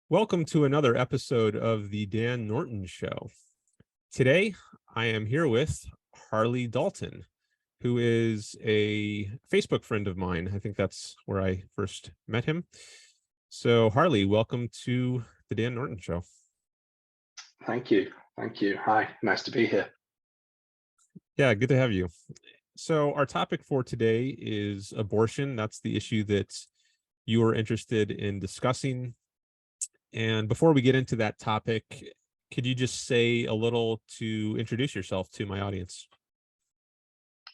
Welcome to another episode of the Dan Norton Show. Today, I am here with Harley Dalton, who is a Facebook friend of mine. I think that's where I first met him. So, Harley, welcome to the Dan Norton Show. Thank you. Thank you. Hi, nice to be here. Yeah, good to have you. So, our topic for today is abortion. That's the issue that you are interested in discussing. And before we get into that topic, could you just say a little to introduce yourself to my audience?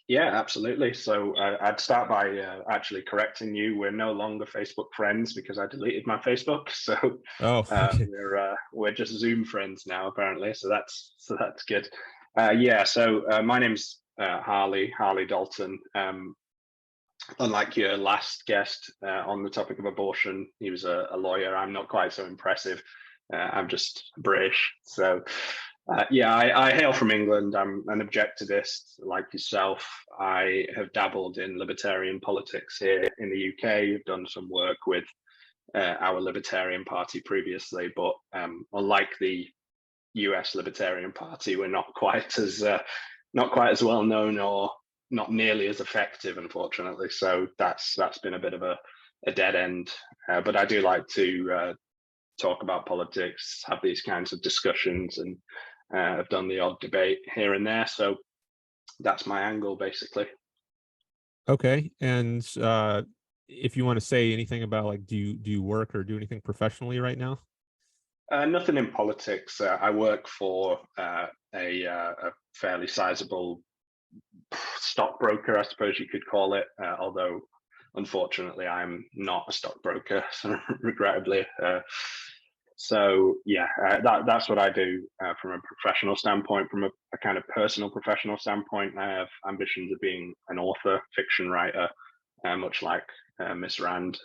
Yeah, absolutely. So I'd start by actually correcting you. We're no longer Facebook friends because I deleted my Facebook. So Oh, okay. we're just Zoom friends now, apparently. So that's good. So my name's Harley Dalton. Unlike your last guest on the topic of abortion, he was a lawyer. I'm not quite so impressive. I'm just British. So, I hail from England. I'm an objectivist like yourself. I have dabbled in libertarian politics here in the UK. I've done some work with our Libertarian Party previously, but unlike the US Libertarian Party, we're not quite as well known or not nearly as effective, unfortunately. So that's been a bit of a dead end. But I do like to talk about politics, have these kinds of discussions, and I've done the odd debate here and there. So that's my angle, basically. Okay. And if you want to say anything about, like, do you work or do anything professionally right now? Nothing in politics. I work for a fairly sizable stockbroker, I suppose you could call it, although unfortunately I'm not a stockbroker, regrettably. That's what I do from a professional standpoint. From a kind of personal professional standpoint, I have ambitions of being an author, fiction writer, much like Miss Rand,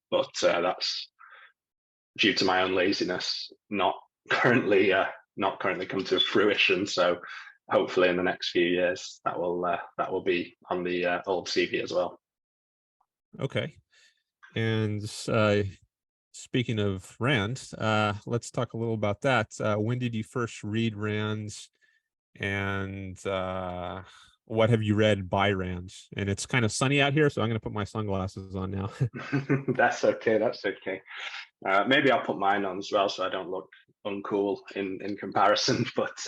but that's due to my own laziness, not currently come to fruition. So hopefully in the next few years that will be on the old CV as well. Okay. And speaking of Rand, let's talk a little about that. When did you first read Rand, and what have you read by Rand? And it's kind of sunny out here, so I'm going to put my sunglasses on now. That's okay. That's okay. Maybe I'll put mine on as well, so I don't look uncool in comparison. But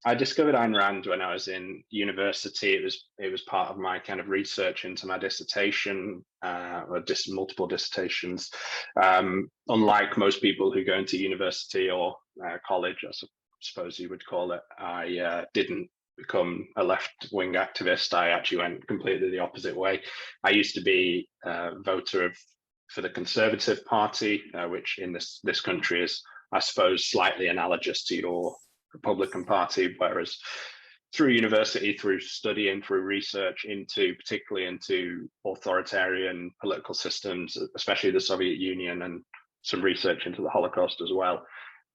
I discovered Ayn Rand when I was in university. It was part of my kind of research into my dissertation, or multiple dissertations. Unlike most people who go into university or college, I suppose you would call it, I didn't become a left-wing activist. I actually went completely the opposite way. I used to be a voter for the Conservative Party, which in this country is, I suppose, slightly analogous to your Republican Party, whereas through university, through studying, through research particularly into authoritarian political systems, especially the Soviet Union, and some research into the Holocaust as well,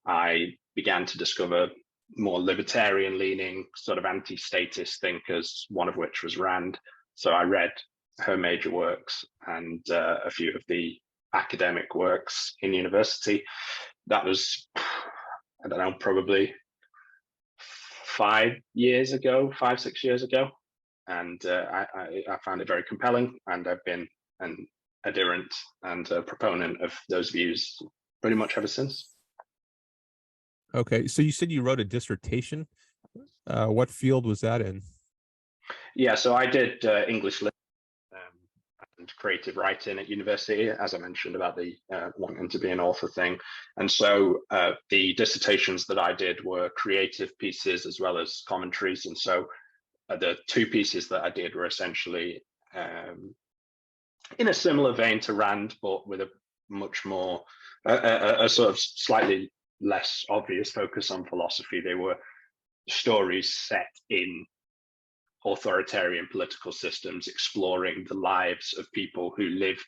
I began to discover more libertarian leaning, sort of anti-statist thinkers, one of which was Rand. So I read her major works and a few of the academic works in university. That was, I don't know, probably 5 years ago, 6 years ago. And I found it very compelling, and I've been an adherent and a proponent of those views pretty much ever since. Okay, so you said you wrote a dissertation. What field was that in? Yeah, so I did English and creative writing at university, as I mentioned about the wanting to be an author thing. And so the dissertations that I did were creative pieces as well as commentaries. And so the two pieces that I did were essentially in a similar vein to Rand, but with a much more, a sort of slightly less obvious focus on philosophy. They were stories set in authoritarian political systems, exploring the lives of people who live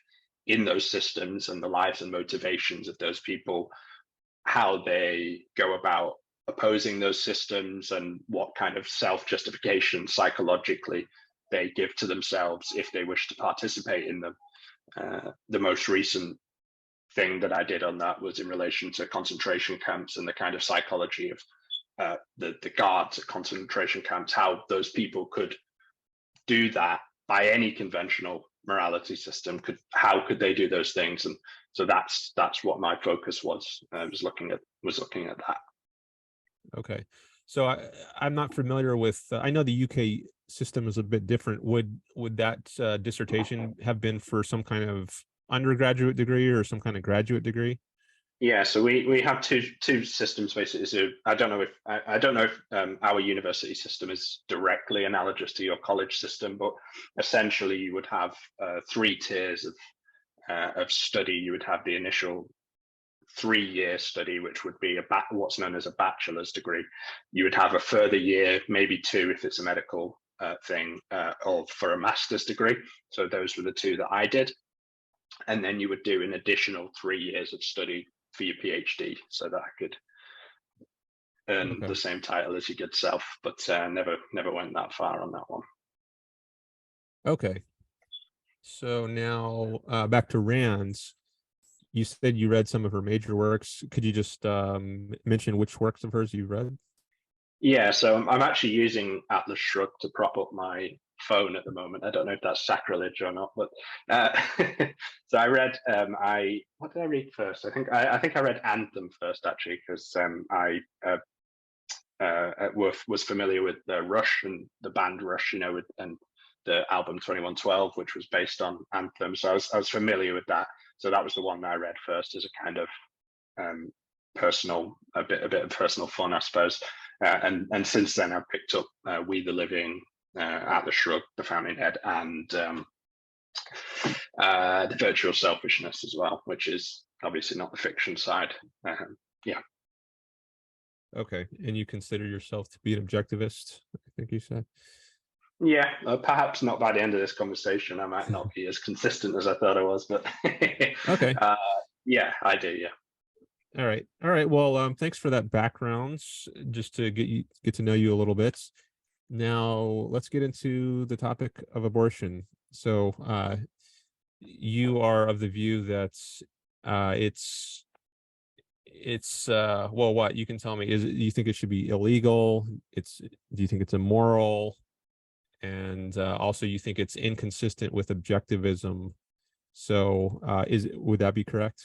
in those systems and the lives and motivations of those people, how they go about opposing those systems, and what kind of self-justification psychologically they give to themselves if they wish to participate in them. The most recent thing that I did on that was in relation to concentration camps and the kind of psychology of the guards at concentration camps, how those people could do that by any conventional morality system. How could they do those things? And so that's what my focus was. I was looking at that. Okay. So I'm not familiar with, I know the UK system is a bit different. Would that dissertation have been for some kind of undergraduate degree or some kind of graduate degree? Yeah, so we have two systems basically. So I don't know if our university system is directly analogous to your college system, but essentially you would have 3 tiers of study. You would have the initial 3-year study, which would be what's known as a bachelor's degree. You would have a further year, maybe 2 if it's a medical thing, or for a master's degree. So those were the 2 that I did. And then you would do an additional 3 years of study for your PhD, so that I could earn the same title as your good self, but never went that far on that one. Okay. So now back to Rand's. You said you read some of her major works. Could you just mention which works of hers you read? Yeah, so I'm actually using Atlas Shrugged to prop up my phone at the moment. I don't know if that's sacrilege or not, but so I read. What did I read first? I think I read Anthem first, actually, because I was familiar with Rush and the band Rush, and the album 2112, which was based on Anthem. So I was familiar with that. So that was the one that I read first as a kind of a bit of personal fun, I suppose. And since then, I've picked up We the Living, Atlas Shrugged, The Fountainhead, and The Virtue of Selfishness as well, which is obviously not the fiction side. Yeah. Okay, and you consider yourself to be an objectivist, I think you said? Yeah, perhaps not by the end of this conversation. I might not be as consistent as I thought I was, but okay. Yeah, I do. Yeah. All right. Well, thanks for that background, just to get to know you a little bit. Now let's get into the topic of abortion. So you are of the view that it's well, what you can tell me is, you think it should be illegal? Do you think it's immoral? And also you think it's inconsistent with objectivism. So would that be correct?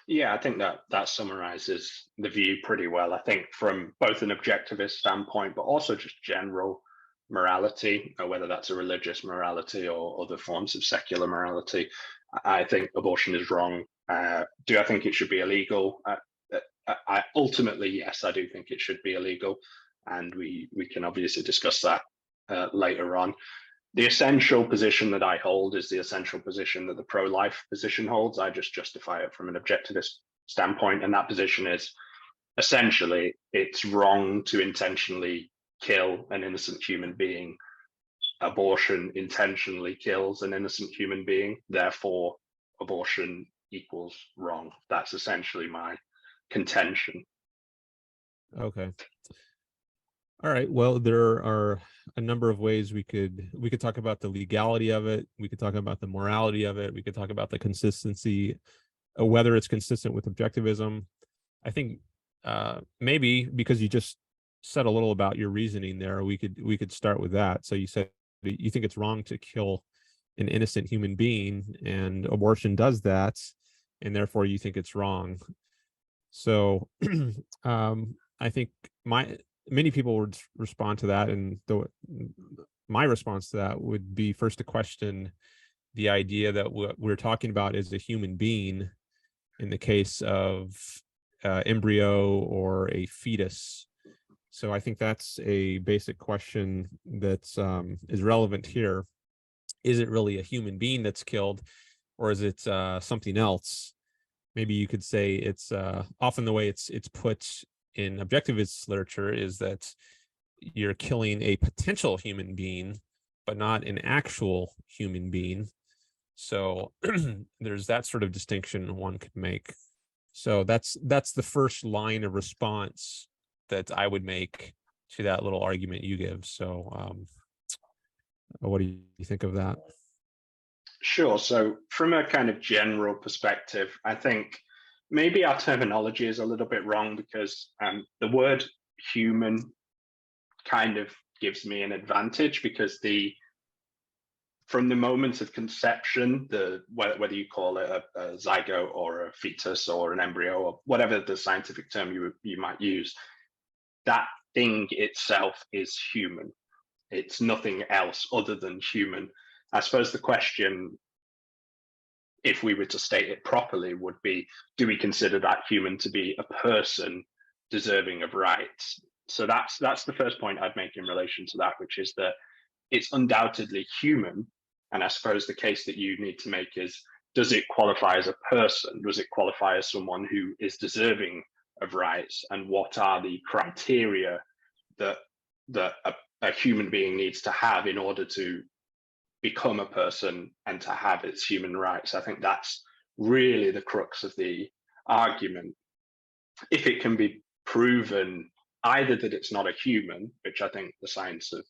Yeah, I think that summarizes the view pretty well. I think from both an objectivist standpoint, but also just general morality, whether that's a religious morality or other forms of secular morality, I think abortion is wrong. Do I think it should be illegal? Ultimately, yes, I do think it should be illegal, and we can obviously discuss that later on. The essential position that I hold is the essential position that the pro-life position holds. I just justify it from an objectivist standpoint, and that position is essentially it's wrong to intentionally kill an innocent human being. Abortion intentionally kills an innocent human being, therefore abortion equals wrong. That's essentially my contention. Okay. All right. Well, there are a number of ways we could talk about the legality of it. We could talk about the morality of it. We could talk about the consistency, whether it's consistent with objectivism. I think maybe because you just said a little about your reasoning there, we could start with that. So you said you think it's wrong to kill an innocent human being, and abortion does that, and therefore you think it's wrong. So I think many people would respond to that, and my response to that would be first to question the idea that what we're talking about is a human being in the case of embryo or a fetus. So I think that's a basic question that is relevant here. Is it really a human being that's killed, or is it something else? Maybe you could say it's often the way it's put in objectivist literature is that you're killing a potential human being, but not an actual human being. So there's that sort of distinction one could make. So that's the first line of response that I would make to that little argument you give. So what do you think of that? Sure. So, from a kind of general perspective, I think maybe our terminology is a little bit wrong because the word human kind of gives me an advantage because the from the moment of conception, whether you call it a zygote or a fetus or an embryo or whatever the scientific term you might use, that thing itself is human. It's nothing else other than human. I suppose the question, if we were to state it properly, would be, do we consider that human to be a person deserving of rights? So that's the first point I'd make in relation to that, which is that it's undoubtedly human. And I suppose the case that you need to make is, does it qualify as a person? Does it qualify as someone who is deserving of rights? And what are the criteria that a human being needs to have in order to become a person and to have its human rights? I think that's really the crux of the argument. If it can be proven either that it's not a human, which I think the science of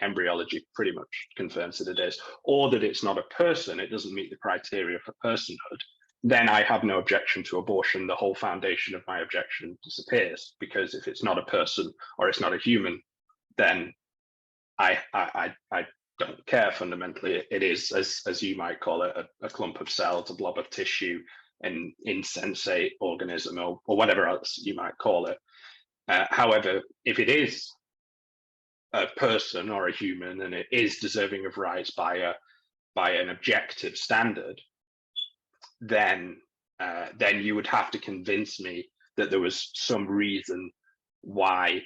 embryology pretty much confirms that it is, or that it's not a person, it doesn't meet the criteria for personhood, then I have no objection to abortion. The whole foundation of my objection disappears, because if it's not a person or it's not a human, then I don't care. Fundamentally, it is, as you might call it, a clump of cells, a blob of tissue, an insensate organism, or whatever else you might call it. However, if it is a person or a human and it is deserving of rights by an objective standard, then you would have to convince me that there was some reason why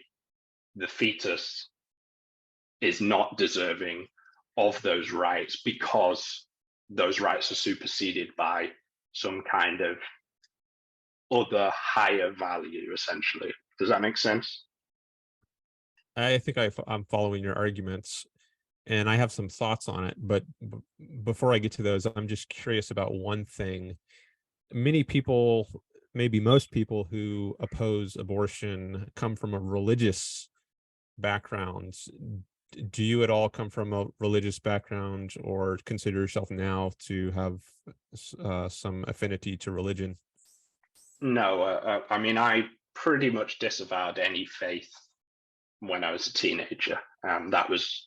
the fetus is not deserving of those rights, because those rights are superseded by some kind of other higher value, essentially. Does that make sense? I think I'm following your arguments, and I have some thoughts on it. But before I get to those, I'm just curious about one thing. Many people, maybe most people who oppose abortion, come from a religious background. Do you at all come from a religious background, or consider yourself now to have some affinity to religion? No, I mean, I pretty much disavowed any faith when I was a teenager. That was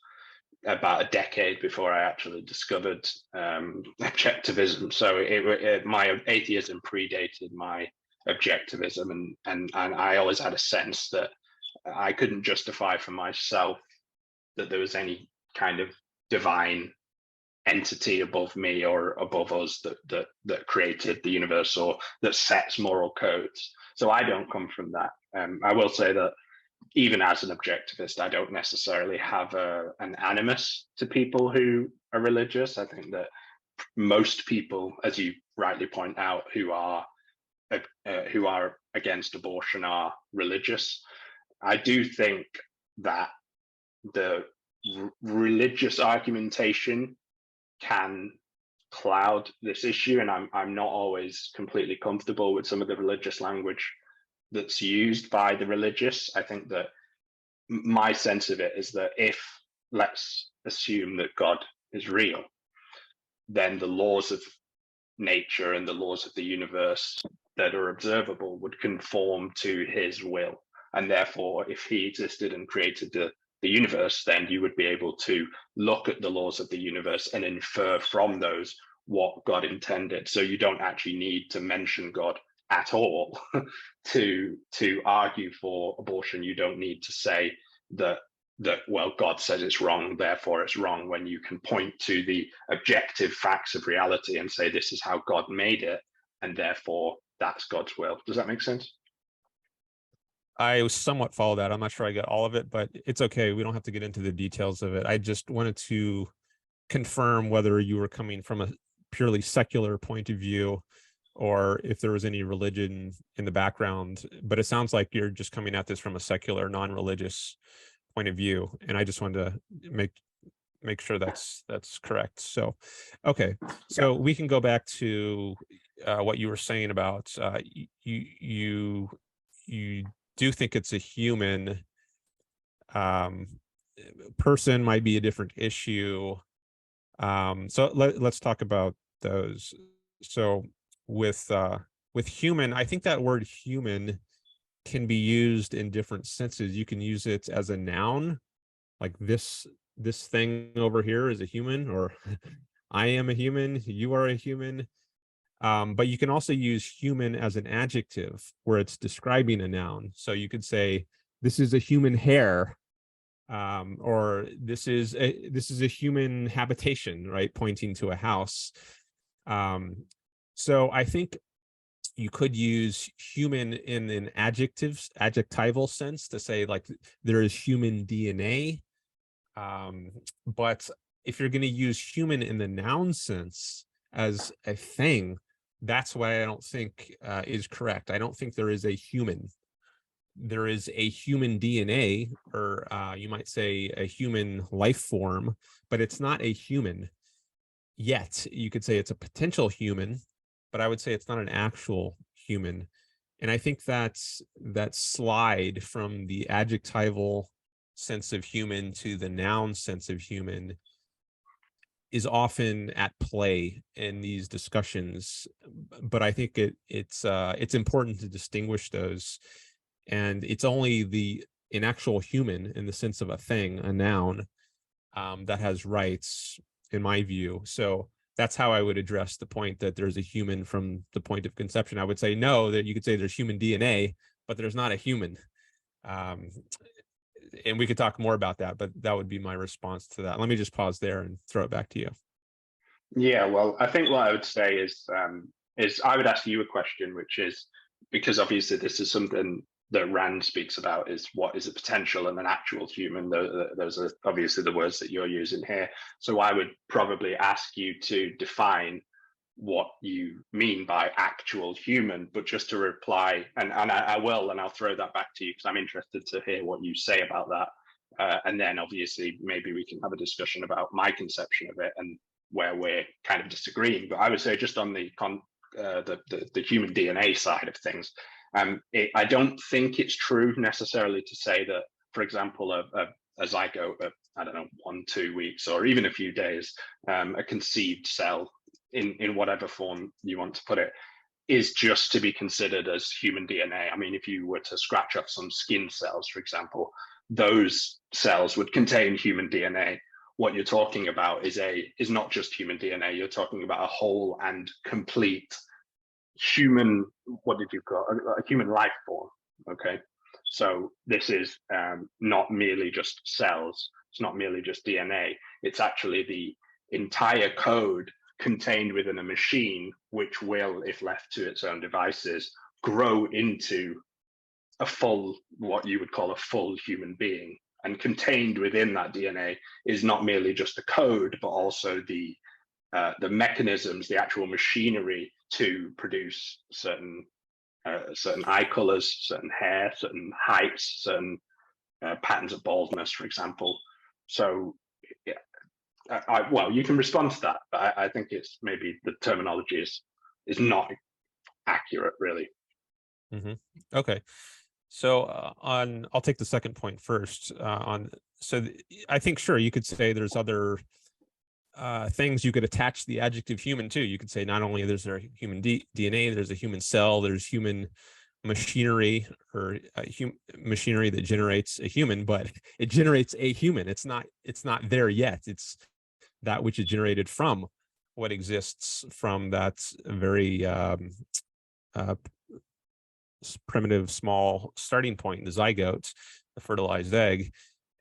about a decade before I actually discovered objectivism. So my atheism predated my objectivism, and I always had a sense that I couldn't justify for myself that there was any kind of divine entity above me or above us that created the universe or that sets moral codes. So I don't come from that. I will say that even as an objectivist, I don't necessarily have an animus to people who are religious. I think that most people, as you rightly point out, who are against abortion are religious. I do think that the religious argumentation can cloud this issue, and I'm not always completely comfortable with some of the religious language that's used by the religious. I think that my sense of it is that if, let's assume that God is real, then the laws of nature and the laws of the universe that are observable would conform to his will. And therefore, if he existed and created the universe, then you would be able to look at the laws of the universe and infer from those what God intended. So you don't actually need to mention God at all to argue for abortion. You don't need to say that well, God says it's wrong, therefore it's wrong, when you can point to the objective facts of reality and say this is how God made it, and therefore that's God's will. Does that make sense? I somewhat follow that. I'm not sure I get all of it, but it's okay. We don't have to get into the details of it. I just wanted to confirm whether you were coming from a purely secular point of view, or if there was any religion in the background. But it sounds like you're just coming at this from a secular, non-religious point of view, and I just wanted to make sure that's correct. So, okay, so we can go back to what you were saying about you do think it's a human. Person might be a different issue. So let's talk about those. So with human, I think that word human can be used in different senses. You can use it as a noun, like this thing over here is a human, or I am a human, you are a human. But you can also use human as an adjective where it's describing a noun. So you could say, this is a human hair, or this is a human habitation, right? Pointing to a house. So I think you could use human in an adjectival sense to say like there is human DNA. But if you're going to use human in the noun sense as a thing, that's why I don't think is correct. I don't think there is a human. There is a human DNA, or you might say a human life form, but it's not a human yet. You could say it's a potential human, but I would say it's not an actual human. And I think that slide from the adjectival sense of human to the noun sense of human is often at play in these discussions. But I think it's important to distinguish those. And it's only an actual human in the sense of a thing, a noun, that has rights, in my view. So that's how I would address the point that there's a human from the point of conception. I would say no, that you could say there's human DNA, but there's not a human. And we could talk more about that, but that would be my response to that. Let me just pause there and throw it back to you. Yeah, well, I think what I would say is I would ask you a question, which is, because obviously this is something that Rand speaks about, is what is a potential and an actual human. Those are obviously the words that you're using here. So I would probably ask you to define what you mean by actual human, but just to reply, and I will, and I'll throw that back to you because I'm interested to hear what you say about that. And then obviously maybe we can have a discussion about my conception of it and where we're kind of disagreeing. But I would say just on the human DNA side of things, I don't think it's true necessarily to say that, for example, a zygote of, I don't know, 1-2 weeks or even a few days, a conceived cell in whatever form you want to put it, is just to be considered as human DNA. I mean, if you were to scratch up some skin cells, for example, those cells would contain human DNA. What you're talking about is not just human DNA. You're talking about a whole and complete human, what did you call it? A human life form. Okay, so this is not merely just cells. It's not merely just DNA. It's actually the entire code contained within a machine, which will, if left to its own devices, grow into a full, what you would call a full human being. And contained within that DNA is not merely just the code, but also the mechanisms, the actual machinery to produce certain eye colors, certain hair, certain heights, certain patterns of baldness, for example. So, yeah, well, you can respond to that, but I think it's maybe the terminology is not accurate, really. Mm-hmm. Okay. So I'll take the second point first. I think, sure, you could say there's other things you could attach the adjective human to. You could say not only is there human DNA, there's a human cell, there's human machinery, or machinery that generates a human, but it generates a human. It's not there yet. It's that which is generated from what exists from that very primitive, small starting point, the zygote, the fertilized egg.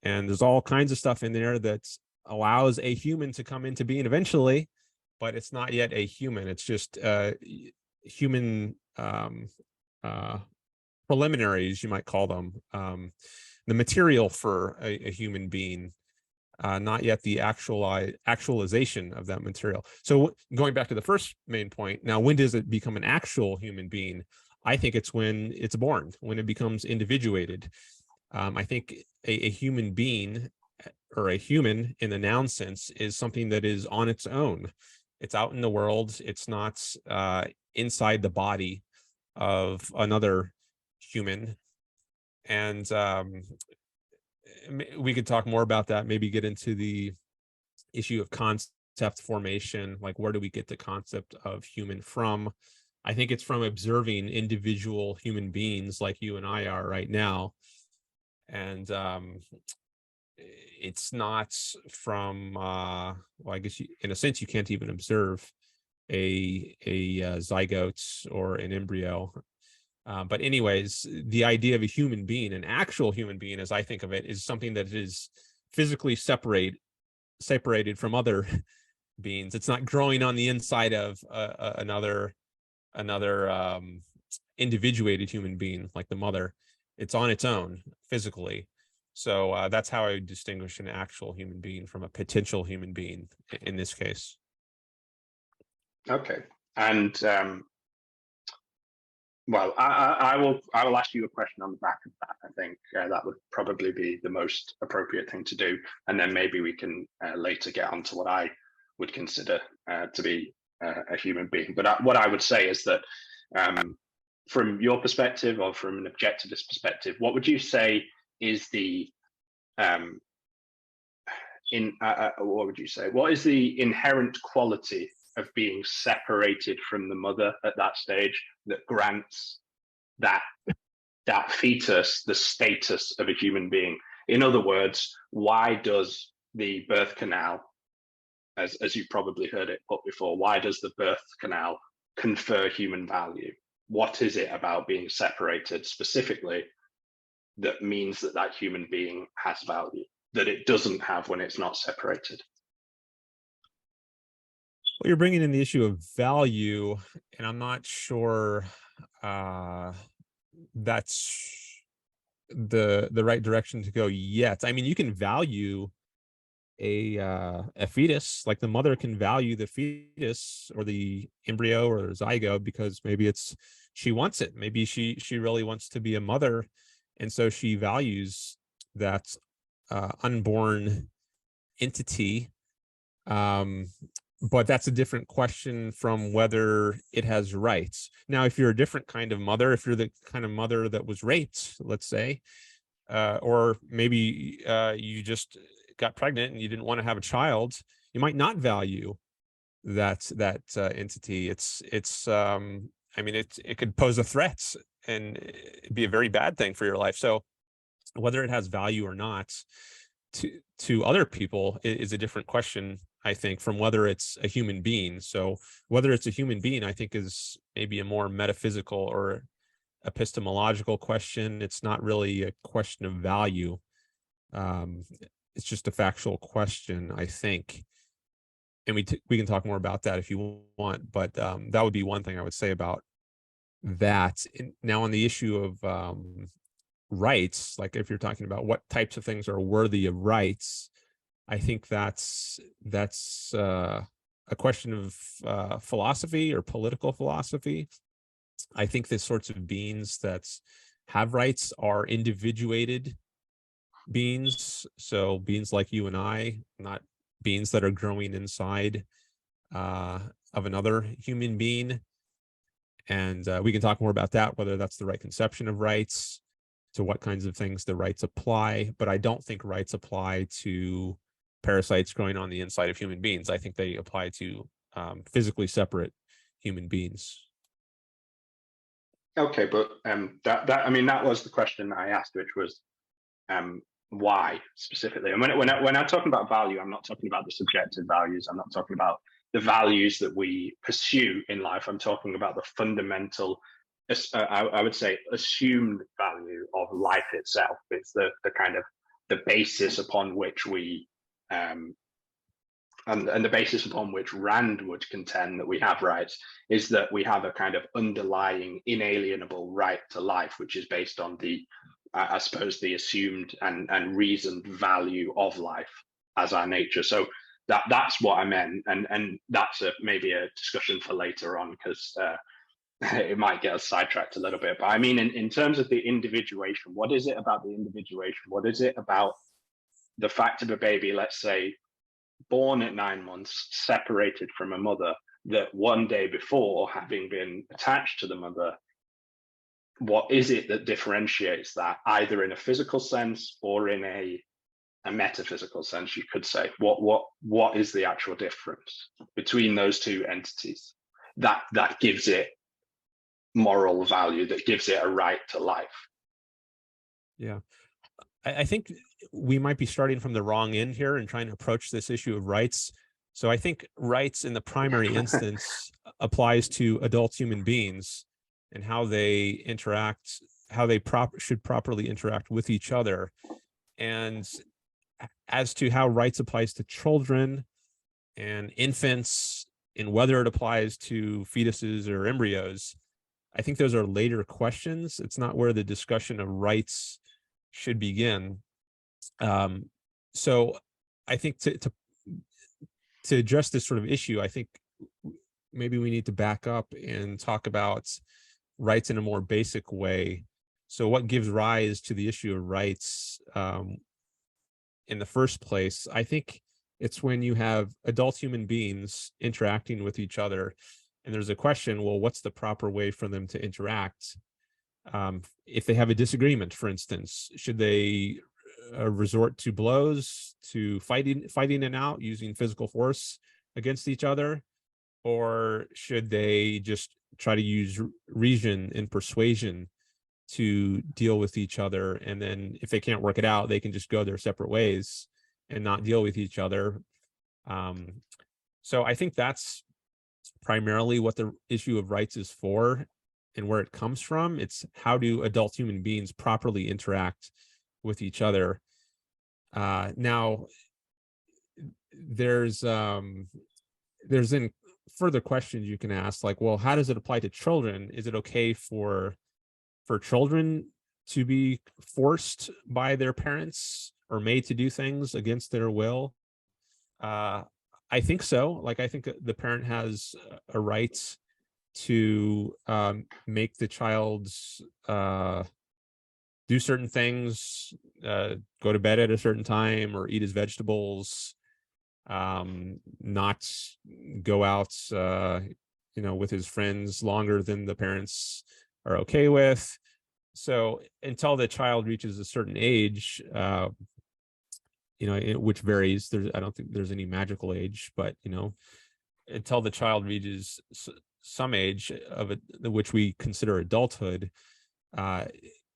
And there's all kinds of stuff in there that allows a human to come into being eventually, but it's not yet a human. It's just human preliminaries, you might call them, the material for a human being, not yet the actualization of that material. So going back to the first main point, now, when does it become an actual human being? I think it's when it's born, when it becomes individuated. I think a human being, or a human in the noun sense, is something that is on its own. It's out in the world. It's not inside the body of another human. And we could talk more about that, maybe get into the issue of concept formation, like where do we get the concept of human from? I think it's from observing individual human beings like you and I are right now. And it's not from, well, I guess in a sense, you can't even observe a zygote or an embryo. But anyways, the idea of a human being, an actual human being, as I think of it, is something that is physically separated from other beings. It's not growing on the inside of another individuated human being like the mother. It's on its own physically. So that's how I would distinguish an actual human being from a potential human being in this case. Okay. And well, I will ask you a question on the back of that. I think that would probably be the most appropriate thing to do, and then maybe we can later get on to what I would consider to be a human being. But what I would say is that from your perspective, or from an objectivist perspective, what would you say is the what would you say? What is the inherent quality of being separated from the mother at that stage that grants that fetus the status of a human being? In other words, why does the birth canal, as you've probably heard it put before, why does the birth canal confer human value? What is it about being separated specifically that means that that human being has value that it doesn't have when it's not separated? Well, you're bringing in the issue of value, and I'm not sure that's the right direction to go yet. I mean, you can value a fetus, like the mother can value the fetus or the embryo or the zygote because maybe she wants it. Maybe she really wants to be a mother, and so she values that unborn entity. But that's a different question from whether it has rights. Now, if you're a different kind of mother, if you're the kind of mother that was raped, let's say, or maybe you just got pregnant and you didn't want to have a child, you might not value that entity. I mean, it could pose a threat and it'd be a very bad thing for your life. So whether it has value or not to other people is a different question, I think, from whether it's a human being. So whether it's a human being, I think, is maybe a more metaphysical or epistemological question. It's not really a question of value. It's just a factual question, I think. And we can talk more about that if you want, but that would be one thing I would say about that. Now, on the issue of rights, like if you're talking about what types of things are worthy of rights, I think that's a question of philosophy or political philosophy. I think the sorts of beings that have rights are individuated beings. So beings like you and I, not beings that are growing inside of another human being. And we can talk more about that, whether that's the right conception of rights, to what kinds of things the rights apply. But I don't think rights apply to parasites growing on the inside of human beings. I think they apply to physically separate human beings. Okay, but I mean, that was the question I asked, which was why specifically. And when I'm talking about value, I'm not talking about the subjective values. I'm not talking about the values that we pursue in life. I'm talking about the fundamental, I would say, assumed value of life itself. It's the kind of the basis upon which we and the basis upon which Rand would contend that we have rights is that we have a kind of underlying inalienable right to life, which is based on the, I suppose, the assumed and reasoned value of life as our nature. So that's what I meant, and that's maybe a discussion for later on, because it might get us sidetracked a little bit. But I mean, in terms of the individuation, what is it about the individuation? What is it about the fact of a baby, let's say, born at 9 months, separated from a mother, that one day before, having been attached to the mother, what is it that differentiates that, either in a physical sense or in a a metaphysical sense, you could say, what is the actual difference between those two entities that gives it moral value, that gives it a right to life? Yeah. I think we might be starting from the wrong end here and trying to approach this issue of rights. So I think rights in the primary instance applies to adult human beings and how they interact, how they should properly interact with each other. And as to how rights applies to children and infants and whether it applies to fetuses or embryos, I think those are later questions. It's not where the discussion of rights should begin. So I think to address this sort of issue, I think maybe we need to back up and talk about rights in a more basic way. So what gives rise to the issue of rights in the first place? I think it's when you have adult human beings interacting with each other, and there's a question, well, what's the proper way for them to interact? If they have a disagreement, for instance, should they resort to blows, to fighting it out using physical force against each other? Or should they just try to use reason and persuasion to deal with each other? And then if they can't work it out, they can just go their separate ways and not deal with each other. So I think that's primarily what the issue of rights is for and where it comes from. It's how do adult human beings properly interact with each other? Now, there's then further questions you can ask, like, well, how does it apply to children? Is it okay for children to be forced by their parents or made to do things against their will? I think so. Like, I think the parent has a right to make the child's do certain things, go to bed at a certain time or eat his vegetables, not go out with his friends longer than the parents are okay with. So until the child reaches a certain age, which varies, I don't think there's any magical age, but until the child reaches some age of it, which we consider adulthood,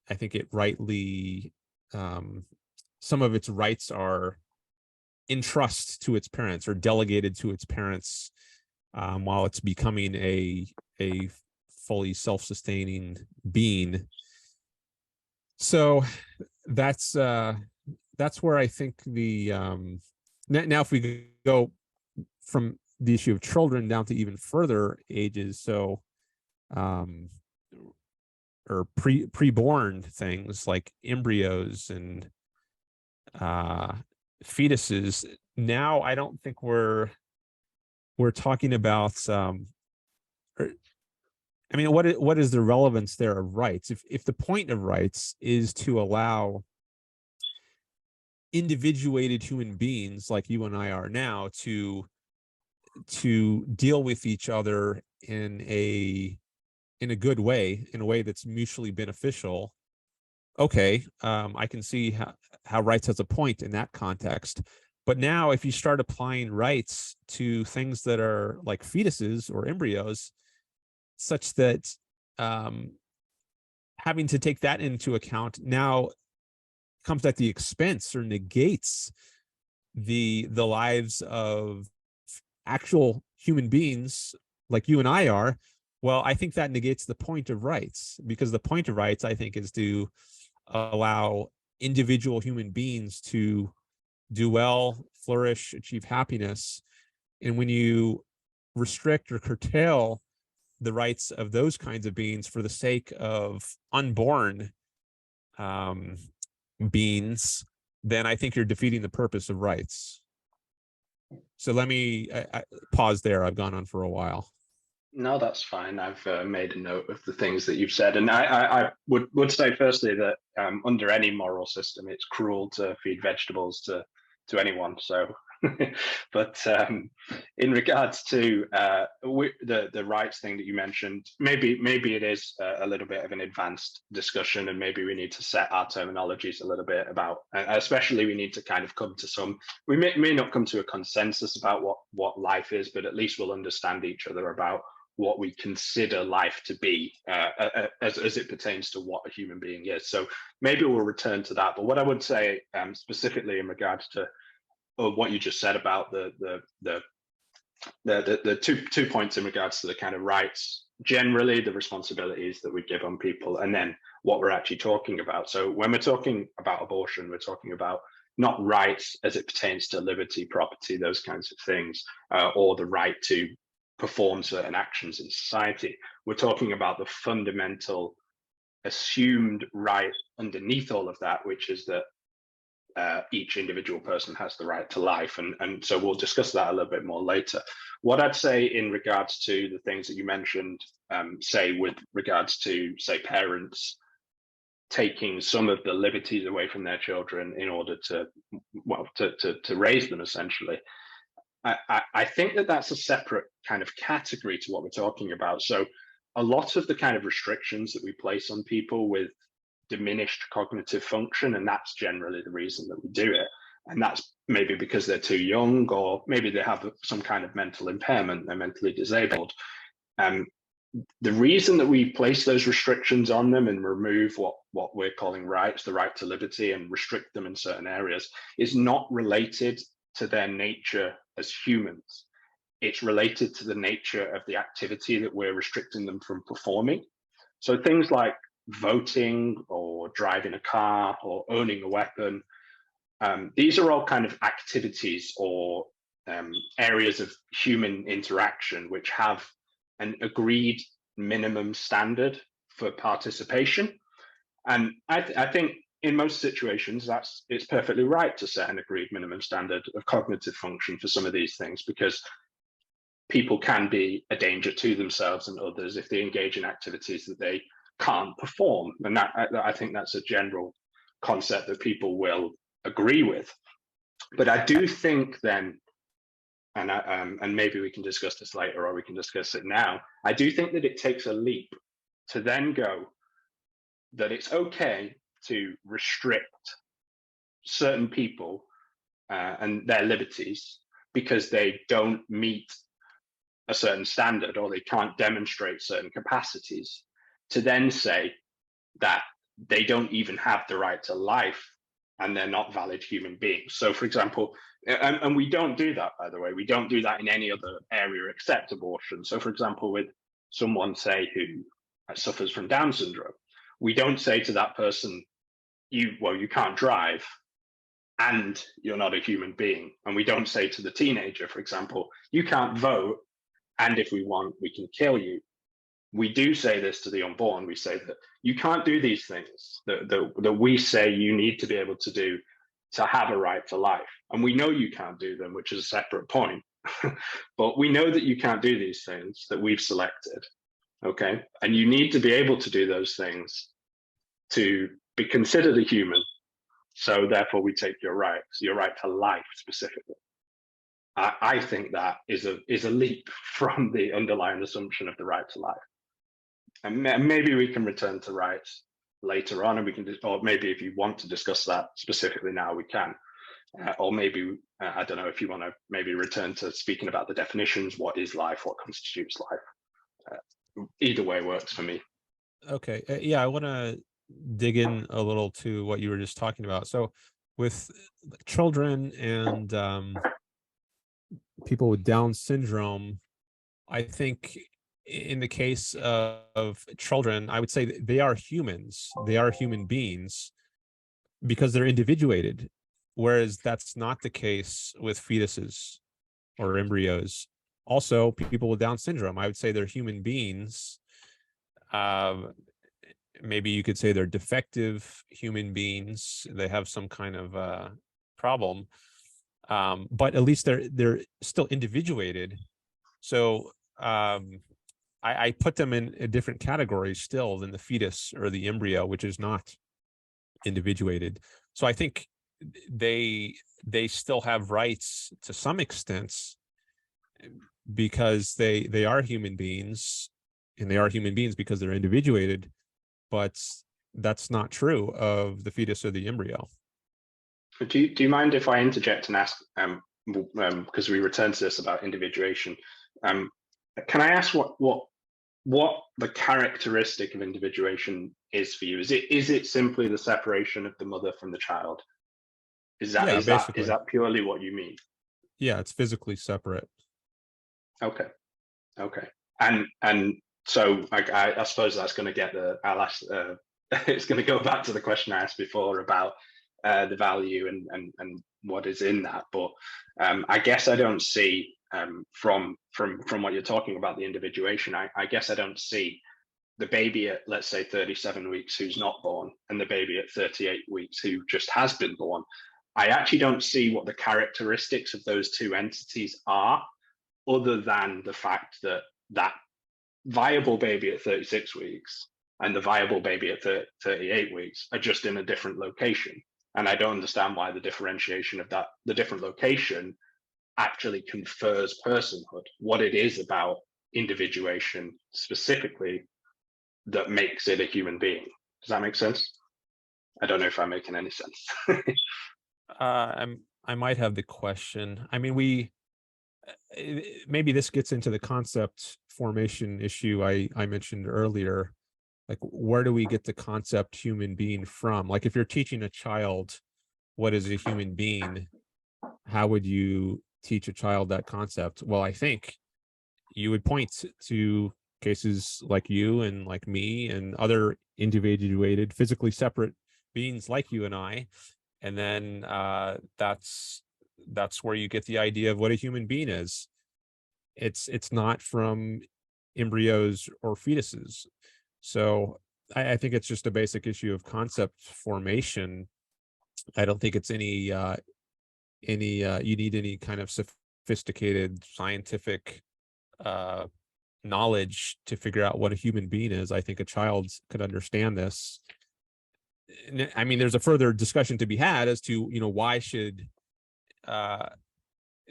I think it rightly, some of its rights are in trust to its parents or delegated to its parents while it's becoming a fully self-sustaining being. So that's where I think the now if we go from the issue of children down to even further ages, so or preborn things like embryos and fetuses. Now I don't think we're talking about what is the relevance there of rights? If the point of rights is to allow individuated human beings like you and I are now to deal with each other in a good way, in a way that's mutually beneficial, okay, I can see how rights has a point in that context. But now if you start applying rights to things that are like fetuses or embryos, such that having to take that into account now comes at the expense or negates the lives of actual human beings like you and I are, well, I think that negates the point of rights, because the point of rights, I think, is to allow individual human beings to do well, flourish, achieve happiness. And when you restrict or curtail the rights of those kinds of beings for the sake of unborn beings, then I think you're defeating the purpose of rights. So let me pause there. I've gone on for a while. No, that's fine. I've made a note of the things that you've said, and I would say firstly that under any moral system, it's cruel to feed vegetables to anyone. So But in regards to the rights thing that you mentioned, maybe it is a little bit of an advanced discussion, and maybe we need to set our terminologies a little bit about, especially we need to kind of come to some, we may not come to a consensus about what life is, but at least we'll understand each other about what we consider life to be as it pertains to what a human being is. So maybe we'll return to that. But what I would say specifically in regards to what you just said about the two points in regards to the kind of rights, generally the responsibilities that we give on people, and then what we're actually talking about. So when we're talking about abortion, we're talking about not rights as it pertains to liberty, property, those kinds of things, or the right to perform certain actions in society. We're talking about the fundamental assumed right underneath all of that, which is that each individual person has the right to life. And so we'll discuss that a little bit more later. What I'd say in regards to the things that you mentioned, say with regards to, say, parents taking some of the liberties away from their children in order to, well, to raise them, essentially. I think that that's a separate kind of category to what we're talking about. So a lot of the kind of restrictions that we place on people with diminished cognitive function, and that's generally the reason that we do it, and that's maybe because they're too young, or maybe they have some kind of mental impairment, they're mentally disabled. The reason that we place those restrictions on them and remove what we're calling rights, the right to liberty, and restrict them in certain areas, is not related to their nature as humans. It's related to the nature of the activity that we're restricting them from performing. So things like voting or driving a car or owning a weapon, these are all kind of activities or areas of human interaction which have an agreed minimum standard for participation. And I think in most situations, it's perfectly right to set an agreed minimum standard of cognitive function for some of these things, because people can be a danger to themselves and others if they engage in activities that they can't perform. And I think that's a general concept that people will agree with. But I do think then, and maybe we can discuss this later or we can discuss it now, I do think that it takes a leap to then go that it's okay to restrict certain people and their liberties because they don't meet a certain standard or they can't demonstrate certain capacities, to then say that they don't even have the right to life and they're not valid human beings. So for example, and we don't do that, by the way, we don't do that in any other area except abortion. So for example, with someone, say, who suffers from Down syndrome, we don't say to that person, you can't drive and you're not a human being. And we don't say to the teenager, for example, you can't vote, and if we want, we can kill you. We do say this to the unborn. We say that you can't do these things that we say you need to be able to do to have a right to life. And we know you can't do them, which is a separate point. But we know that you can't do these things that we've selected. Okay. And you need to be able to do those things to be considered a human. So therefore we take your right to life specifically. I think that is a leap from the underlying assumption of the right to life. And maybe we can return to rights later on, and we can, or maybe if you want to discuss that specifically now, we can. Or maybe, I don't know, if you want to maybe return to speaking about the definitions, what is life, what constitutes life. Either way works for me. Okay. Yeah, I want to dig in a little to what you were just talking about. So with children and people with Down syndrome, I think in the case of children, I would say they are humans. They are human beings because they're individuated, whereas that's not the case with fetuses or embryos. Also, people with Down syndrome, I would say they're human beings. Maybe you could say they're defective human beings. They have some kind of problem, but at least they're still individuated. So I put them in a different category still than the fetus or the embryo, which is not individuated. So I think they still have rights to some extent because they are human beings, and they are human beings because they're individuated, but that's not true of the fetus or the embryo. Do you mind if I interject and ask, because we return to this about individuation, can I ask what the characteristic of individuation is for you? Is it simply the separation of the mother from the child? Is Basically. that purely what you mean? Yeah, it's physically separate. Okay. And so I suppose that's going to get I'll ask, it's going to go back to the question I asked before about the value and what is in that. But I guess I don't see from what you're talking about, the individuation, I guess I don't see the baby at, let's say, 37 weeks who's not born, and the baby at 38 weeks who just has been born. I actually don't see what the characteristics of those two entities are, other than the fact that that viable baby at 36 weeks and the viable baby at 38 weeks are just in a different location. And I don't understand why the differentiation of that, the different location, actually confers personhood, what it is about individuation specifically that makes it a human being. Does that make sense? I don't know if I'm making any sense. I might have the question. I mean, maybe this gets into the concept formation issue I mentioned earlier. Like, where do we get the concept human being from? Like, if you're teaching a child what is a human being, how would you teach a child that concept? Well, I think you would point to cases like you and like me and other individuated, physically separate beings like you and I, and then that's where you get the idea of what a human being is. It's not from embryos or fetuses. So I think it's just a basic issue of concept formation. I don't think it's any you need any kind of sophisticated scientific knowledge to figure out what a human being is. I think a child could understand this. I mean, there's a further discussion to be had as to, why should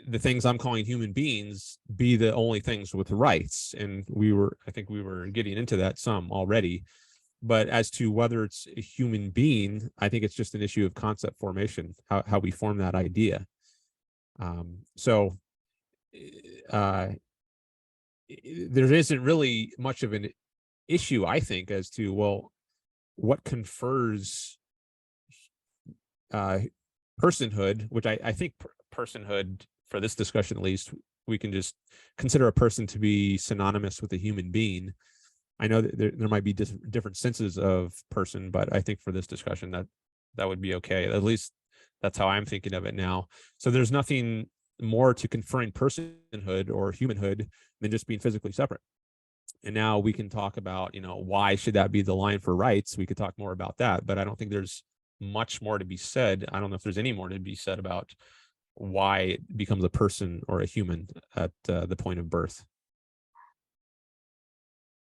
the things I'm calling human beings be the only things with rights? And I think we were getting into that some already. But as to whether it's a human being, I think it's just an issue of concept formation, how we form that idea. So there isn't really much of an issue, I think, as to, well, what confers personhood, which I think personhood, for this discussion at least, we can just consider a person to be synonymous with a human being. I know that there might be different senses of person, but I think for this discussion that would be okay. At least that's how I'm thinking of it now. So there's nothing more to conferring personhood or humanhood than just being physically separate. And now we can talk about, why should that be the line for rights? We could talk more about that, but I don't think there's much more to be said. I don't know if there's any more to be said about why it becomes a person or a human at the point of birth.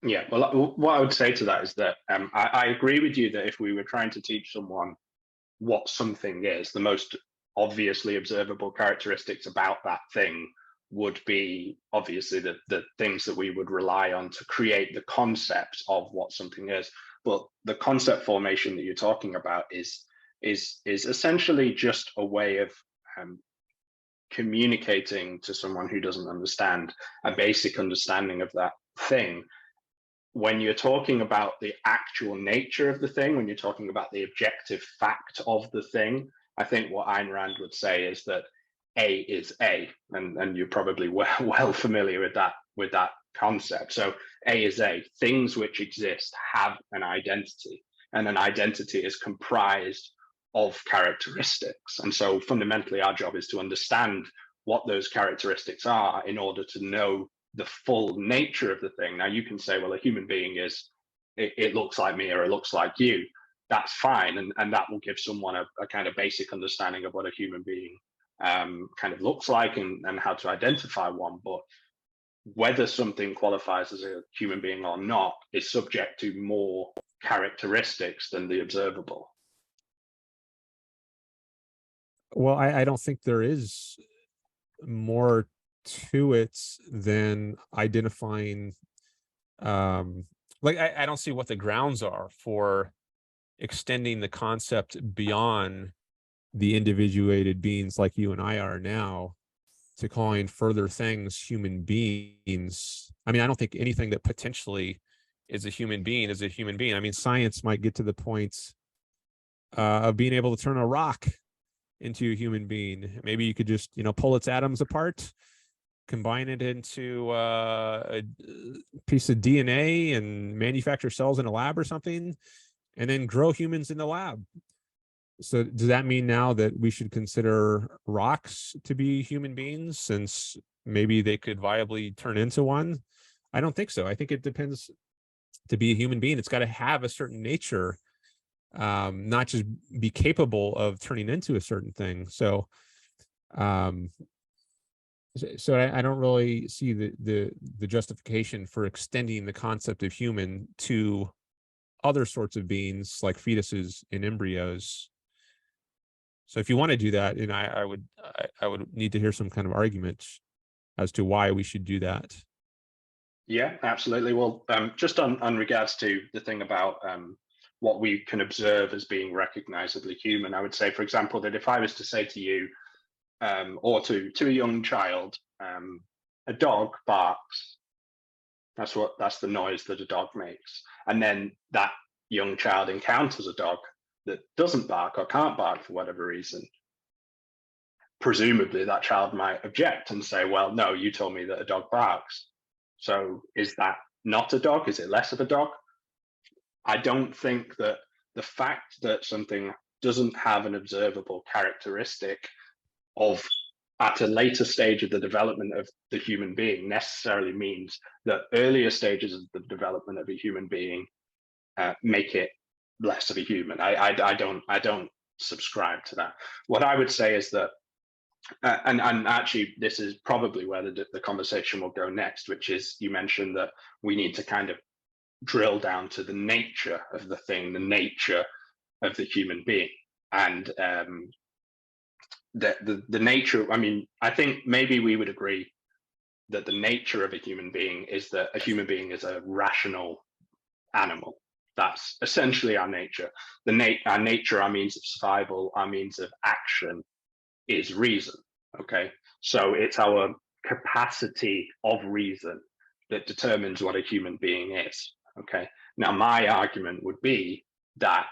Yeah, well, what I would say to that is that I agree with you that if we were trying to teach someone what something is, the most obviously observable characteristics about that thing would be obviously the things that we would rely on to create the concept of what something is. But the concept formation that you're talking about is essentially just a way of communicating to someone who doesn't understand a basic understanding of that thing. When you're talking about the actual nature of the thing, when you're talking about the objective fact of the thing, I think what Ayn Rand would say is that A is A, and you're probably well familiar with that concept. So A is A. Things which exist have an identity, and an identity is comprised of characteristics. And so fundamentally, our job is to understand what those characteristics are in order to know the full nature of the thing. Now, you can say, well, a human being is, it looks like me or it looks like you. That's fine. And that will give someone a kind of basic understanding of what a human being kind of looks like and how to identify one. But whether something qualifies as a human being or not is subject to more characteristics than the observable. Well, I don't think there is more to it than identifying, like I don't see what the grounds are for extending the concept beyond the individuated beings like you and I are now to calling further things human beings. I mean, I don't think anything that potentially is a human being is a human being. I mean, science might get to the point of being able to turn a rock into a human being. Maybe you could just, pull its atoms apart, combine it into a piece of DNA and manufacture cells in a lab or something, and then grow humans in the lab. So does that mean now that we should consider rocks to be human beings, since maybe they could viably turn into one? I don't think so. I think it depends. To be a human being, it's got to have a certain nature, not just be capable of turning into a certain thing. So I don't really see the justification for extending the concept of human to other sorts of beings like fetuses and embryos. So if you want to do that, and I would need to hear some kind of argument as to why we should do that. Yeah, absolutely. Well, just on regards to the thing about what we can observe as being recognizably human, I would say, for example, that if I was to say to you, or to a young child, a dog barks. That's the noise that a dog makes, and then that young child encounters a dog that doesn't bark or can't bark for whatever reason. Presumably, that child might object and say, "Well, no, you told me that a dog barks. So is that not a dog? Is it less of a dog?" I don't think that the fact that something doesn't have an observable characteristic of at a later stage of the development of the human being necessarily means that earlier stages of the development of a human being make it less of a human. I don't subscribe to that. What I would say is that, and actually this is probably where the conversation will go next, which is, you mentioned that we need to kind of drill down to the nature of the thing, the nature of the human being. And the nature, I mean, I think maybe we would agree that the nature of a human being is that a human being is a rational animal. That's essentially our nature. Our nature, our means of survival, our means of action is reason. Okay, so it's our capacity of reason that determines what a human being is. Okay, now my argument would be that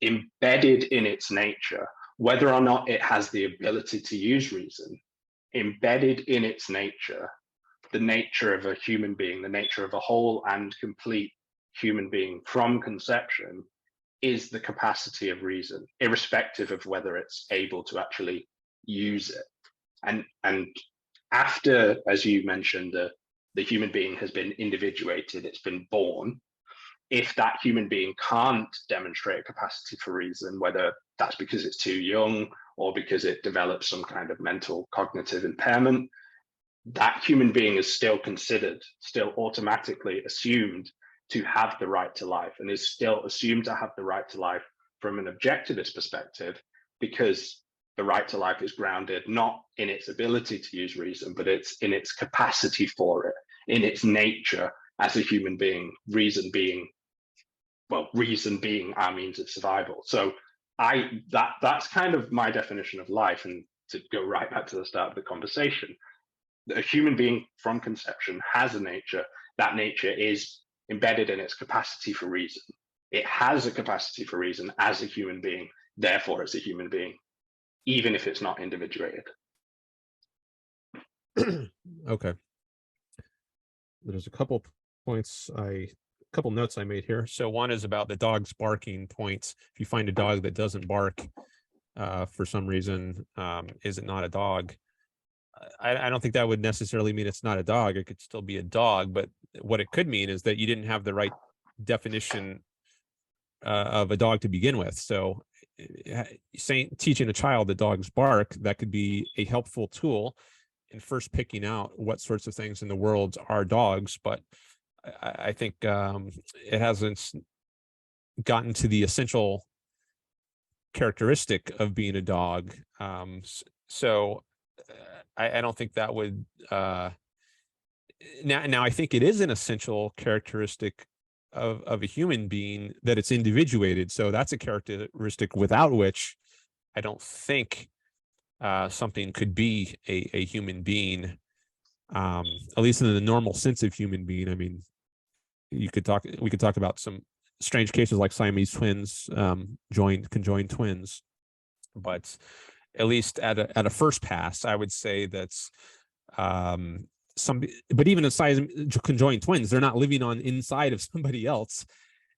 embedded in its nature, whether or not it has the ability to use reason, embedded in its nature, the nature of a human being, the nature of a whole and complete human being from conception, is the capacity of reason, irrespective of whether it's able to actually use it. And after, as you mentioned, the human being has been individuated, it's been born. If that human being can't demonstrate a capacity for reason, whether that's because it's too young or because it develops some kind of mental cognitive impairment, that human being is still considered, still automatically assumed to have the right to life, and is still assumed to have the right to life from an objectivist perspective, because the right to life is grounded not in its ability to use reason, but it's in its capacity for it, in its nature as a human being, reason being our means of survival. So that's kind of my definition of life. And to go right back to the start of the conversation, a human being from conception has a nature. That nature is embedded in its capacity for reason. It has a capacity for reason as a human being, therefore it's a human being, even if it's not individuated. Okay. There's a couple notes I made here. So one is about the dog's barking points. If you find a dog that doesn't bark for some reason, is it not a dog? I don't think that would necessarily mean it's not a dog. It could still be a dog, but what it could mean is that you didn't have the right definition of a dog to begin with. So teaching a child that dogs bark, that could be a helpful tool in first picking out what sorts of things in the world are dogs. But I think it hasn't gotten to the essential characteristic of being a dog. So I don't think that would. Now I think it is an essential characteristic of a human being that it's individuated. So that's a characteristic without which I don't think something could be a human being, at least in the normal sense of human being. I mean, we could talk about some strange cases like Siamese twins, conjoined twins, but at least at a first pass, I would say that's but even a size conjoined twins, they're not living on inside of somebody else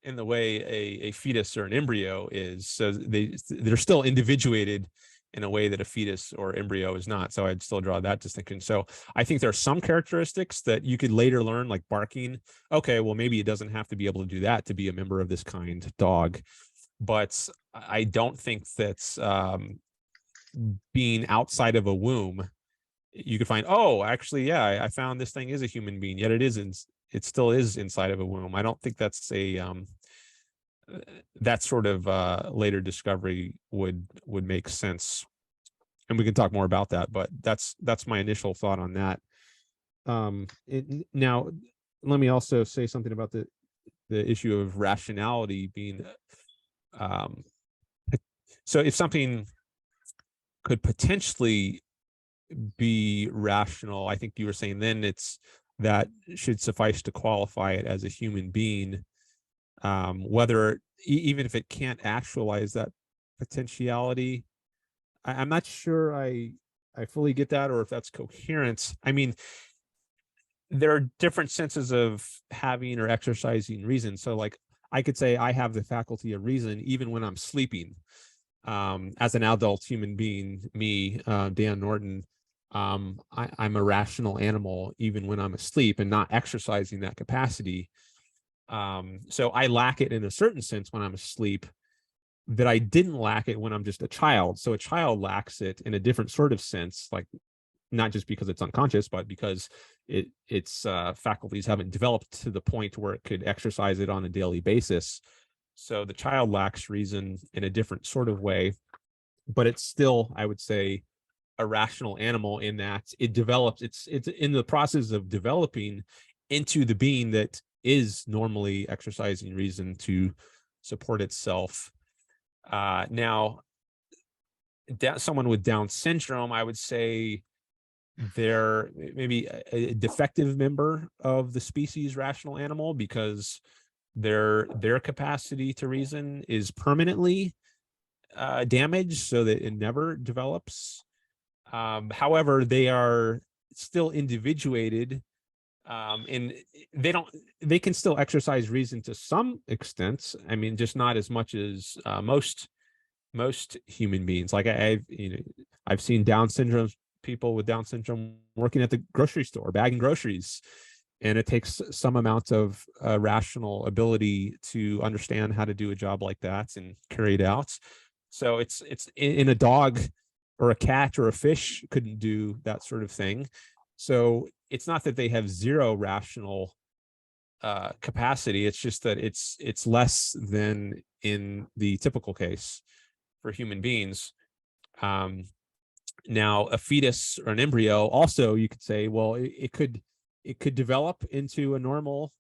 in the way a fetus or an embryo is. So they're still individuated in a way that a fetus or embryo is not. So I'd still draw that distinction. So I think there are some characteristics that you could later learn, like barking. Okay, well, maybe it doesn't have to be able to do that to be a member of this kind dog. But I don't think that's being outside of a womb, you could find, oh, actually, yeah, I found this thing is a human being, yet it still is inside of a womb. I don't think that's that sort of later discovery would make sense, and we can talk more about that. But that's my initial thought on that. Now, let me also say something about the issue of rationality being. So if something could potentially be rational, I think you were saying then that should suffice to qualify it as a human being, whether even if it can't actualize that potentiality. I'm not sure I fully get that, or if that's coherent. I mean, there are different senses of having or exercising reason. So like I could say I have the faculty of reason even when I'm sleeping. As an adult human being, me, Dan Norton, I'm a rational animal even when I'm asleep and not exercising that capacity. So I lack it in a certain sense when I'm asleep that I didn't lack it when I'm just a child. So a child lacks it in a different sort of sense, like not just because it's unconscious, but because its faculties haven't developed to the point where it could exercise it on a daily basis. So the child lacks reason in a different sort of way, but it's still, I would say, a rational animal in that it develops, it's in the process of developing into the being that is normally exercising reason to support itself. Now, someone with Down syndrome, I would say they're maybe a defective member of the species rational animal, because their capacity to reason is permanently damaged so that it never develops. However, they are still individuated, and they can still exercise reason to some extent. I mean, just not as much as most human beings. Like I've seen people with Down syndrome working at the grocery store, bagging groceries, and it takes some amount of rational ability to understand how to do a job like that and carry it out. So it's in a dog or a cat or a fish couldn't do that sort of thing. So it's not that they have zero rational capacity. It's just that it's less than in the typical case for human beings. Now, a fetus or an embryo, also you could say, well, it could develop into a normal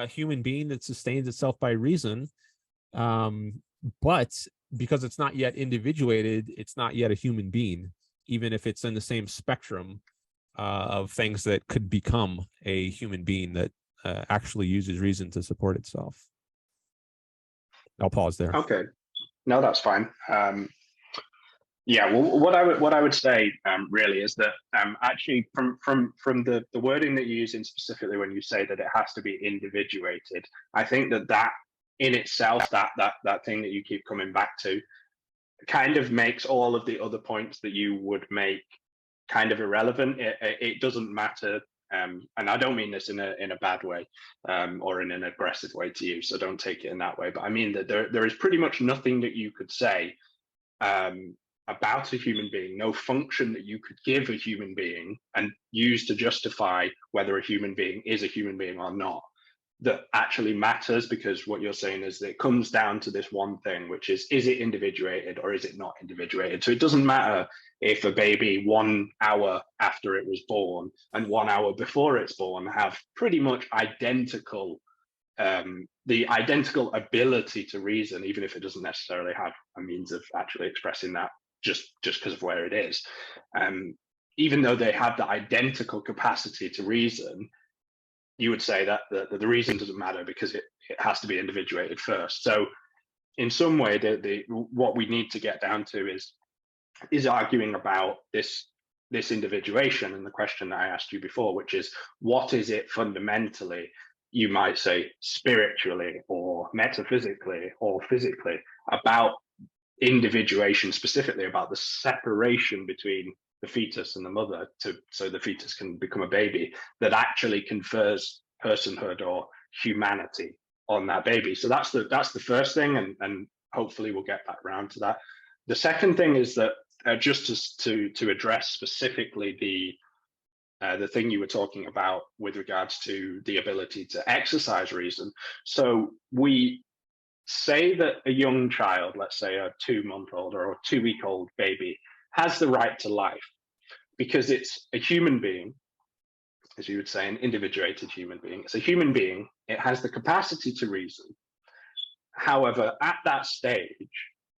human being that sustains itself by reason, but because it's not yet individuated, it's not yet a human being, even if it's in the same spectrum of things that could become a human being that actually uses reason to support itself. I'll pause there. Okay, no, that's fine. Yeah, well, what I would say really is that actually from the wording that you're using specifically when you say that it has to be individuated, I think that in itself, that thing that you keep coming back to, kind of makes all of the other points that you would make kind of irrelevant. It doesn't matter, and I don't mean this in a bad way or in an aggressive way to you, so don't take it in that way. But I mean that there is pretty much nothing that you could say about a human being, no function that you could give a human being and use to justify whether a human being is a human being or not, that actually matters, because what you're saying is that it comes down to this one thing, which is it individuated or is it not individuated? So it doesn't matter if a baby 1 hour after it was born and 1 hour before it's born have pretty much identical the identical ability to reason, even if it doesn't necessarily have a means of actually expressing that just because of where it is. Even though they have the identical capacity to reason, you would say that the reason doesn't matter because it has to be individuated first. So in some way, what we need to get down to is arguing about this individuation, and the question that I asked you before, which is, what is it fundamentally, you might say spiritually or metaphysically or physically, about individuation, specifically about the separation between the fetus and the mother, so the fetus can become a baby, that actually confers personhood or humanity on that baby. So that's the first thing, and hopefully we'll get back around to that. The second thing is that just to address specifically the thing you were talking about with regards to the ability to exercise reason. So we say that a young child, let's say a 2-month-old or a 2-week-old baby, has the right to life because it's a human being, as you would say, an individuated human being. It's a human being. It has the capacity to reason. However, at that stage,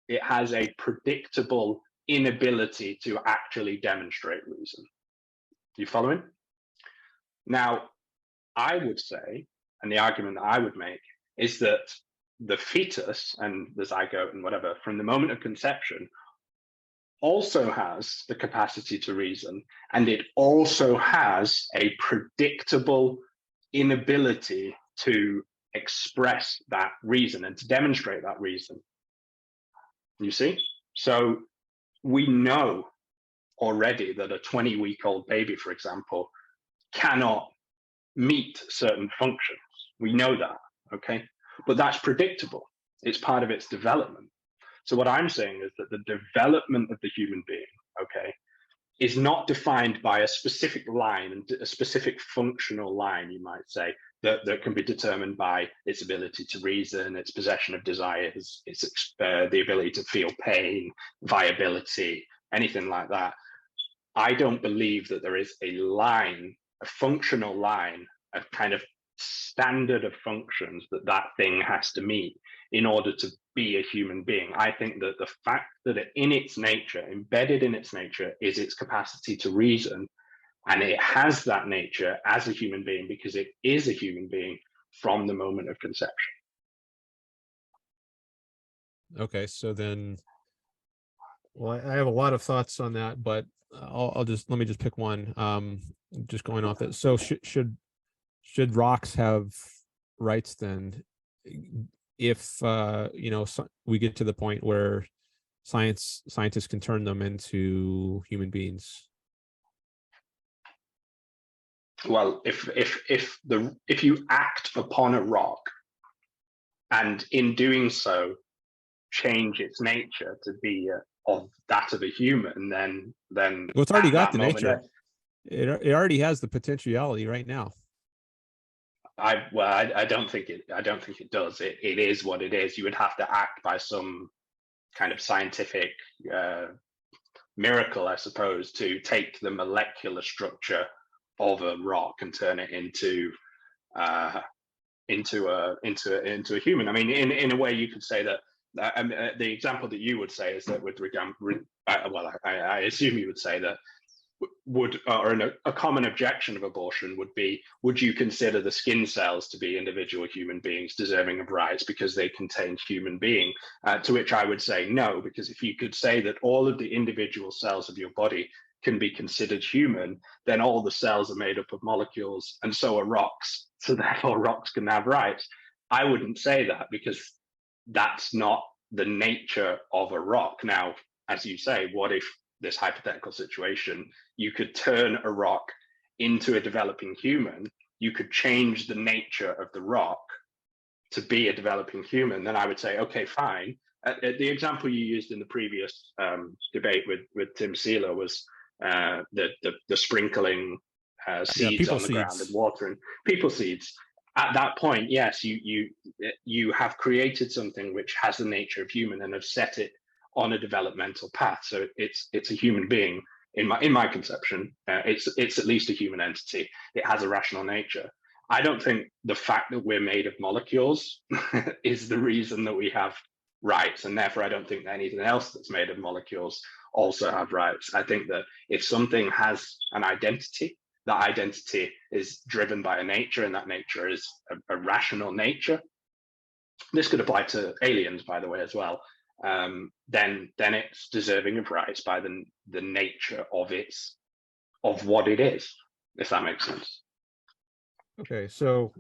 it has a predictable inability to actually demonstrate reason. Do you following? Now, I would say, and the argument that I would make, is that the fetus and the zygote and whatever, from the moment of conception, also has the capacity to reason, and it also has a predictable inability to express that reason and to demonstrate that reason. You see? So we know already that a 20-week-old baby, for example, cannot meet certain functions. We know that, okay? But that's predictable. It's part of its development. So what I'm saying is that the development of the human being, okay, is not defined by a specific line, and a specific functional line, you might say, that can be determined by its ability to reason, its possession of desires, its the ability to feel pain, viability, anything like that. I don't believe that there is a line, a functional line, a kind of standard of functions that thing has to meet in order to be a human being. I think that the fact that in its nature, embedded in its nature, is its capacity to reason, and it has that nature as a human being because it is a human being from the moment of conception. Okay, so then, well, I have a lot of thoughts on that, but let me just pick one. Just going off it. So should rocks have rights then? If we get to the point where scientists can turn them into human beings? Well, if you act upon a rock and in doing so change its nature to be of that of a human, then well, it's already got the nature. It already has the potentiality right now. I don't think it does. It is what it is. You would have to act by some kind of scientific miracle, I suppose, to take the molecular structure of a rock and turn it into a human. I mean, in a way, you could say that. The example that you would say is that with regard, I assume you would say that a common objection of abortion would be, would you consider the skin cells to be individual human beings deserving of rights because they contain human being? To which I would say no, because if you could say that all of the individual cells of your body can be considered human, then all the cells are made up of molecules, and so are rocks. So therefore rocks can have rights. I wouldn't say that, because that's not the nature of a rock. Now, as you say, what if this hypothetical situation, you could turn a rock into a developing human, you could change the nature of the rock to be a developing human, then I would say, okay, fine. The example you used in the previous debate with Tim Seeler was the sprinkling seeds on the ground and watering people seeds. at that point, yes, you have created something which has the nature of human and have set it on a developmental path. So it's a human being in my conception. It's at least a human entity. It has a rational nature. I don't think the fact that we're made of molecules is the reason that we have rights, and therefore I don't think that anything else that's made of molecules also have rights. I think that if something has an identity, that identity is driven by a nature, and that nature is a rational nature. This could apply to aliens, by the way, as well. Then it's deserving of rights by the nature of what it is, if that makes sense. Okay, so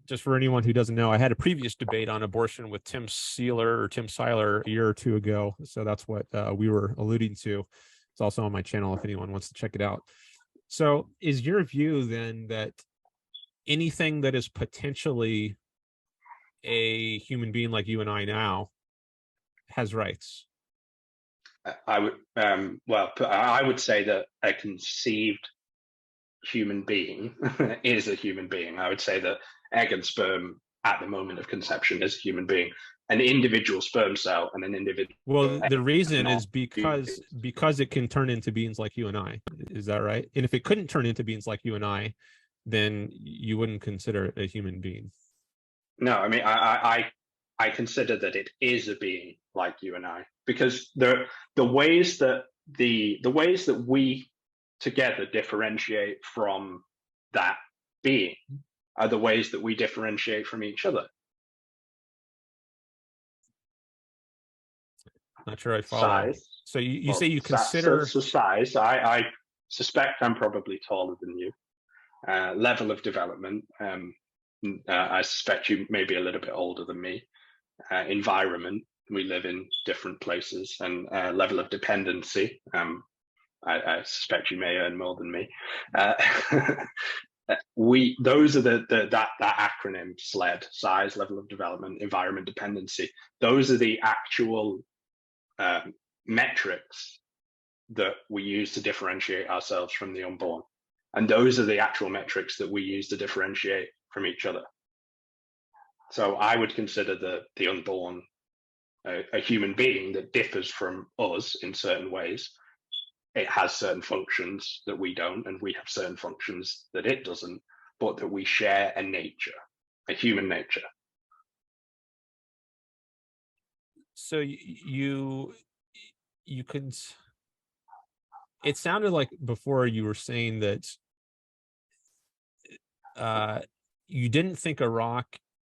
just for anyone who doesn't know, I had a previous debate on abortion with Tim Seiler a year or two ago. So that's what we were alluding to. It's also on my channel if anyone wants to check it out. So is your view then that anything that is potentially a human being like you and I now has rights? I would say that a conceived human being is a human being. I would say that egg and sperm at the moment of conception is a human being. An individual sperm cell and an individual. Well, the reason is because it can turn into beings like you and I. Is that right? And if it couldn't turn into beings like you and I, then you wouldn't consider it a human being. No, I mean, I consider that it is a being like you and I, because the ways that we together differentiate from that being are the ways that we differentiate from each other. Not sure I follow. Size. So you say you consider size. I suspect I'm probably taller than you. Level of development. I suspect you may be a little bit older than me. Environment. We live in different places, and level of dependency. I suspect you may earn more than me. Those are that acronym SLED: size, level of development, environment, dependency. Those are the actual metrics that we use to differentiate ourselves from the unborn, and those are the actual metrics that we use to differentiate from each other. So I would consider the unborn a human being that differs from us in certain ways. It has certain functions that we don't, and we have certain functions that it doesn't, but that we share a nature, a human nature. So you could, it sounded like before you were saying that you didn't think a rock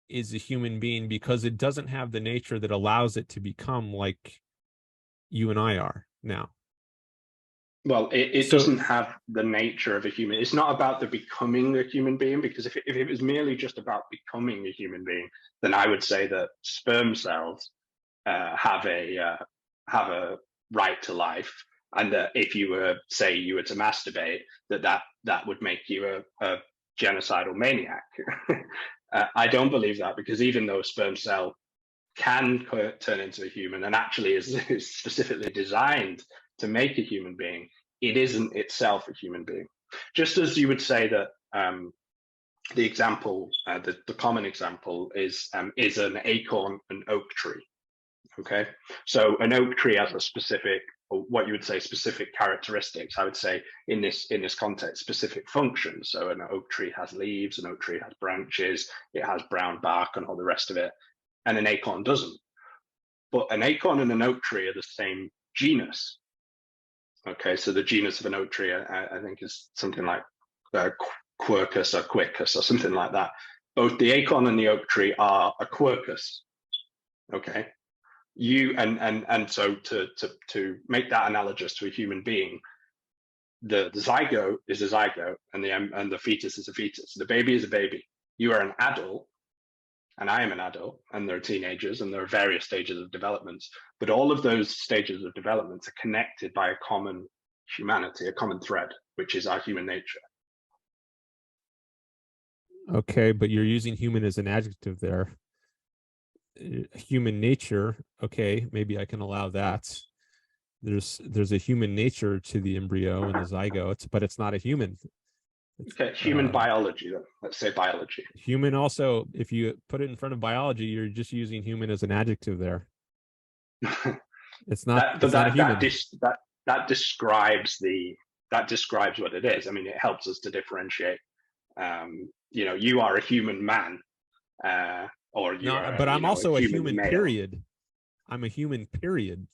is a human being because it doesn't have the nature that allows it to become like you and I are now. Well, it doesn't have the nature of a human. It's not about the becoming a human being, because if it was merely just about becoming a human being, then I would say that sperm cells have a right to life, and that if you were to masturbate, that would make you a genocidal maniac. I don't believe that, because even though a sperm cell can turn into a human and actually is specifically designed to make a human being, it isn't itself a human being. Just as you would say that the example, the common example is an acorn, an oak tree. Okay, so an oak tree has a specific, or what you would say, specific characteristics. I would say in this context, specific functions. So an oak tree has leaves, an oak tree has branches, it has brown bark and all the rest of it, and an acorn doesn't. But an acorn and an oak tree are the same genus. Okay, so the genus of an oak tree, I think, is something like Quercus or Quicus or something like that. Both the acorn and the oak tree are a Quercus. Okay, so to make that analogous to a human being, the zygote is a zygote, and the fetus is a fetus. The baby is a baby. You are an adult, and I am an adult, and there are teenagers, and there are various stages of development. But all of those stages of development are connected by a common humanity, a common thread, which is our human nature. Okay, but you're using human as an adjective there. Human nature, okay, maybe I can allow that. There's a human nature to the embryo and the zygote, but it's not a human. Okay, human biology then. Let's say biology. Human also, if you put it in front of biology, you're just using human as an adjective there. It's not. It's not a human. That describes what it is. I mean, it helps us to differentiate. You are a human man, or you are. But I'm also a human. Male. Period. I'm a human. Period.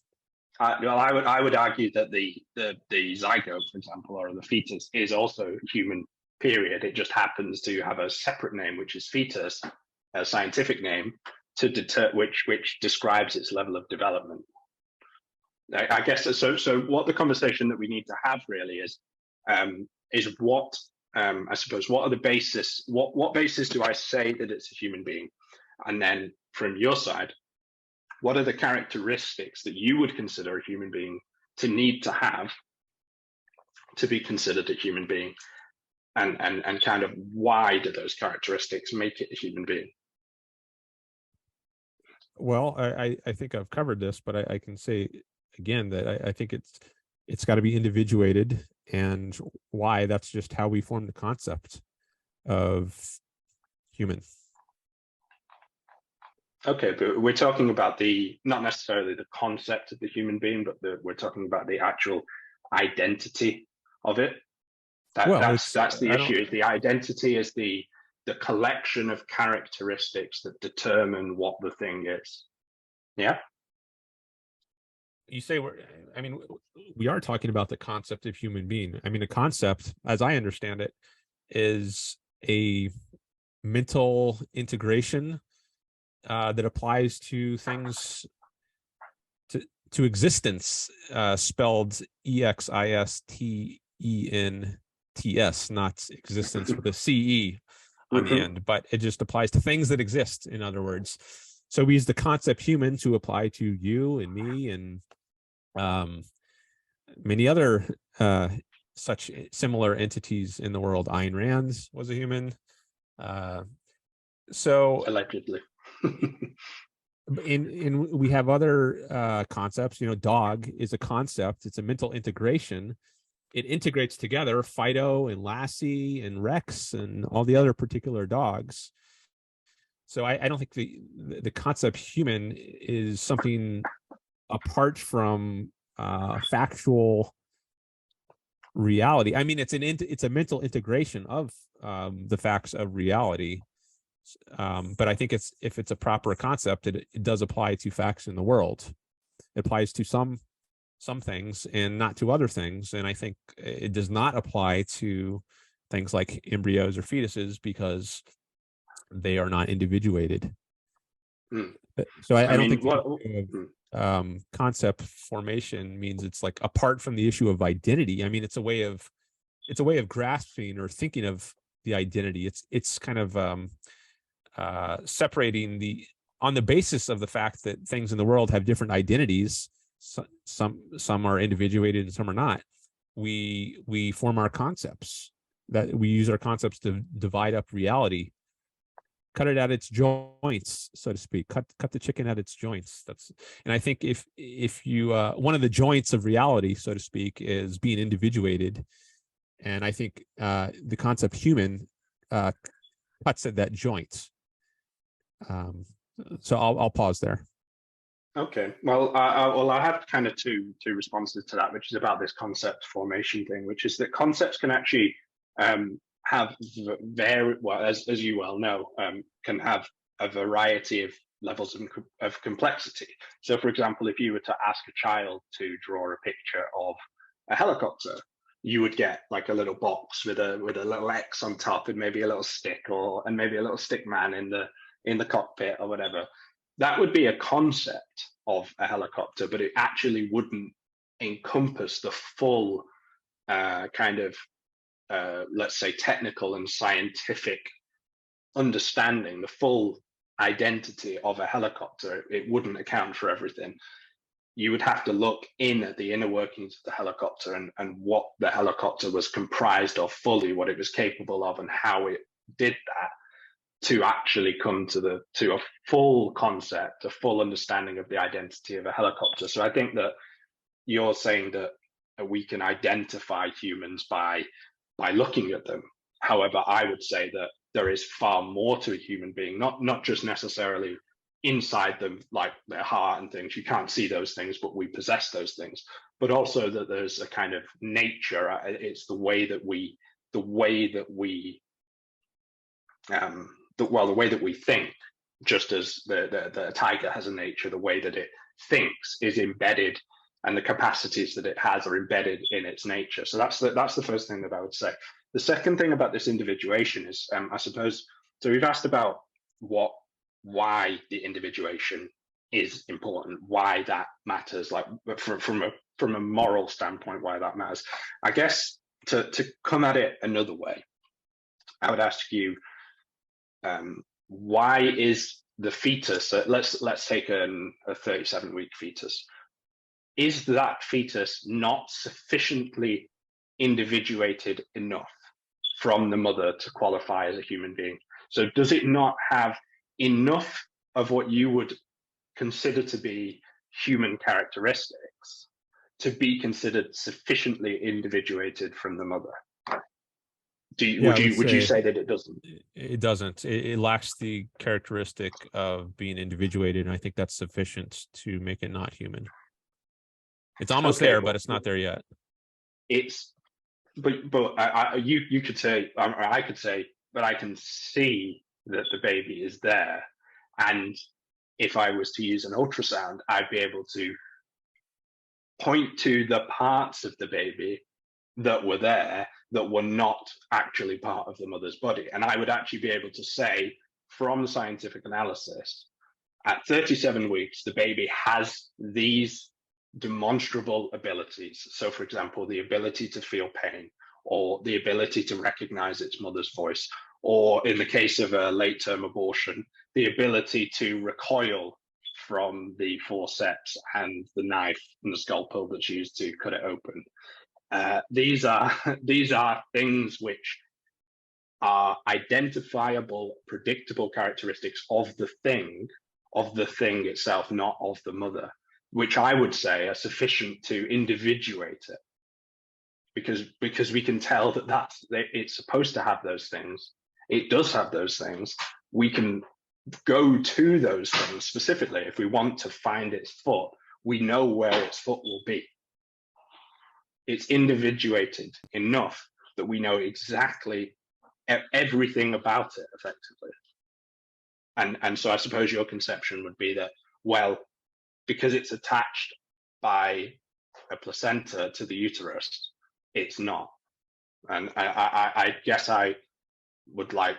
Well, I would argue that the zygote, for example, or the fetus, is also human. Period. It just happens to have a separate name, which is fetus, a scientific name, to deter which describes its level of development. I guess so. So what the conversation that we need to have really is what I suppose what are the basis? What basis do I say that it's a human being? And then from your side, what are the characteristics that you would consider a human being to need to have to be considered a human being? And kind of why do those characteristics make it a human being? Well, I think I've covered this, but I can say again that I think it's got to be individuated, and why that's just how we form the concept of human. Okay, but we're talking about not necessarily the concept of the human being, but we're talking about the actual identity of it. That's the issue. Is the identity is the collection of characteristics that determine what the thing is. Yeah. You say we are talking about the concept of human being. I mean, a concept, as I understand it, is a mental integration that applies to things, to existence, spelled EXISTENTS, not existence with a CE on the end, but it just applies to things that exist, in other words. So we use the concept human to apply to you and me and many other such similar entities in the world. Ayn Rand was a human. So allegedly. we have other concepts. Dog is a concept. It's a mental integration. It integrates together Fido and Lassie and Rex and all the other particular dogs. So I don't think the concept human is something apart from factual reality. I mean, it's a mental integration of the facts of reality. But I think if it's a proper concept, it does apply to facts in the world. It applies to some things and not to other things. And I think it does not apply to things like embryos or fetuses because they are not individuated. So I don't think concept formation means it's like apart from the issue of identity. I mean, it's a way of grasping or thinking of the identity. It's kind of separating on the basis of the fact that things in the world have different identities. Some are individuated and some are not. We form our concepts, that we use our concepts to divide up reality, cut it at its joints, so to speak. Cut the chicken at its joints. And I think if you one of the joints of reality, so to speak, is being individuated, and I think the concept human cuts at that joint. So I'll pause there. Okay. Well, I have kind of two responses to that, which is about this concept formation thing, which is that concepts can actually have as you well know, can have a variety of levels of complexity. So, for example, if you were to ask a child to draw a picture of a helicopter, you would get like a little box with a little X on top and maybe a little stick and maybe a little stick man in the cockpit or whatever. That would be a concept of a helicopter, but it actually wouldn't encompass the full kind of, let's say, technical and scientific understanding, the full identity of a helicopter. It wouldn't account for everything. You would have to look in at the inner workings of the helicopter and what the helicopter was comprised of fully, what it was capable of, and how it did that, to actually come to a full concept, a full understanding of the identity of a helicopter. So I think that you're saying that we can identify humans by looking at them. However, I would say that there is far more to a human being, not just necessarily inside them, like their heart and things. You can't see those things, but we possess those things. But also that there's a kind of nature. It's the way that we think. Just as the tiger has a nature, the way that it thinks is embedded, and the capacities that it has are embedded in its nature. So that's the first thing that I would say. The second thing about this individuation is, I suppose, so we've asked about why the individuation is important, why that matters, like from a moral standpoint, why that matters. I guess to come at it another way, I would ask you, why is the fetus? Let's take a 37-week fetus. Is that fetus not sufficiently individuated enough from the mother to qualify as a human being? So does it not have enough of what you would consider to be human characteristics to be considered sufficiently individuated from the mother? Would you say that it doesn't? It doesn't. It lacks the characteristic of being individuated, and I think that's sufficient to make it not human. It's almost there, but it's not there yet. You could say, or I could say, but I can see that the baby is there, and if I was to use an ultrasound, I'd be able to point to the parts of the baby that were there that were not actually part of the mother's body. And I would actually be able to say, from scientific analysis, at 37 weeks, the baby has these demonstrable abilities. So, for example, the ability to feel pain, or the ability to recognize its mother's voice, or in the case of a late-term abortion, the ability to recoil from the forceps and the knife and the scalpel that's used to cut it open. These are things which are identifiable, predictable characteristics of the thing itself, not of the mother, which I would say are sufficient to individuate it, because we can tell that it's supposed to have those things. It does have those things. We can go to those things specifically. If we want to find its foot, we know where its foot will be. It's individuated enough that we know exactly everything about it effectively. And so I suppose your conception would be that, well, because it's attached by a placenta to the uterus, it's not. And I guess I would like,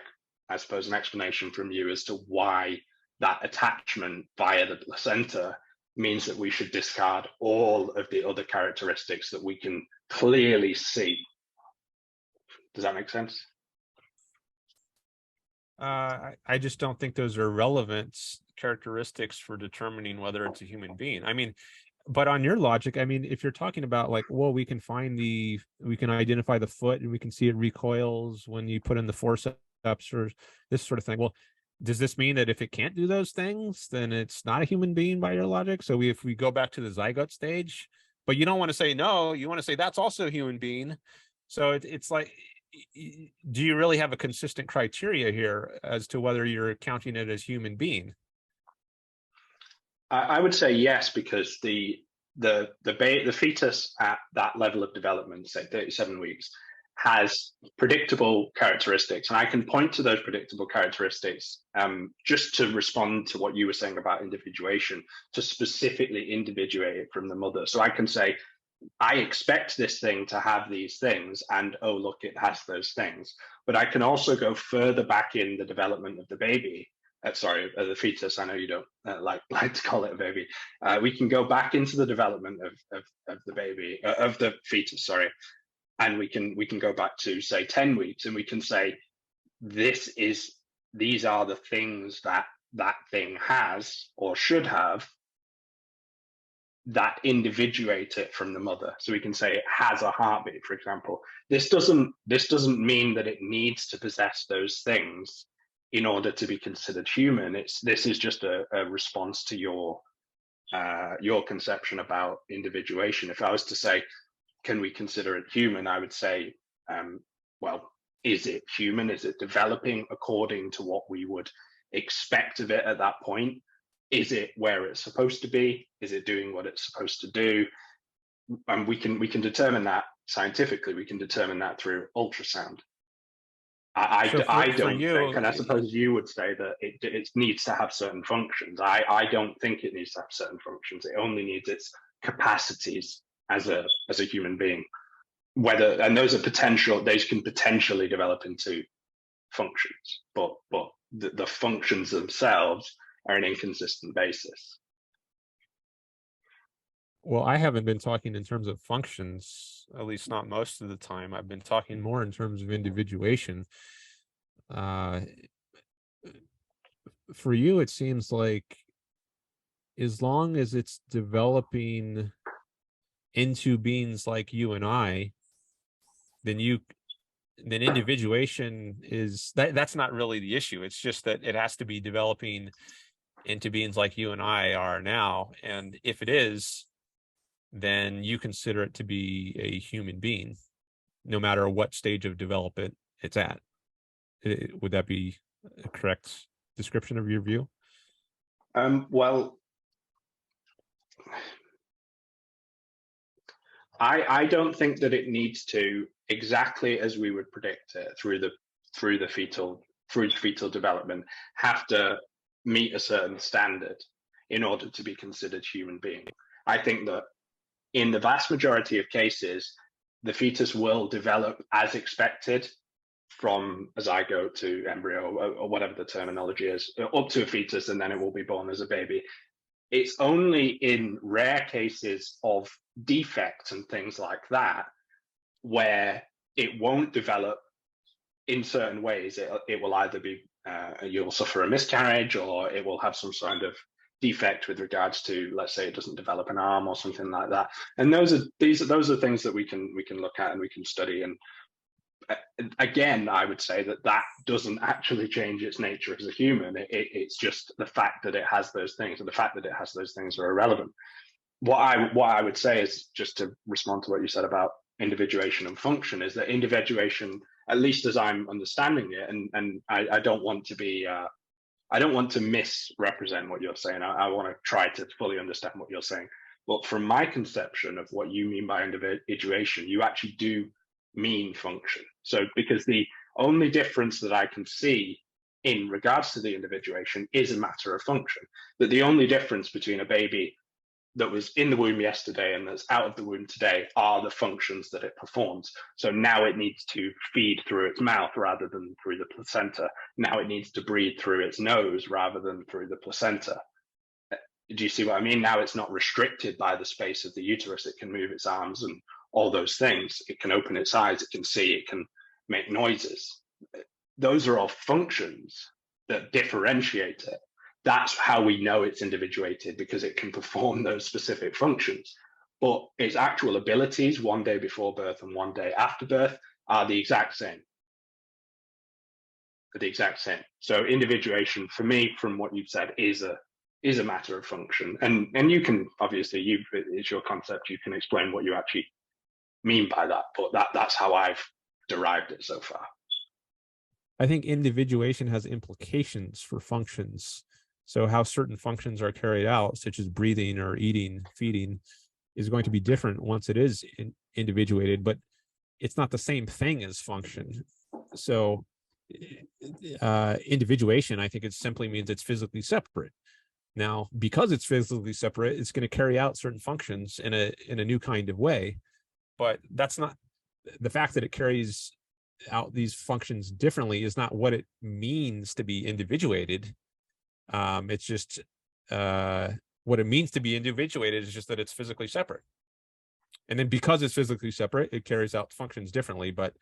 I suppose, an explanation from you as to why that attachment via the placenta means that we should discard all of the other characteristics that we can clearly see. Does that make sense? I just don't think those are relevant characteristics for determining whether it's a human being. I mean, but on your logic, I mean, if you're talking about like, well, we can identify the foot and we can see it recoils when you put in the forceps or this sort of thing. Well, does this mean that if it can't do those things, then it's not a human being by your logic? So if we go back to the zygote stage, but you don't want to say no, you want to say that's also a human being. So it's like, do you really have a consistent criteria here as to whether you're counting it as human being? I would say yes, because the fetus at that level of development, say 37 weeks, has predictable characteristics, and I can point to those predictable characteristics just to respond to what you were saying about individuation, to specifically individuate it from the mother. So I can say, I expect this thing to have these things, and oh, look, it has those things. But I can also go further back in the development of the baby. The fetus. I know you don't like to call it a baby. We can go back into the development of the baby, of the fetus. Sorry, and we can go back to say 10 weeks, and we can say these are the things that thing has or should have that individuate it from the mother. So we can say it has a heartbeat, for example. This doesn't mean that it needs to possess those things in order to be considered human. This is just a response to your conception about individuation. If I was to say, can we consider it human, I would say, well, Is it human? Is it developing according to what we would expect of it at that point? Is it where it's supposed to be? Is it doing what it's supposed to do? And we can determine that scientifically. We can determine that through ultrasound. So I for don't think, you, and I suppose you would say that it needs to have certain functions. I don't think it needs to have certain functions. It only needs its capacities as a human being. Whether, and those can potentially develop into functions, but the functions themselves are an inconsistent basis. well, I haven't been talking in terms of functions, at least not most of the time. I've been talking more in terms of individuation. Uh, for you, it seems like as long as it's developing into beings like you and I, then individuation is that's not really the issue. It's just that it has to be developing into beings like you and I are now. And if it is, then you consider it to be a human being, no matter what stage of development it's at. Would that be a correct description of your view? Well, I don't think that it needs to, exactly as we would predict it through the fetal development, have to meet a certain standard in order to be considered human being. I think that in the vast majority of cases, the fetus will develop as expected from a zygote to embryo, or whatever the terminology is, up to a fetus, and then it will be born as a baby. It's only in rare cases of defects and things like that where it won't develop in certain ways. It will either be, you'll suffer a miscarriage, or it will have some sort of defect with regards to, let's say, it doesn't develop an arm or something like that. And those are things that we can look at and we can study. And again, I would say that doesn't actually change its nature as a human. It's just the fact that it has those things, and the fact that it has those things are irrelevant. What I would say is, just to respond to what you said about individuation and function, is that individuation, at least as I'm understanding it, and I don't want to be I don't want to misrepresent what you're saying. I want to try to fully understand what you're saying. But from my conception of what you mean by individuation, you actually do mean function. So, because the only difference that I can see in regards to the individuation is a matter of function, that the only difference between a baby that was in the womb yesterday and that's out of the womb today are the functions that it performs. So now it needs to feed through its mouth rather than through the placenta. Now it needs to breathe through its nose rather than through the placenta. Do you see what I mean? Now it's not restricted by the space of the uterus. It can move its arms and all those things. It can open its eyes, it can see, it can make noises. Those are all functions that differentiate it. That's how we know it's individuated, because it can perform those specific functions. But its actual abilities, one day before birth and one day after birth, are the exact same. The exact same. So individuation, for me, from what you've said, is a matter of function. And you can, obviously, it's your concept, you can explain what you actually mean by that, but that's how I've derived it so far. I think individuation has implications for functions. So how certain functions are carried out, such as breathing or eating, feeding, is going to be different once it is individuated, but it's not the same thing as function. So individuation, I think it simply means it's physically separate. Now, because it's physically separate, it's going to carry out certain functions in a new kind of way. But that's not, the fact that it carries out these functions differently is not what it means to be individuated. It's just what it means to be individuated is just that it's physically separate. And then because it's physically separate, it carries out functions differently. But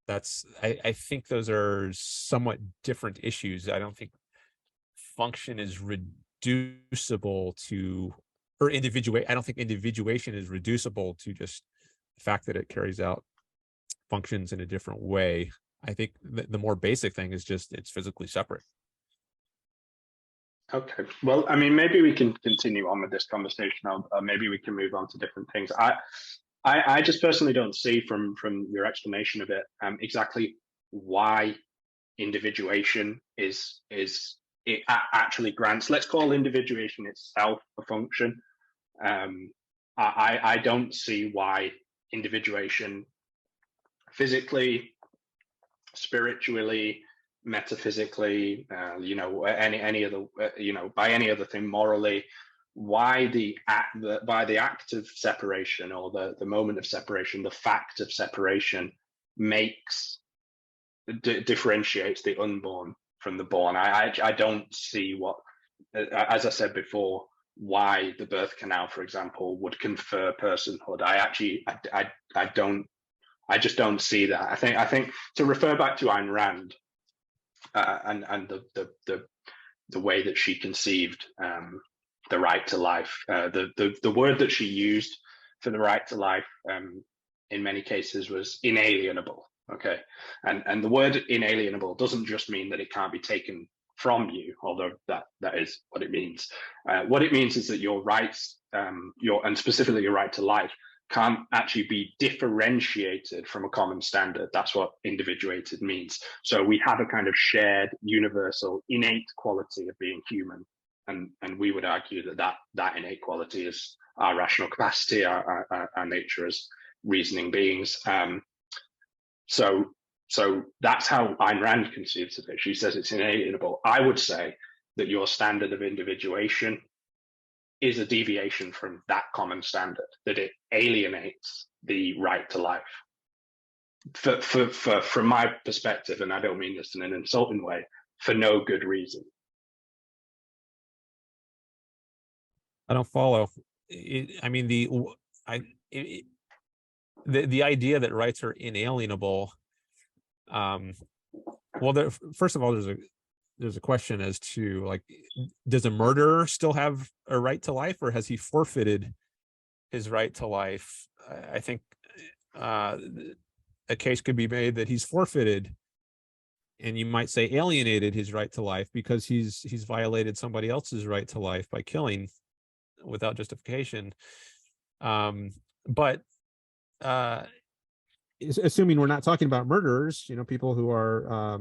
I think those are somewhat different issues. I don't think function is reducible to, or I don't think individuation is reducible to just the fact that it carries out functions in a different way. I think the more basic thing is just it's physically separate. Okay. Well, I mean, maybe we can continue on with this conversation, or maybe we can move on to different things. I just personally don't see from your explanation of it exactly why individuation actually grants, let's call individuation itself a function. I don't see why individuation physically, spiritually, metaphysically, any other, by any other thing, morally, why the act of separation, or the moment of separation, the fact of separation, differentiates the unborn from the born. I don't see what, as I said before, why the birth canal, for example, would confer personhood. I just don't see that. I think to refer back to Ayn Rand, and the way that she conceived the right to life, the word that she used for the right to life in many cases was inalienable. Okay, and the word inalienable doesn't just mean that it can't be taken from you, although that is what it means. What it means is that your rights, and specifically your right to life, can't actually be differentiated from a common standard. That's what individuated means. So we have a kind of shared, universal, innate quality of being human, and we would argue that innate quality is our rational capacity, our nature as reasoning beings. So that's how Ayn Rand conceives of it. She says it's inalienable. I would say that your standard of individuation is a deviation from that common standard, that it alienates the right to life. From my perspective, and I don't mean this in an insulting way, for no good reason. I don't follow. I mean, the idea that rights are inalienable. Well, first of all, there's a question as to, like, does a murderer still have a right to life, or has he forfeited his right to life? I think a case could be made that he's forfeited, and you might say alienated his right to life, because he's violated somebody else's right to life by killing without justification. But assuming we're not talking about murderers, people who are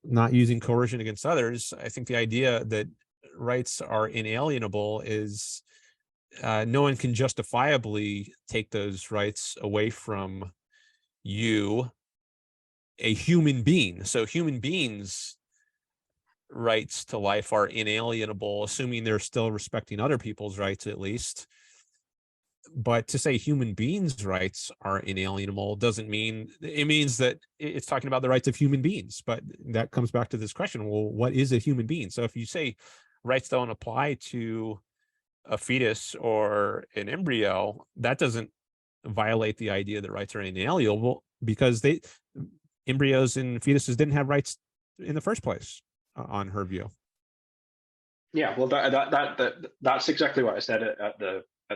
not using coercion against others, I think the idea that rights are inalienable is no one can justifiably take those rights away from you, a human being. So human beings' rights to life are inalienable, assuming they're still respecting other people's rights, at least. But to say human beings' rights are inalienable doesn't mean, it means that it's talking about the rights of human beings. But that comes back to this question, well, what is a human being? So if you say rights don't apply to a fetus or an embryo, that doesn't violate the idea that rights are inalienable, because embryos and fetuses didn't have rights in the first place, on her view. Yeah, well, that's exactly what I said at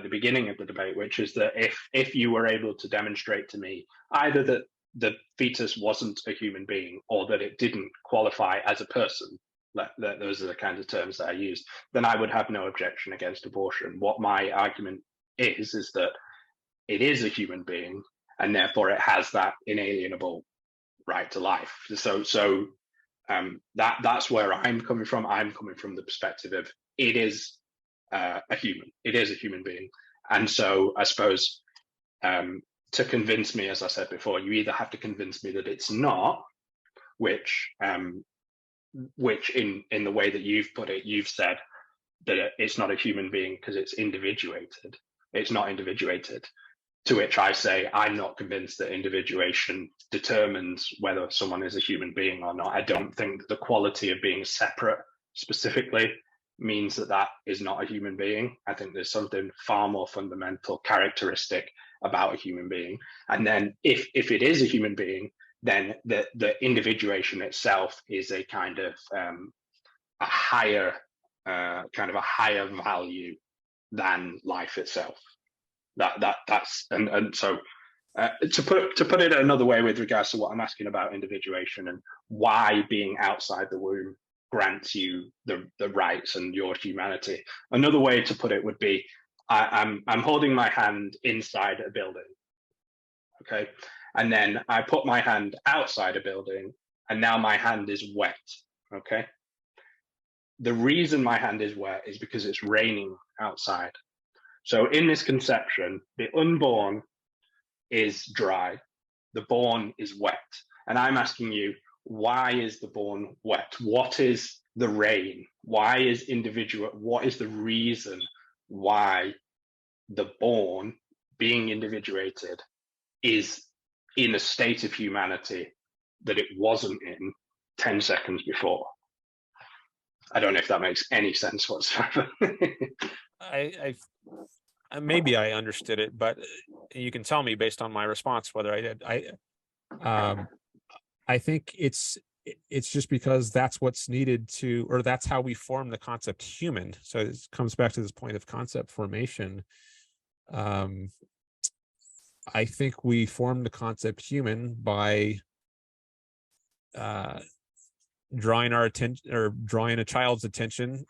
the beginning of the debate, which is that if you were able to demonstrate to me either that the fetus wasn't a human being, or that it didn't qualify as a person, those are the kinds of terms that I used, then I would have no objection against abortion. What my argument is that it is a human being, and therefore it has that inalienable right to life. So that's where I'm coming from. I'm coming from the perspective of it is a human. It is a human being. And so I suppose to convince me, as I said before, you either have to convince me that it's not, which in the way that you've put it, you've said that it's not a human being because it's individuated. It's not individuated. To which I say, I'm not convinced that individuation determines whether someone is a human being or not. I don't think that the quality of being separate specifically means that is not a human being. I think there's something far more fundamental, characteristic about a human being. And then if it is a human being, then the individuation itself is a kind of a higher value than life itself. That's so to put it another way with regards to what I'm asking about individuation and why being outside the womb grants you the rights and your humanity. Another way to put it would be I'm holding my hand inside a building, okay, And then I put my hand outside a building, and now my hand is wet. Okay. The reason my hand is wet is because it's raining outside. So in this conception, the unborn is dry, the born is wet. And I'm asking you, why is the born wet? What is the rain? Why is what is the reason why the born, being individuated, is in a state of humanity that it wasn't in 10 seconds before? I don't know if that makes any sense whatsoever. I maybe I understood it, but you can tell me based on my response whether I did. I think it's just because that's what's needed to, or that's how we form the concept human. So it comes back to this point of concept formation. I think we form the concept human by drawing our attention, or drawing a child's attention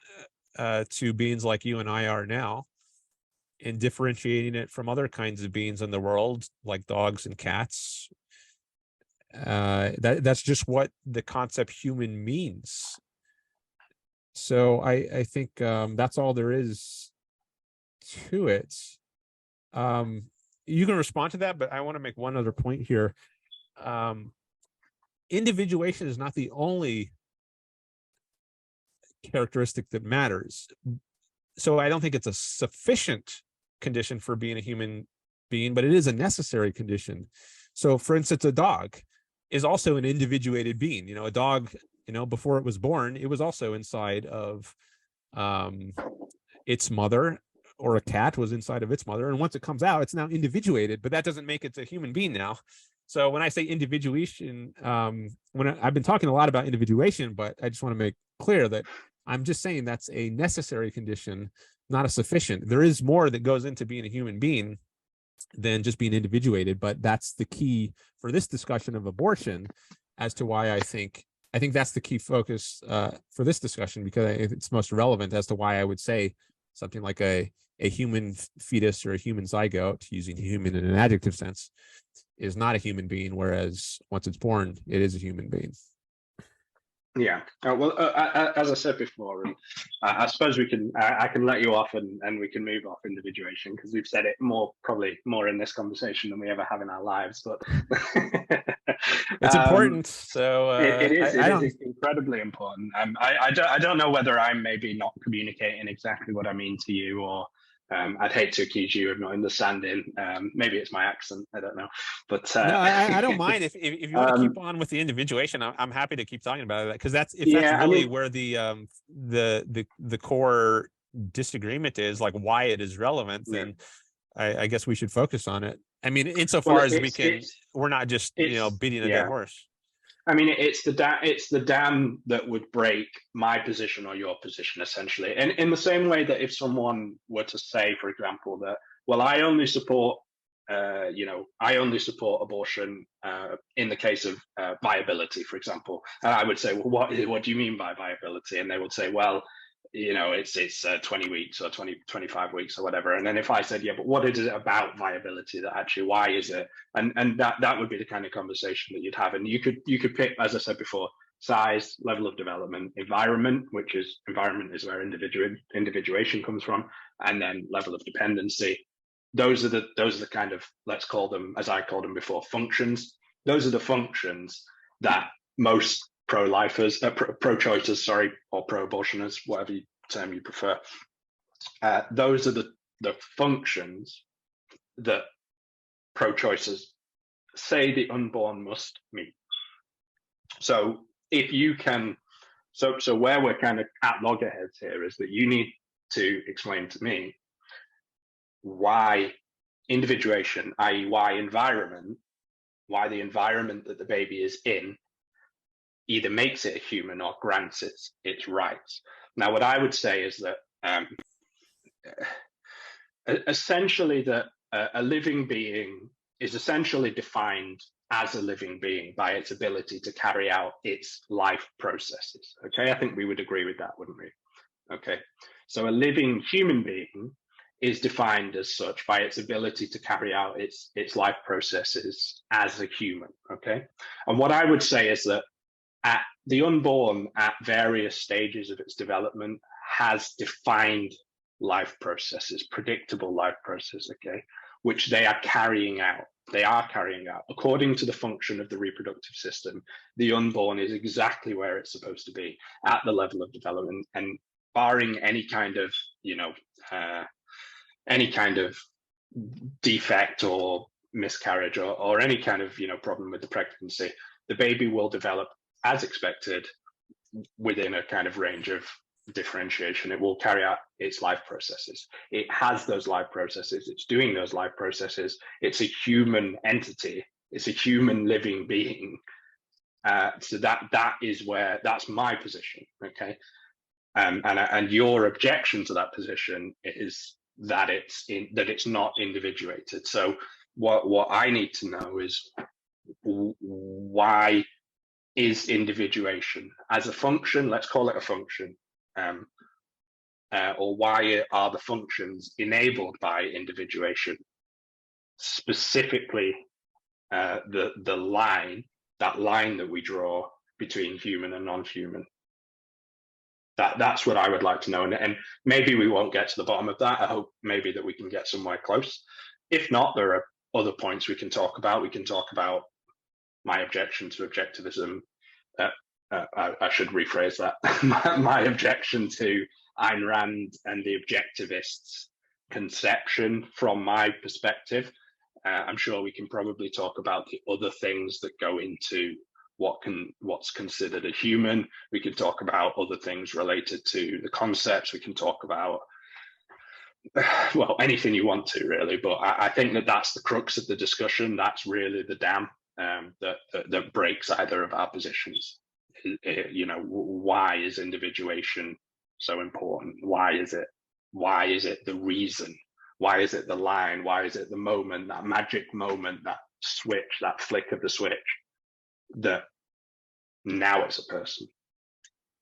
to beings like you and I are now, and differentiating it from other kinds of beings in the world, like dogs and cats. That's just what the concept human means. So I think that's all there is to it. You can respond to that, but I want to make one other point here. Individuation is not the only characteristic that matters. So I don't think it's a sufficient condition for being a human being, but it is a necessary condition. So for instance, a dog is also an individuated being. You know, a dog, you know, before it was born, it was also inside of its mother, or a cat was inside of its mother. And once it comes out, it's now individuated, but that doesn't make it a human being now. So when I say individuation, I've been talking a lot about individuation, but I just want to make clear that I'm just saying that's a necessary condition, not a sufficient. There is more that goes into being a human being than just being individuated, but that's the key for this discussion of abortion, as to why I think that's the key focus for this discussion, because it's most relevant as to why I would say something like a human fetus or a human zygote, using human in an adjective sense, is not a human being, whereas once it's born, it is a human being. Yeah. Well, as I said before, I suppose I can let you off, and we can move off individuation, because we've said it probably more in this conversation than we ever have in our lives. But it's important. So it is incredibly important. I don't know whether I'm maybe not communicating exactly what I mean to you, or I'd hate to accuse you of not understanding. Maybe it's my accent. I don't know. But no, I don't mind if you want to keep on with the individuation. I'm happy to keep talking about it, because that's really where the core disagreement is, like why it is relevant. Then I guess we should focus on it. I mean, insofar as we're not just beating a dead horse. I mean, it's the dam that would break my position or your position, essentially. And in the same way that if someone were to say, for example, that, well, I only support abortion in the case of viability, for example. And I would say, well, what do you mean by viability? And they would say, well, it's 20 weeks or 25 weeks or whatever. And then if I said, yeah, but what is it about viability that actually, why is it? And that would be the kind of conversation that you'd have. And you could pick, as I said before, size, level of development, environment is where individuation comes from, and then level of dependency. Those are the kind of, let's call them, as I called them before, functions. Those are the functions that most pro-lifers, pro-choicers, or pro-abortioners, whatever term you prefer. Those are the functions that pro-choicers say the unborn must meet. So if you can, so where we're kind of at loggerheads here is that you need to explain to me why individuation, i.e. why the environment that the baby is in either makes it a human or grants its rights. Now, what I would say is that essentially that a living being is essentially defined as a living being by its ability to carry out its life processes. Okay, I think we would agree with that, wouldn't we? Okay, so a living human being is defined as such by its ability to carry out its life processes as a human. Okay, and what I would say is that at the unborn, at various stages of its development, has defined life processes, predictable life processes, okay, which they are carrying out. They are carrying out according to the function of the reproductive system. The unborn is exactly where it's supposed to be at the level of development, and barring any kind of, any kind of defect or miscarriage or any kind of problem with the pregnancy, the baby will develop as expected within a kind of range of differentiation. It will carry out its life processes. It has those life processes. It's doing those life processes. It's a human entity. It's a human living being. So that's my position. Okay, and your objection to that position is that it's not individuated. So what I need to know is why is individuation as a function, let's call it a function, or why are the functions enabled by individuation, specifically the line that we draw between human and non-human. That's what I would like to know, and maybe we won't get to the bottom of that. I hope maybe that we can get somewhere close. If not, there are other points we can talk about. We can talk about my objection to objectivism. I should rephrase that. my objection to Ayn Rand and the objectivists' conception from my perspective. I'm sure we can probably talk about the other things that go into what's considered a human. We can talk about other things related to the concepts. We can talk about, well, anything you want to, really. But I think that's the crux of the discussion. That's really the dam that breaks either of our positions. Why is individuation so important? Why is it the reason? Why is it the line? Why is it the moment, that magic moment, that switch, that flick of the switch, that now it's a person?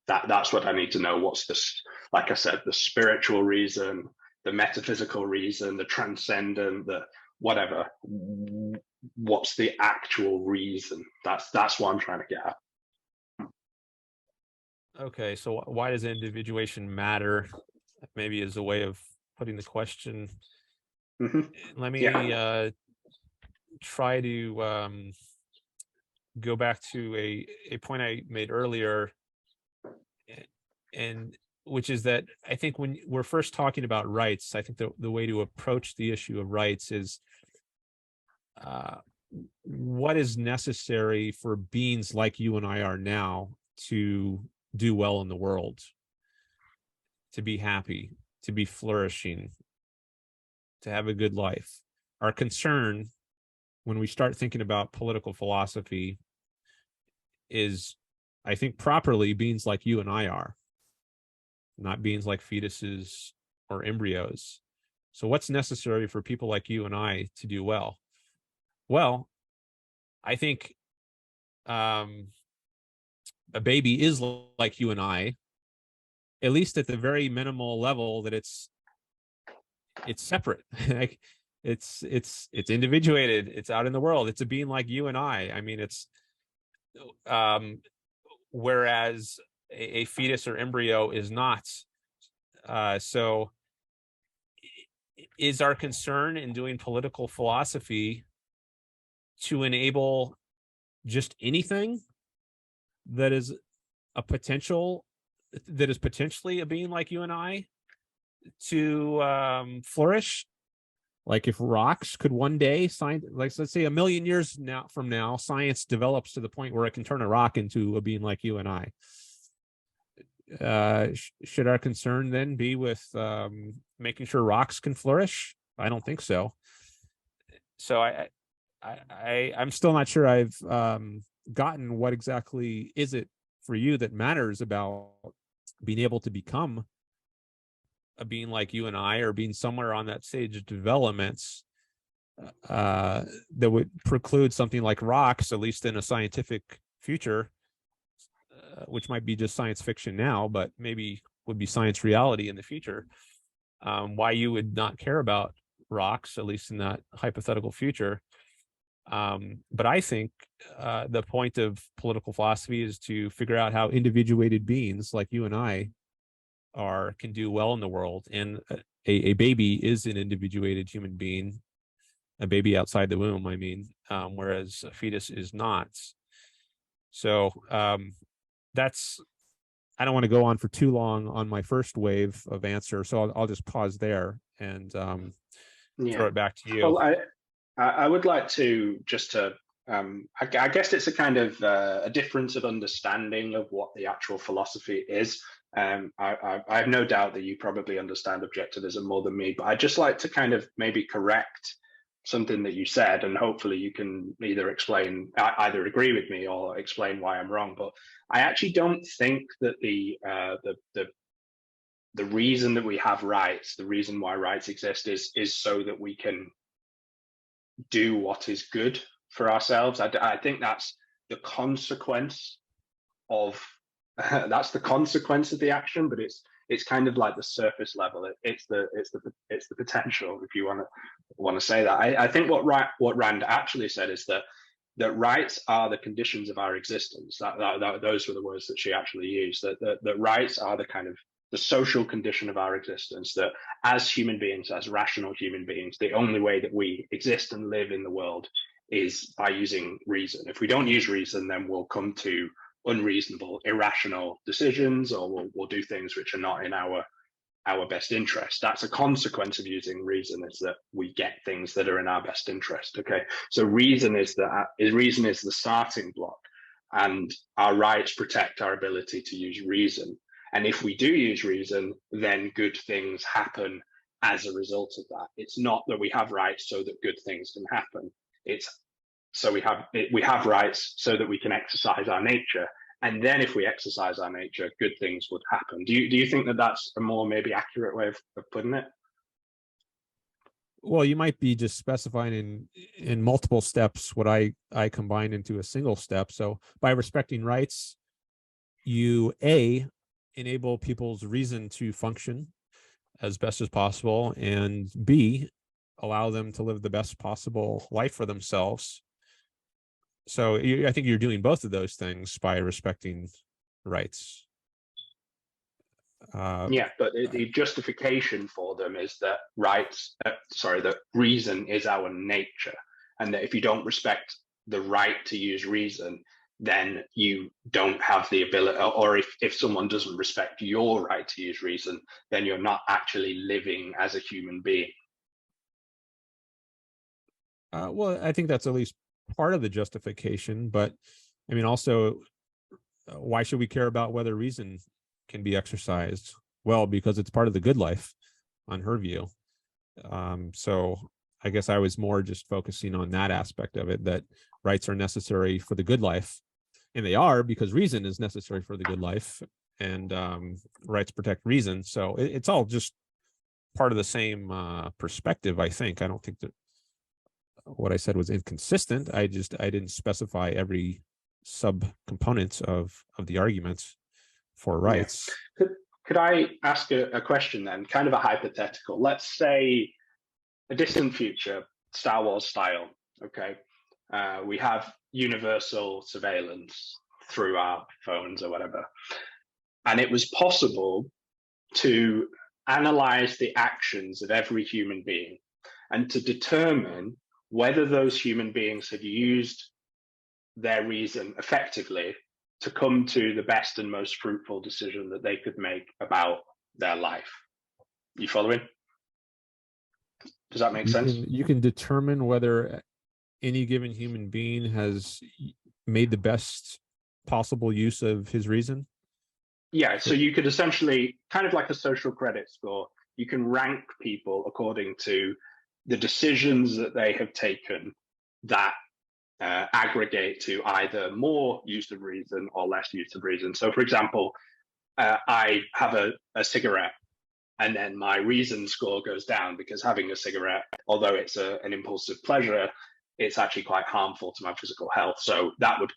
That's what I need to know. What's this, like I said, the spiritual reason, the metaphysical reason, the transcendent, the whatever. What's the actual reason? That's what I'm trying to get at. Okay, so why does individuation matter? Maybe as a way of putting the question. Mm-hmm. Let me try to go back to a point I made earlier, and which is that I think when we're first talking about rights, I think the way to approach the issue of rights is what is necessary for beings like you and I are now to do well in the world, to be happy, to be flourishing, to have a good life. Our concern when we start thinking about political philosophy is, I think properly, beings like you and I are, not beings like fetuses or embryos. So what's necessary for people like you and I to do well? Well, I think a baby is like you and I, at least at the very minimal level that it's separate. Like it's individuated. It's out in the world. It's a being like you and I. I mean, it's whereas a fetus or embryo is not. So is our concern in doing political philosophy to enable just anything that is potentially a being like you and I to flourish? Like if rocks could one day, like let's say 1 million years from now, science develops to the point where it can turn a rock into a being like you and I. Should our concern then be with making sure rocks can flourish? I don't think so. So I'm still not sure I've gotten what exactly is it for you that matters about being able to become a being like you and I, or being somewhere on that stage of developments that would preclude something like rocks, at least in a scientific future, which might be just science fiction now, but maybe would be science reality in the future. why you would not care about rocks, at least in that hypothetical future. But I think the point of political philosophy is to figure out how individuated beings like you and I can do well in the world. And a baby is an individuated human being, a baby outside the womb, I mean, whereas a fetus is not. So that's, I don't want to go on for too long on my first wave of answer. So I'll just pause there and throw it back to you. Well, I would like to just to I guess it's a kind of a difference of understanding of what the actual philosophy is. I have no doubt that you probably understand objectivism more than me, but I'd just like to kind of maybe correct something that you said, and hopefully you can either agree with me or explain why I'm wrong. But I actually don't think that the reason that we have rights, the reason why rights exist, is so that we can do what is good for ourselves. I think that's the consequence of that's the consequence of the action, but it's kind of like the surface level. It's the potential, if you want to say that. I think what Rand actually said is that rights are the conditions of our existence. Those were the words that she actually used. That rights are the kind of the social condition of our existence. That as human beings, as rational human beings, the only way that we exist and live in the world is by using reason. If we don't use reason, then we'll come to unreasonable, irrational decisions, or we'll do things which are not in our best interest. That's a consequence of using reason, is that we get things that are in our best interest. Okay, so reason is the starting block, and our rights protect our ability to use reason. And if we do use reason, then good things happen as a result of that. It's not that we have rights so that good things can happen. It's so we have rights so that we can exercise our nature, and then if we exercise our nature, good things would happen. Do you think that that's a more maybe accurate way of putting it? Well, you might be just specifying in multiple steps what I combine into a single step. So by respecting rights, you enable people's reason to function as best as possible, and B, allow them to live the best possible life for themselves. So I think you're doing both of those things by respecting rights. Yeah, but the justification for them is that that reason is our nature, and that if you don't respect the right to use reason, then you don't have the ability, or if someone doesn't respect your right to use reason, then you're not actually living as a human being. Well, I think that's at least part of the justification, but I mean, also, why should we care about whether reason can be exercised? Well, because it's part of the good life, on her view. So I guess I was more just focusing on that aspect of it, that rights are necessary for the good life, and they are, because reason is necessary for the good life, and rights protect reason. So it's all just part of the same perspective, I think. I don't think that what I said was inconsistent. I didn't specify every sub-component of the arguments for rights. Yeah. Could I ask a question then, kind of a hypothetical? Let's say a distant future, Star Wars style, okay? We have universal surveillance through our phones or whatever. And it was possible to analyze the actions of every human being and to determine whether those human beings had used their reason effectively to come to the best and most fruitful decision that they could make about their life. You following? Does that make sense? You can determine whether any given human being has made the best possible use of his reason. Yeah, so you could essentially, kind of like a social credit score, you can rank people according to the decisions that they have taken that aggregate to either more use of reason or less use of reason. So, for example, I have a cigarette, and then my reason score goes down because having a cigarette, although it's an impulsive pleasure, it's actually quite harmful to my physical health. So that would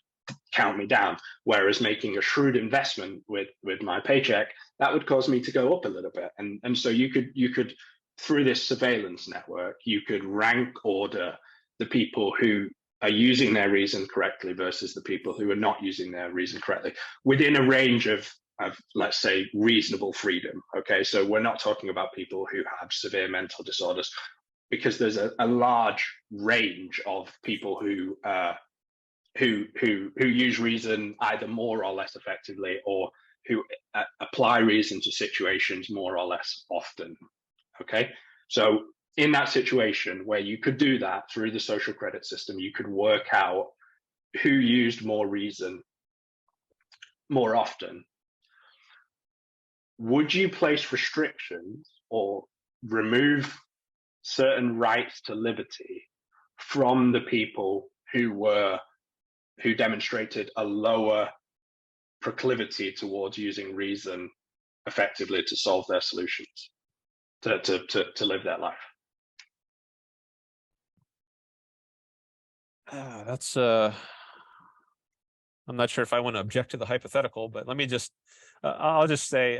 count me down. Whereas making a shrewd investment with my paycheck, that would cause me to go up a little bit. And so you could through this surveillance network, you could rank order the people who are using their reason correctly versus the people who are not using their reason correctly within a range of let's say reasonable freedom. Okay, so we're not talking about people who have severe mental disorders, because there's a large range of people who use reason either more or less effectively, or who apply reason to situations more or less often. Okay, so in that situation where you could do that through the social credit system, you could work out who used more reason more often. Would you place restrictions or remove certain rights to liberty from the people who demonstrated a lower proclivity towards using reason effectively to solve their solutions, to live their life? That's I'm not sure if I want to object to the hypothetical, but let me just I'll just say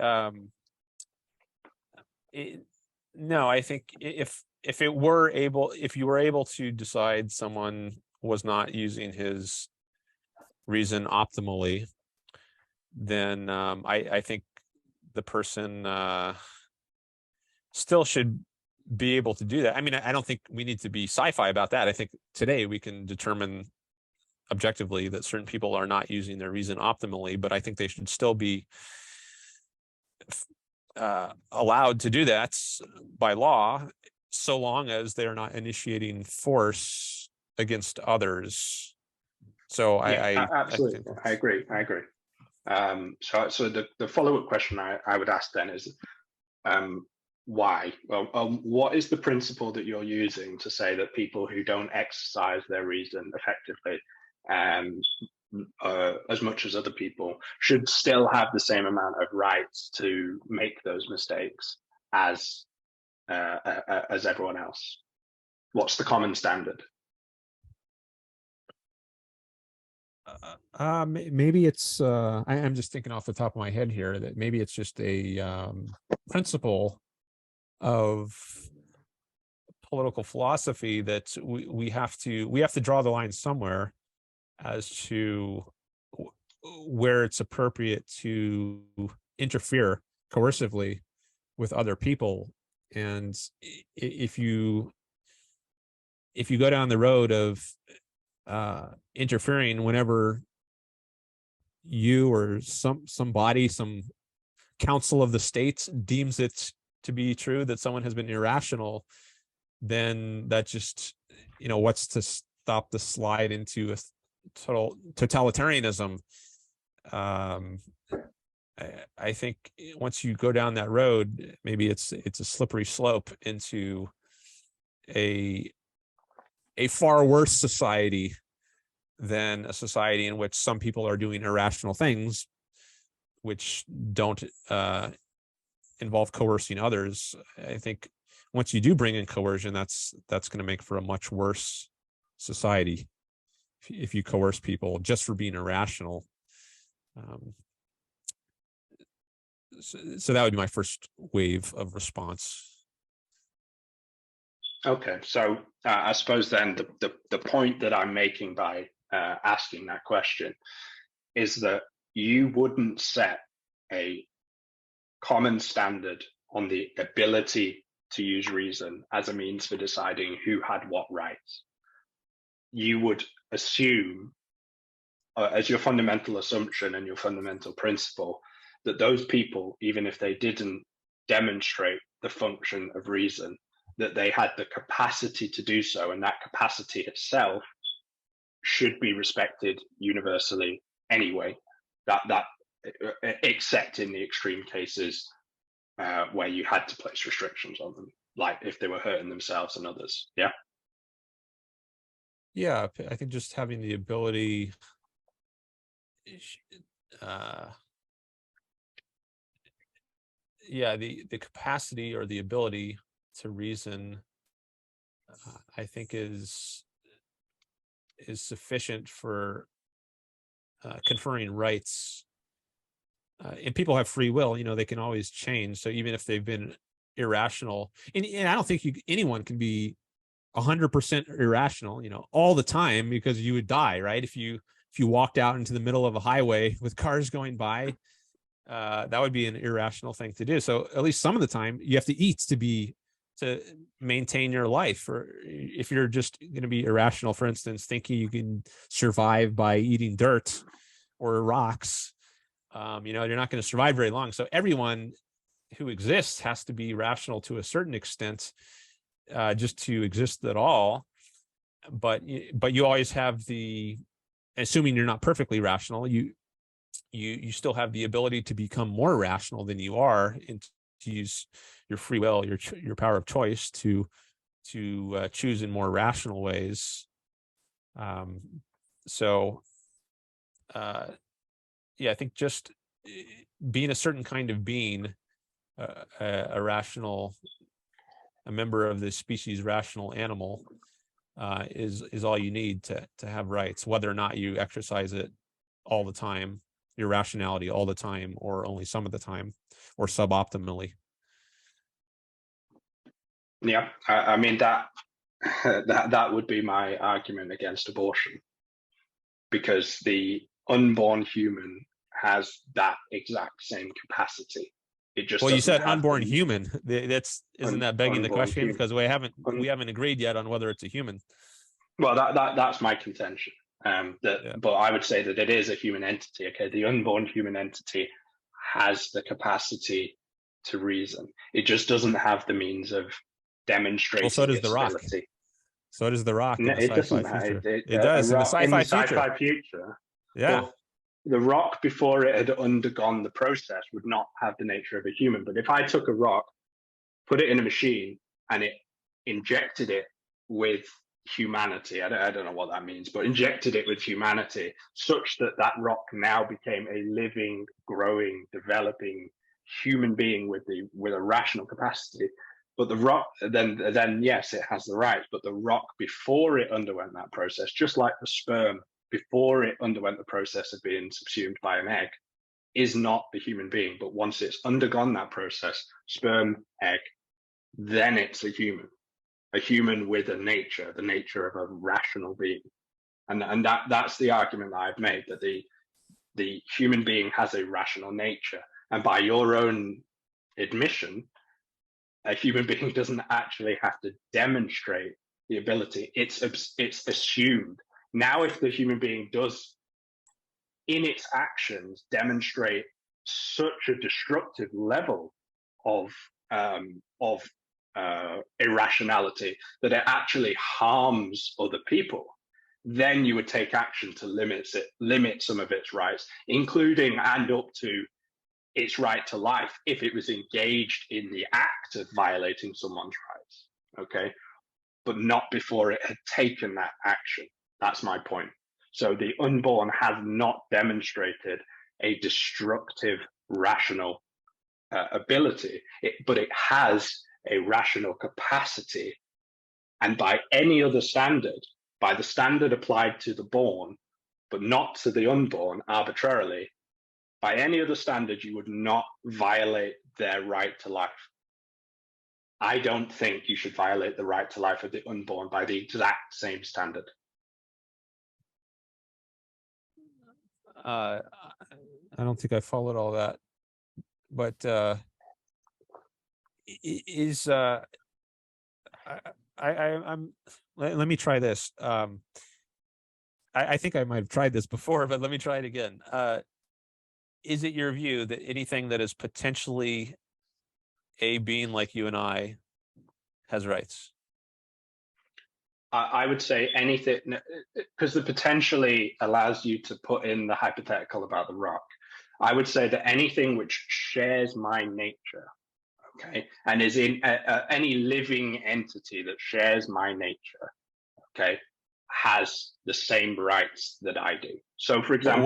no. I think if you were able to decide someone was not using his reason optimally, then I think the person still should be able to do that. I mean, I don't think we need to be sci-fi about that. I think today we can determine objectively that certain people are not using their reason optimally, but I think they should still be allowed to do that by law, so long as they're not initiating force against others. So yeah, absolutely, I agree. So the follow-up question I would ask then is, why? Well, what is the principle that you're using to say that people who don't exercise their reason effectively, as much as other people, should still have the same amount of rights to make those mistakes as everyone else? What's the common standard? Maybe it's I'm just thinking off the top of my head here that maybe it's just a principle of political philosophy that we have to draw the line somewhere as to where it's appropriate to interfere coercively with other people. And if you go down the road of interfering whenever you or some council of the states deems it to be true that someone has been irrational, then that just, what's to stop the slide into a total totalitarianism? I think once you go down that road, maybe it's a slippery slope into a far worse society than a society in which some people are doing irrational things, which don't involve coercing others. I think once you do bring in coercion, that's going to make for a much worse society if you coerce people just for being irrational. So that would be my first wave of response. Okay, so I suppose then the point that I'm making by asking that question is that you wouldn't set a common standard on the ability to use reason as a means for deciding who had what rights. You would assume, as your fundamental assumption and your fundamental principle, that those people, even if they didn't demonstrate the function of reason, that they had the capacity to do so, and that capacity itself should be respected universally anyway, that except in the extreme cases where you had to place restrictions on them, like if they were hurting themselves and others. Yeah, I think just having the ability, the capacity or the ability to reason, I think is sufficient for conferring rights, and people have free will, they can always change. So even if they've been irrational, and I don't think anyone can be 100% irrational, all the time, because you would die, right? If you walked out into the middle of a highway with cars going by, that would be an irrational thing to do. So at least some of the time you have to eat to maintain your life. Or if you're just going to be irrational, for instance, thinking you can survive by eating dirt or rocks, you're not going to survive very long. So everyone who exists has to be rational to a certain extent, just to exist at all. But you always have assuming you're not perfectly rational, you still have the ability to become more rational than you are, and to use your free will, your power of choice to choose in more rational ways. I think just being a certain kind of being, a member of the species rational animal, is all you need to have rights, whether or not you exercise it all the time, your rationality all the time, or only some of the time, or suboptimally. Yeah, I mean that would be my argument against abortion, because the unborn human has that exact same capacity. It just you said unborn human. Isn't that begging the question? Human. Because we haven't agreed yet on whether it's a human. Well, that's my contention. But I would say that it is a human entity. Okay, the unborn human entity has the capacity to reason. It just doesn't have the means of demonstrating. Well, so does the Rock. Ability. So does the Rock. No, in the it sci-fi doesn't. Future. It does in the sci-fi future. Yeah. But the Rock, before it had undergone the process, would not have the nature of a human. But if I took a rock, put it in a machine, and it injected it with humanity, I don't know what that means, but injected it with humanity, such that that rock now became a living, growing, developing human being with a rational capacity. But the rock, then yes, it has the rights. But the rock, before it underwent that process, just like the sperm before it underwent the process of being subsumed by an egg, is not the human being. But once it's undergone that process, sperm, egg, then it's a human with a nature, the nature of a rational being. And that's the argument that I've made, that the human being has a rational nature. And by your own admission, a human being doesn't actually have to demonstrate the ability. It's assumed. Now, if the human being does, in its actions, demonstrate such a destructive level of irrationality that it actually harms other people, then you would take action to limit some of its rights, including and up to its right to life, if it was engaged in the act of violating someone's rights. Okay, but not before it had taken that action. That's my point. So the unborn has not demonstrated a destructive, rational ability, but it has a rational capacity. And by any other standard, by the standard applied to the born, but not to the unborn arbitrarily, by any other standard, you would not violate their right to life. I don't think you should violate the right to life of the unborn by the exact same standard. I don't think I followed all that, but let me try this. I think I might have tried this before, but let me try it again. Is it your view that anything that is potentially a being like you and I has rights? I would say anything, because the potentially allows you to put in the hypothetical about the rock. I would say that anything which shares my nature, okay, and is in any living entity that shares my nature, okay, has the same rights that I do. So, for example,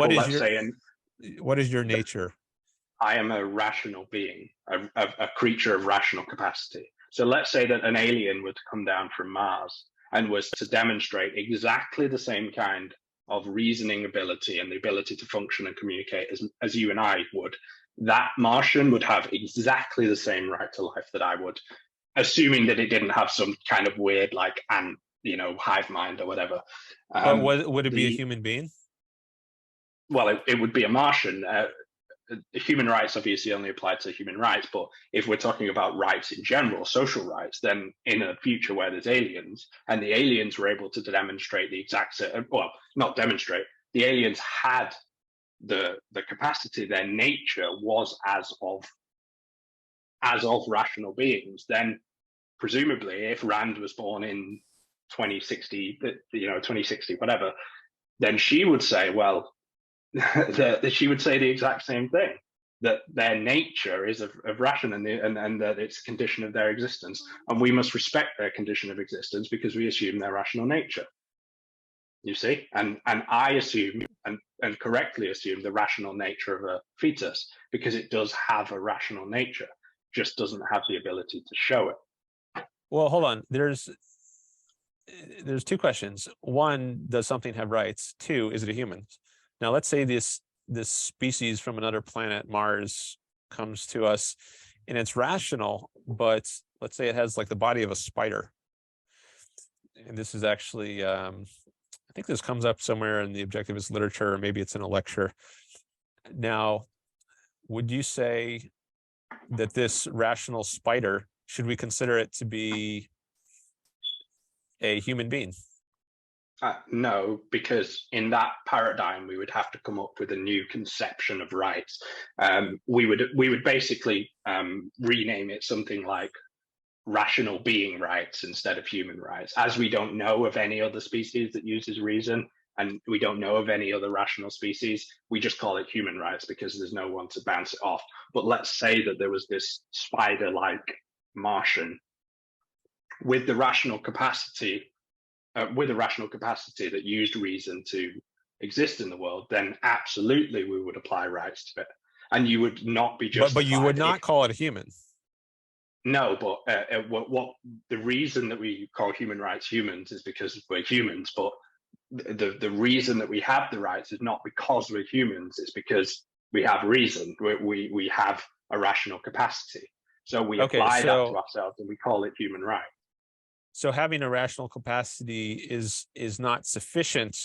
what is your nature? I am a rational being, a creature of rational capacity. So let's say that an alien were to come down from Mars and was to demonstrate exactly the same kind of reasoning ability and the ability to function and communicate as you and I would, that Martian would have exactly the same right to life that I would, assuming that it didn't have some kind of weird like ant, hive mind or whatever. But would it be a human being? Well, it would be a Martian. Human rights obviously only apply to human rights, but if we're talking about rights in general, social rights, then in a future where there's aliens and the aliens were able to demonstrate the exact, well, not demonstrate, the aliens had the capacity, their nature was as of rational beings, then presumably if Rand was born in 2060, 2060, whatever, then she would say, well, that she would say the exact same thing, that their nature is of ration and that it's a condition of their existence, and we must respect their condition of existence because we assume their rational nature. You see, and I assume and correctly assume the rational nature of a fetus because it does have a rational nature, just doesn't have the ability to show it. Well, hold on. There's two questions. One, does something have rights? Two, is it a human? Now, let's say this species from another planet, Mars, comes to us and it's rational, but let's say it has like the body of a spider. And this is actually, I think this comes up somewhere in the objectivist literature, or maybe it's in a lecture. Now, would you say that this rational spider, should we consider it to be a human being? No, because in that paradigm, we would have to come up with a new conception of rights. We would basically rename it something like rational being rights instead of human rights, as we don't know of any other species that uses reason, and we don't know of any other rational species. We just call it human rights because there's no one to bounce it off. But let's say that there was this spider-like Martian with the rational capacity. With a rational capacity that used reason to exist in the world, then absolutely we would apply rights to it, and you would not be justified. But you would not call it a human. No, but what the reason that we call human rights humans is because we're humans. But the reason that we have the rights is not because we're humans; it's because we have reason. We have a rational capacity, so we apply that to ourselves, and we call it human rights. So having a rational capacity is not sufficient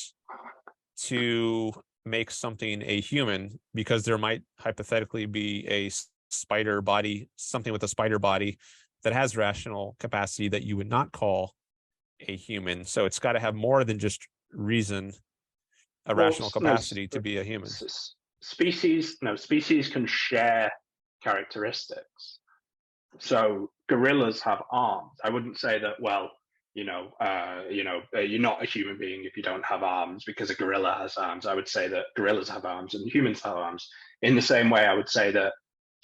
to make something a human, because there might hypothetically be a spider body, something with a spider body that has rational capacity that you would not call a human. So it's got to have more than just reason, rational capacity to be a human. Species can share characteristics. So gorillas have arms. I wouldn't say that, well, you're not a human being if you don't have arms, because a gorilla has arms. I would say that gorillas have arms and humans have arms. In the same way, I would say that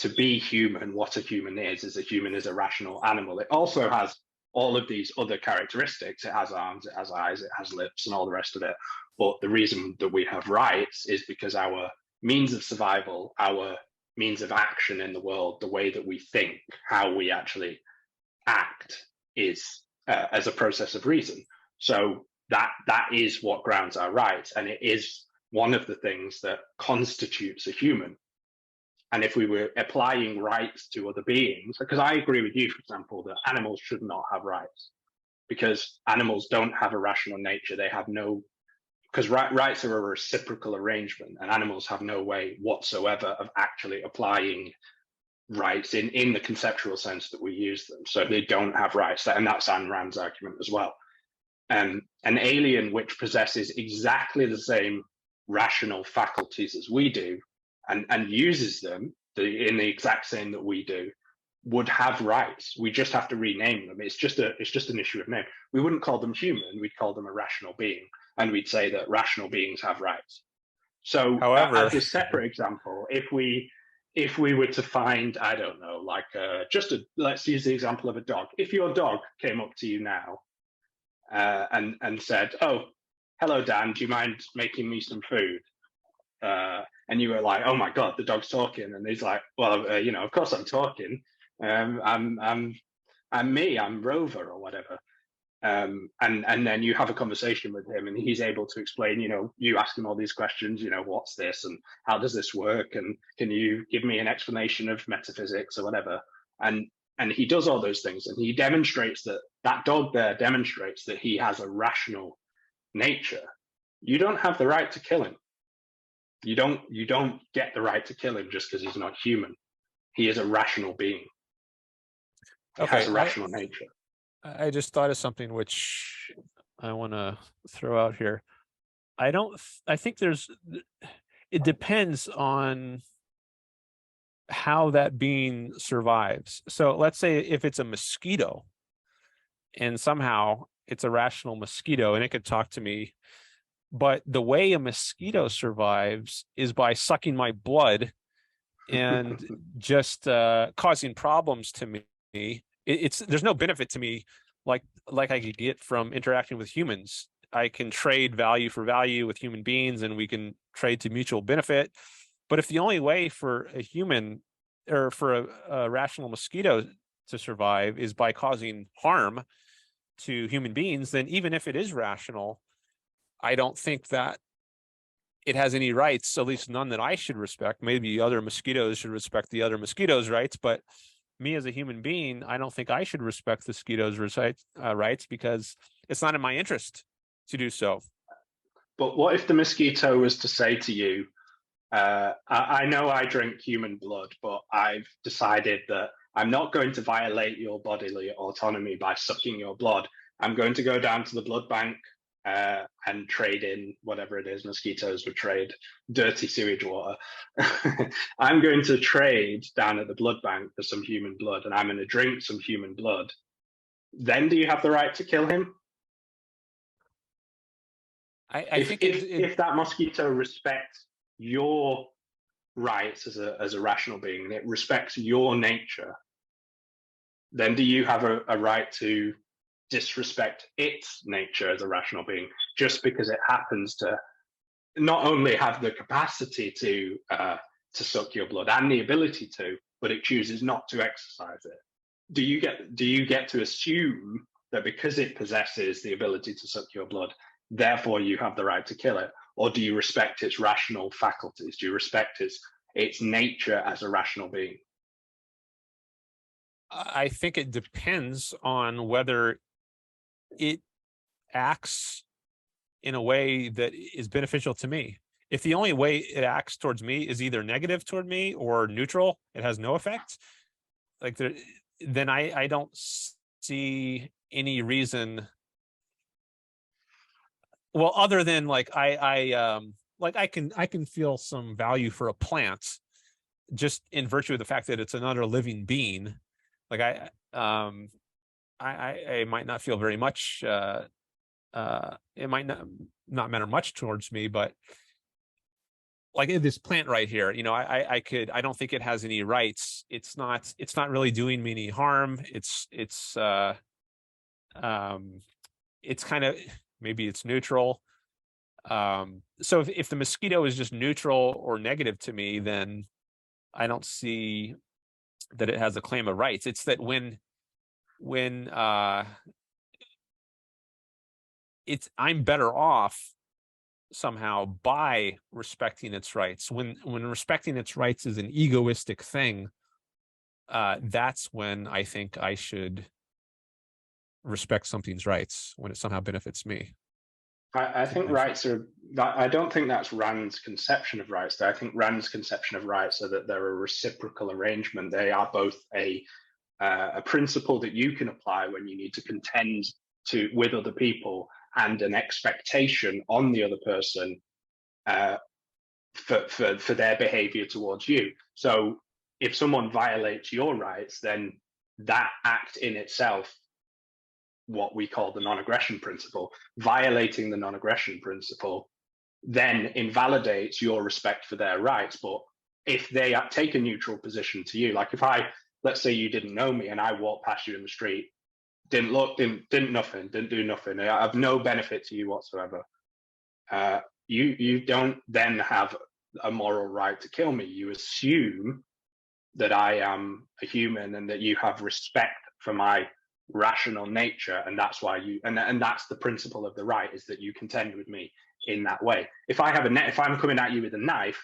to be human, what a human is a human is a rational animal. It also has all of these other characteristics. It has arms, it has eyes, it has lips, and all the rest of it. But the reason that we have rights is because our means of survival, our means of action in the world, the way that we think, how we actually act is as a process of reason. So that is what grounds our rights, and it is one of the things that constitutes a human. And if we were applying rights to other beings, because I agree with you, for example, that animals should not have rights, because animals don't have a rational nature. They have no, because rights are a reciprocal arrangement, and animals have no way whatsoever of actually applying rights in the conceptual sense that we use them. So they don't have rights, and that's Ayn Rand's argument as well. An alien which possesses exactly the same rational faculties as we do, and uses them in the exact same that we do, would have rights. We just have to rename them. It's just an issue of name. We wouldn't call them human. We'd call them a rational being, and we'd say that rational beings have rights. So, however, as a separate example, if we were to find, I don't know, like let's use the example of a dog. If your dog came up to you now and said, "Oh, hello, Dan, do you mind making me some food?" And you were like, "Oh my God, the dog's talking," and he's like, "Well, of course I'm talking. I'm Rover or whatever." and then you have a conversation with him, and he's able to explain. You ask him all these questions. What's this, and how does this work, and can you give me an explanation of metaphysics or whatever? And he does all those things, and he demonstrates that dog there demonstrates that he has a rational nature. You don't have the right to kill him. You don't get the right to kill him just because he's not human. He is a rational being. He has a rational nature. I just thought of something which I want to throw out here. I think it depends on how that being survives. So let's say if it's a mosquito and somehow it's a rational mosquito and it could talk to me, but the way a mosquito survives is by sucking my blood and just causing problems to me. There's no benefit to me like I could get from interacting with humans. I can trade value for value with human beings, and we can trade to mutual benefit. But if the only way for a human or for a rational mosquito to survive is by causing harm to human beings, then even if it is rational, I don't think that it has any rights, at least none that I should respect. Maybe other mosquitoes should respect the other mosquitoes' rights, but me as a human being, I don't think I should respect the mosquitoes' rights because it's not in my interest to do so. But what if the mosquito was to say to you, I know I drink human blood, but I've decided that I'm not going to violate your bodily autonomy by sucking your blood. I'm going to go down to the blood bank and trade in whatever it is mosquitoes would trade, dirty sewage water. I'm going to trade down at the blood bank for some human blood, and I'm going to drink some human blood. Then do you have the right to kill him? I think if that mosquito respects your rights as a rational being, and it respects your nature, then do you have a right to disrespect its nature as a rational being just because it happens to not only have the capacity to suck your blood and the ability to, but it chooses not to exercise it? Do you get to assume that because it possesses the ability to suck your blood, therefore you have the right to kill it? Or do you respect its rational faculties? Do you respect its nature as a rational being? I think it depends on whether it acts in a way that is beneficial to me. If the only way it acts towards me is either negative toward me or neutral, it has no effect, then I don't see any reason. Well, other than I can feel some value for a plant just in virtue of the fact that it's another living being. I might not feel very much. It might not matter much towards me, but like this plant right here, I don't think it has any rights. It's not really doing me any harm. It's kind of, maybe it's neutral. So if the mosquito is just neutral or negative to me, then I don't see that it has a claim of rights. It's that when I'm better off somehow by respecting its rights. When respecting its rights is an egoistic thing, that's when I think I should respect something's rights, when it somehow benefits me. I think rights are. I don't think that's Rand's conception of rights. I think Rand's conception of rights are that they're a reciprocal arrangement. They are both a principle that you can apply when you need to contend with other people, and an expectation on the other person for their behavior towards you. So if someone violates your rights, then that act in itself, what we call the non-aggression principle, violating the non-aggression principle, then invalidates your respect for their rights. But if they take a neutral position to you, like let's say you didn't know me and I walked past you in the street, didn't look, didn't do nothing, I have no benefit to you whatsoever, you don't then have a moral right to kill me. You assume that I am a human and that you have respect for my rational nature, and that's why you and that's the principle of the right, is that you contend with me in that way. If I'm coming at you with a knife,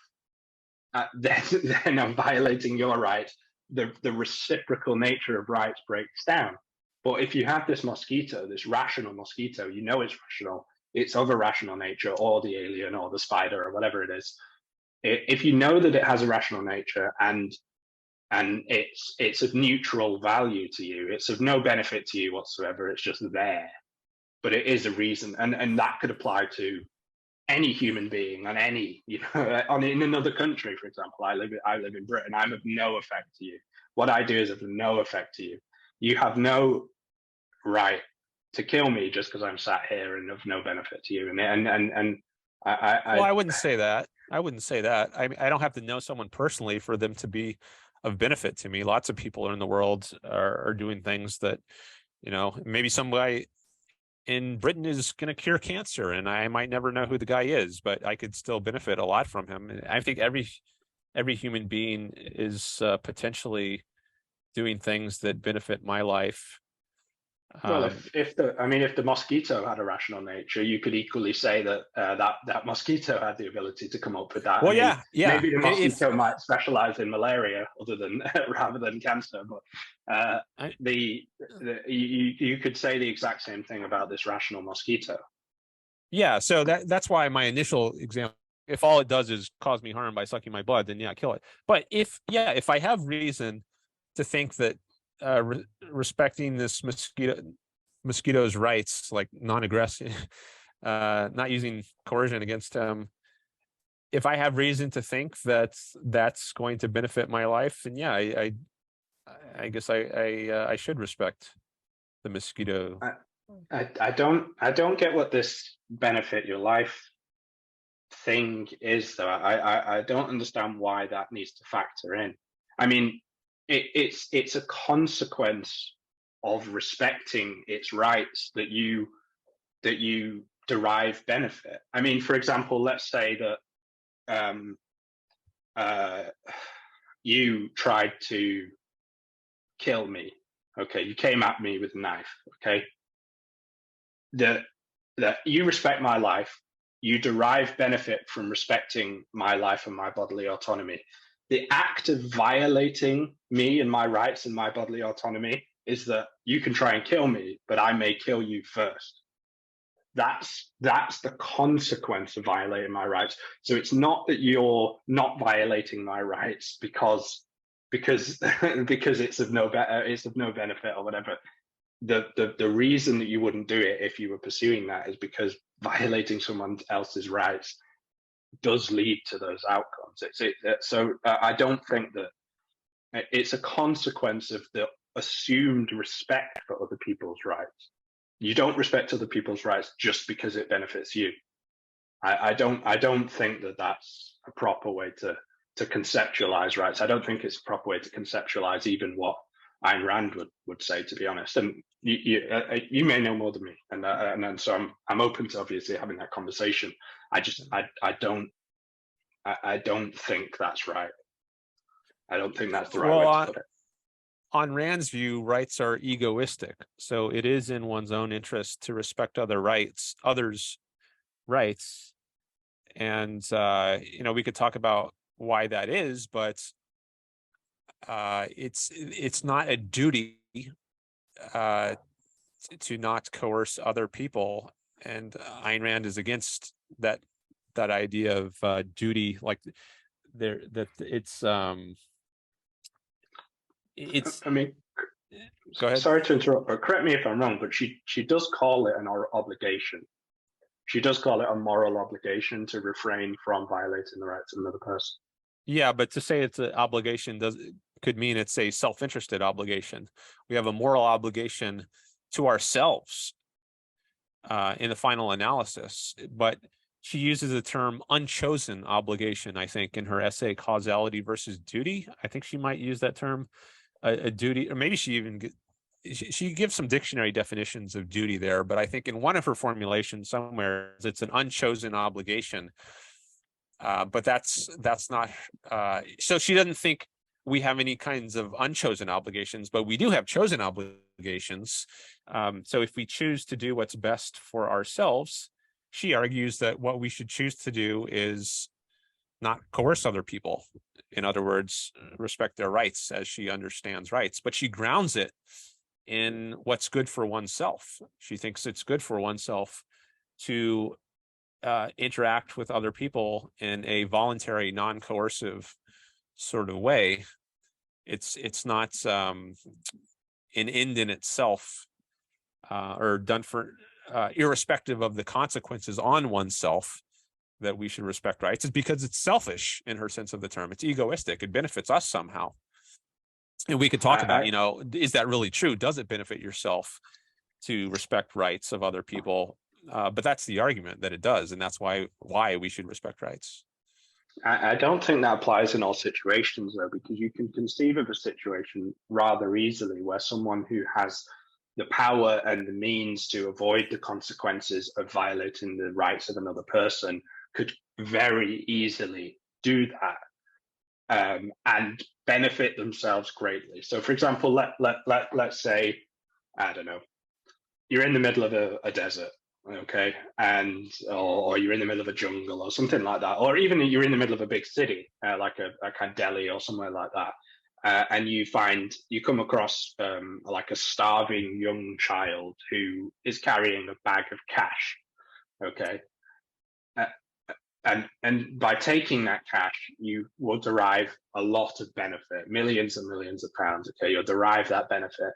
then I'm violating your right. The reciprocal nature of rights breaks down. But if you have this mosquito, this rational mosquito, you know it's rational, it's of a rational nature, or the alien or the spider or whatever it is. If you know that it has a rational nature and it's of neutral value to you, it's of no benefit to you whatsoever, it's just there, but it is a reason, and that could apply to any human being on any, in another country. For example, I live in Britain. I'm of no effect to you. What I do is of no effect to you. You have no right to kill me just because I'm sat here and of no benefit to you. I wouldn't say that. I wouldn't say that. I mean, I don't have to know someone personally for them to be of benefit to me. Lots of people in the world are doing things that, maybe some guy in Britain is going to cure cancer, and I might never know who the guy is, but I could still benefit a lot from him. And I think every human being is potentially doing things that benefit my life. Well, if the mosquito had a rational nature, you could equally say that that mosquito had the ability to come up with that. Well, yeah. Maybe the mosquito might specialize in malaria rather than cancer, but you could say the exact same thing about this rational mosquito. Yeah, so that's why my initial example, if all it does is cause me harm by sucking my blood, then yeah, kill it. But if I have reason to think that respecting this mosquito's rights, like non-aggressive, not using coercion against him, if I have reason to think that that's going to benefit my life, then yeah, I guess I should respect the mosquito. I don't get what this benefit your life thing is, though. I don't understand why that needs to factor in. I mean, it's a consequence of respecting its rights that you derive benefit. I mean, for example, let's say that you tried to kill me. Okay, you came at me with a knife. Okay, that you respect my life, you derive benefit from respecting my life and my bodily autonomy. The act of violating me and my rights and my bodily autonomy is that you can try and kill me, but I may kill you first. That's the consequence of violating my rights. So it's not that you're not violating my rights because it's of no benefit or whatever. The reason that you wouldn't do it if you were pursuing that is because violating someone else's rights does lead to those outcomes. So I don't think that it's a consequence of the assumed respect for other people's rights. You don't respect other people's rights just because it benefits you. I don't think that that's a proper way to conceptualize rights. I don't think it's a proper way to conceptualize even what Ayn Rand would say, to be honest. And you may know more than me, and so I'm open to obviously having that conversation. I don't think that's right. I don't think that's the right way to put it. On Rand's view, rights are egoistic, so it is in one's own interest to respect others' rights, and we could talk about why that is, but it's not a duty to not coerce other people, and Ayn Rand is against that idea of duty, like it's. I mean, go ahead. Sorry to interrupt, but correct me if I'm wrong, but she does call it an obligation. She does call it a moral obligation to refrain from violating the rights of another person. Yeah, but to say it's an obligation could mean it's a self-interested obligation. We have a moral obligation to ourselves in the final analysis, but she uses the term unchosen obligation, I think, in her essay Causality versus Duty. I think she might use that term, a duty, or maybe she gives some dictionary definitions of duty there, but I think in one of her formulations somewhere, it's an unchosen obligation. But that's not, so she doesn't think we have any kinds of unchosen obligations, but we do have chosen obligations. obligations. So if we choose to do what's best for ourselves, she argues that what we should choose to do is not coerce other people. In other words, respect their rights as she understands rights, but she grounds it in what's good for oneself. She thinks it's good for oneself to interact with other people in a voluntary, non-coercive sort of way. It's not an end in itself, or done for irrespective of the consequences on oneself, that we should respect rights. Is because it's selfish in her sense of the term. It's egoistic. It benefits us somehow. And we could talk about, is that really true? Does it benefit yourself to respect rights of other people? But that's the argument, that it does, and that's why we should respect rights. I don't think that applies in all situations, though, because you can conceive of a situation rather easily where someone who has the power and the means to avoid the consequences of violating the rights of another person could very easily do that and benefit themselves greatly. So, for example, let's say, I don't know, you're in the middle of a desert, okay, and or you're in the middle of a jungle or something like that, or even you're in the middle of a big city, like a kind of Delhi or somewhere like that, and you come across like a starving young child who is carrying a bag of cash, okay, and by taking that cash, you will derive a lot of benefit, millions and millions of pounds. Okay, you'll derive that benefit.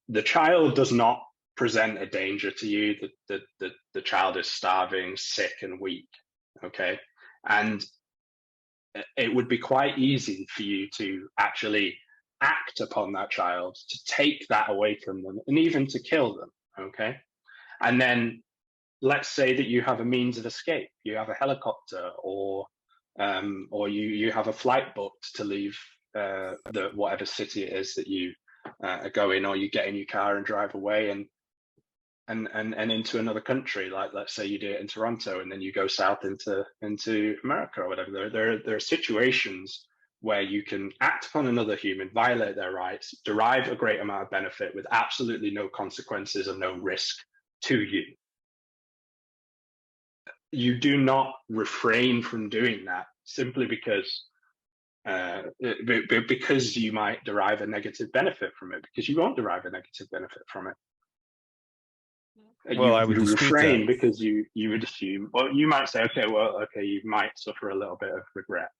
The child does not present a danger to you. The child is starving, sick, and weak. Okay, and it would be quite easy for you to actually act upon that child, to take that away from them, and even to kill them. Okay, and then let's say that you have a means of escape. You have a helicopter, or you have a flight booked to leave the whatever city it is that you are going, or you get in your car and drive away and into another country. Like, let's say you do it in Toronto, and then you go south into America or whatever. There are situations where you can act upon another human, violate their rights, derive a great amount of benefit with absolutely no consequences and no risk to you. You do not refrain from doing that simply because you might derive a negative benefit from it, because you won't derive a negative benefit from it. Well, I would refrain because you would assume, well, you might say, okay, you might suffer a little bit of regret.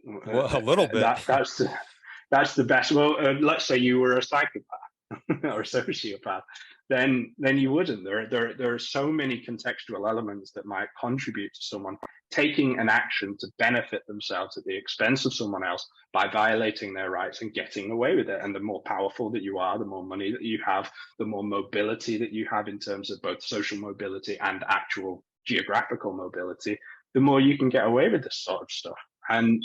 Well, a little bit. That's the best. Well, let's say you were a psychopath or a sociopath, then you wouldn't. There are so many contextual elements that might contribute to someone taking an action to benefit themselves at the expense of someone else by violating their rights and getting away with it. And the more powerful that you are, the more money that you have, the more mobility that you have in terms of both social mobility and actual geographical mobility, the more you can get away with this sort of stuff. And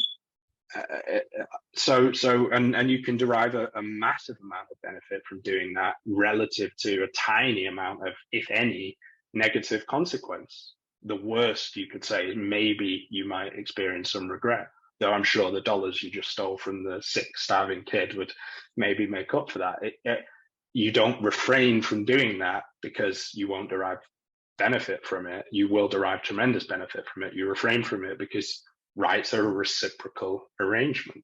so you can derive a massive amount of benefit from doing that relative to a tiny amount of, if any, negative consequence. The worst you could say is maybe you might experience some regret, though I'm sure the dollars you just stole from the sick, starving kid would maybe make up for that. You don't refrain from doing that because you won't derive benefit from it. You will derive tremendous benefit from it. You refrain from it because rights are a reciprocal arrangement.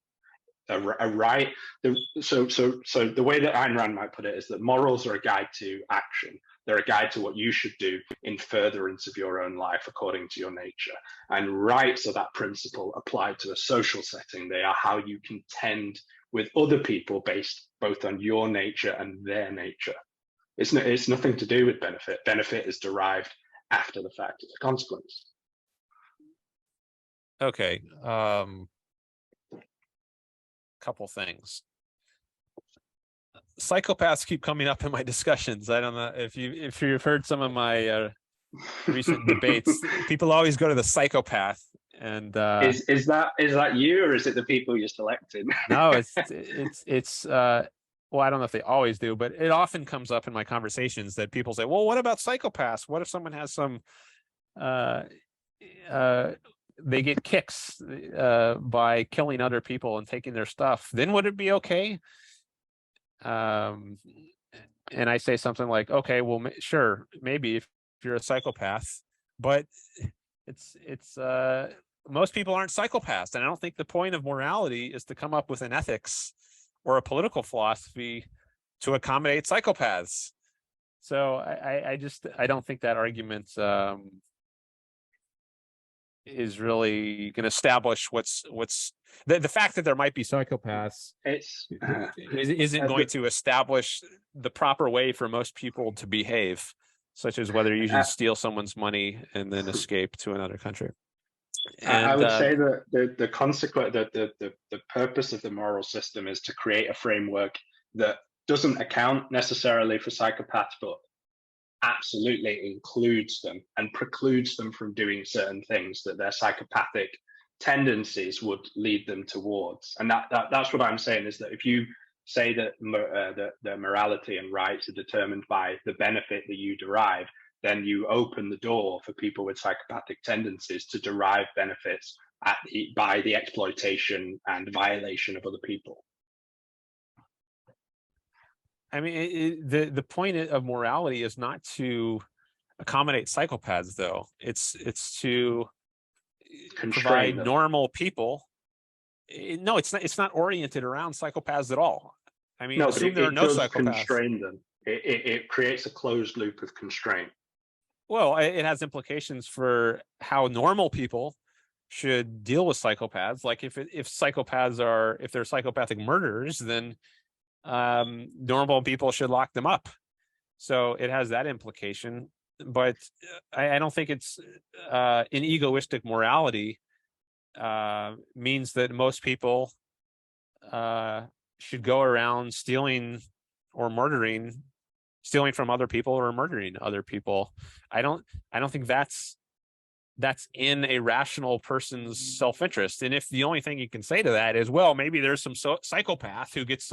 So the way that Ayn Rand might put it is that morals are a guide to action. They're a guide to what you should do in furtherance of your own life according to your nature. And rights are that principle applied to a social setting. They are how you contend with other people based both on your nature and their nature. It's nothing to do with benefit. Benefit is derived after the fact. It's a consequence. Okay. Couple things. Psychopaths keep coming up in my discussions. I don't know if you've heard some of my recent debates. People always go to the psychopath, and is that you, or is it the people you're selecting? No, it's well, I don't know if they always do, but it often comes up in my conversations that people say, well, what about psychopaths? What if someone has some they get kicks by killing other people and taking their stuff? Then would it be okay? and I say something like, okay, well, sure, maybe if you're a psychopath, but it's most people aren't psychopaths, and I don't think the point of morality is to come up with an ethics or a political philosophy to accommodate psychopaths. So I don't think that argument is really going to establish what's the fact that there might be psychopaths It's isn't going to establish the proper way for most people to behave, such as whether you should steal someone's money and then escape to another country. And I would say that the consequence, the purpose of the moral system is to create a framework that doesn't account necessarily for psychopaths, but absolutely includes them and precludes them from doing certain things that their psychopathic tendencies would lead them towards. And that's what I'm saying, is that if you say that the morality and rights are determined by the benefit that you derive, then you open the door for people with psychopathic tendencies to derive benefits by the exploitation and violation of other people. I mean, the point of morality is not to accommodate psychopaths, though. It's to provide normal people. No, it's not oriented around psychopaths at all. I mean, assume there are no psychopaths. Constrain them. It creates a closed loop of constraint. Well, it has implications for how normal people should deal with psychopaths. Like if they're psychopathic murderers, then normal people should lock them up. So it has that implication. But I don't think it's an egoistic morality means that most people should go around stealing from other people or murdering other people. I don't think that's in a rational person's self-interest. And if the only thing you can say to that is, well, maybe there's some psychopath who gets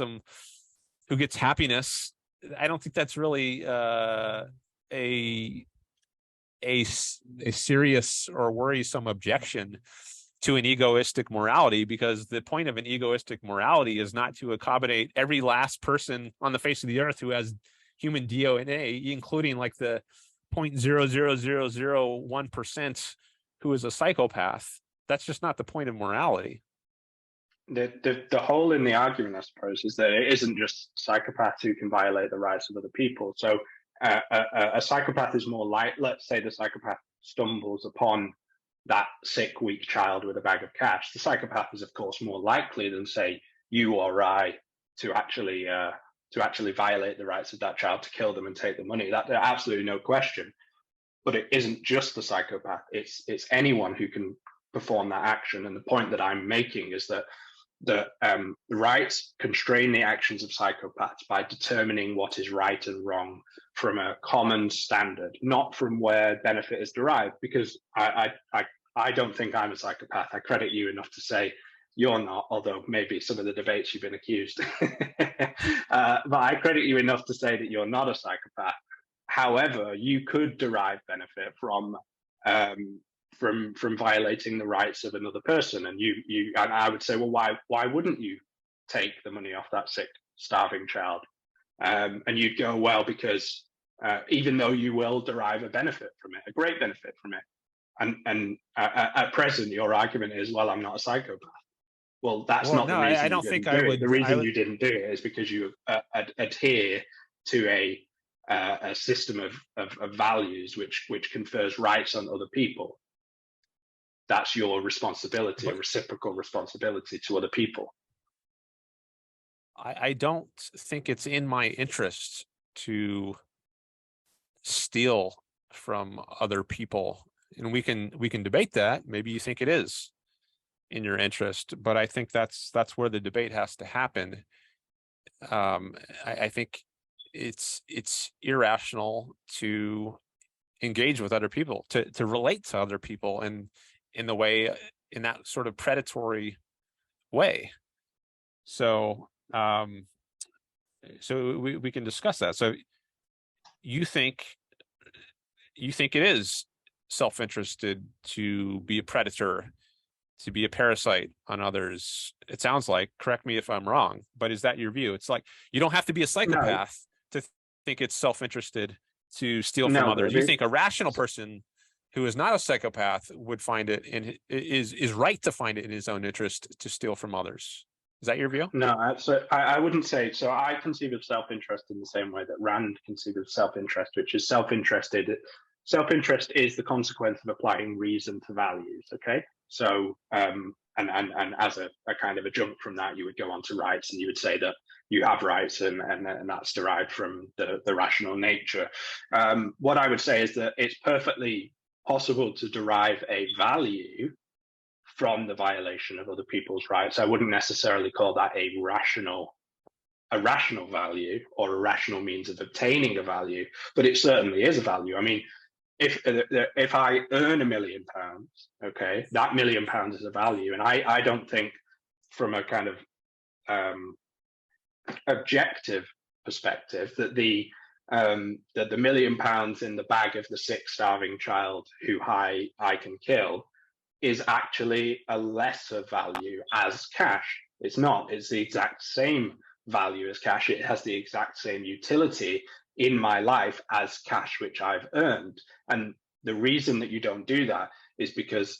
happiness, I don't think that's really a serious or worrisome objection to an egoistic morality, because the point of an egoistic morality is not to accommodate every last person on the face of the earth who has human DNA, including like the 0.00001% who is a psychopath. That's just not the point of morality. The hole in the argument, I suppose, is that it isn't just psychopaths who can violate the rights of other people. So a psychopath is more like, let's say the psychopath stumbles upon that sick, weak child with a bag of cash. The psychopath is, of course, more likely than, say, you or I to actually violate the rights of that child, to kill them and take the money. That absolutely no question. But it isn't just the psychopath. It's anyone who can perform that action. And the point that I'm making is that the rights constrain the actions of psychopaths by determining what is right and wrong from a common standard, not from where benefit is derived. Because I don't think I'm a psychopath. I credit you enough to say you're not, although maybe some of the debates you've been accused. But I credit you enough to say that you're not a psychopath. However, you could derive benefit from violating the rights of another person, and and I would say, well, why wouldn't you take the money off that sick, starving child? And you'd go, well, because even though you will derive a benefit from it, a great benefit from it, and at present your argument is, well, I'm not a psychopath. Well, that's not the reason. I don't think I would. The reason you didn't do it is because you adhere to a system of values which confers rights on other people. That's your responsibility, a reciprocal responsibility to other people. I don't think it's in my interest to steal from other people, and we can debate that. Maybe you think it is in your interest, but I think that's where the debate has to happen. I think it's irrational to engage with other people, to relate to other people in that sort of predatory way. So we can discuss that. So you think it is self-interested to be a predator, to be a parasite on others? It sounds like, correct me if I'm wrong, but is that your view? It's like, you don't have to be a psychopath think it's self-interested to steal from No, others. You think a rational person who is not a psychopath would find it and is right to find it in his own interest to steal from others. Is that your view? no. So I wouldn't say so. I conceive of self-interest in the same way that Rand conceived of self-interest, which is self-interested. Self-interest is the consequence of applying reason to values. Okay, so and as a kind of adjunct from that, you would go on to rights, and you would say that you have rights, and that's derived from the rational nature. What I would say is that it's perfectly possible to derive a value from the violation of other people's rights. I wouldn't necessarily call that a rational value or a rational means of obtaining a value, but it certainly is a value. I mean, if I earn £1 million, okay, that £1 million is a value, and I don't think from a kind of objective perspective that the £1 million in the bag of the sick, starving child who I can kill is actually a lesser value as cash. It's not. It's the exact same value as cash. It has the exact same utility in my life as cash, which I've earned. And the reason that you don't do that is because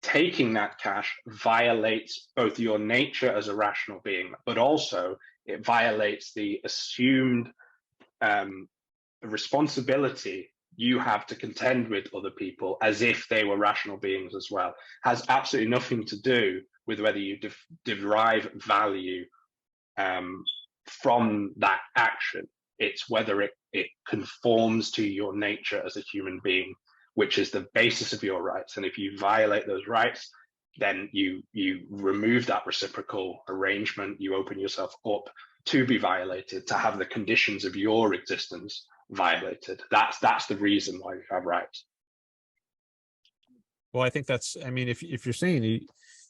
taking that cash violates both your nature as a rational being, but also it violates the assumed responsibility you have to contend with other people as if they were rational beings as well. Has absolutely nothing to do with whether you derive value from that action. It's whether it conforms to your nature as a human being, which is the basis of your rights. And if you violate those rights, then you remove that reciprocal arrangement. You open yourself up to be violated, to have the conditions of your existence violated. That's the reason why you have rights. Well, I think that's, I mean, if you're saying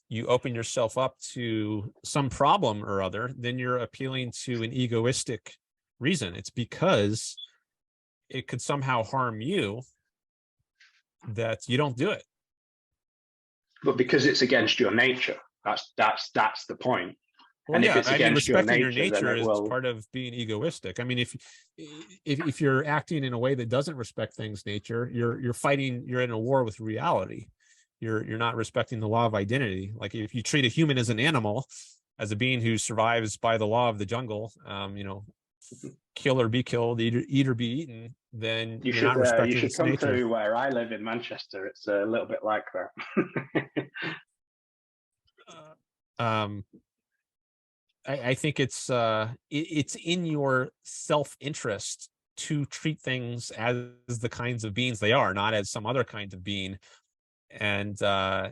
you open yourself up to some problem or other, then you're appealing to an egoistic reason. It's because it could somehow harm you that you don't do it. But because it's against your nature, that's the point. Well, and yeah, if it's against respecting your nature is part of being egoistic. I mean, if you're acting in a way that doesn't respect things nature, you're fighting, you're in a war with reality. You're not respecting the law of identity. Like if you treat a human as an animal, as a being who survives by the law of the jungle, kill or be killed, eat or be eaten, then you're not respecting you should come nature. to where I live in Manchester. It's a little bit like that. I think it's in your self-interest to treat things as the kinds of beings they are, not as some other kind of being. And so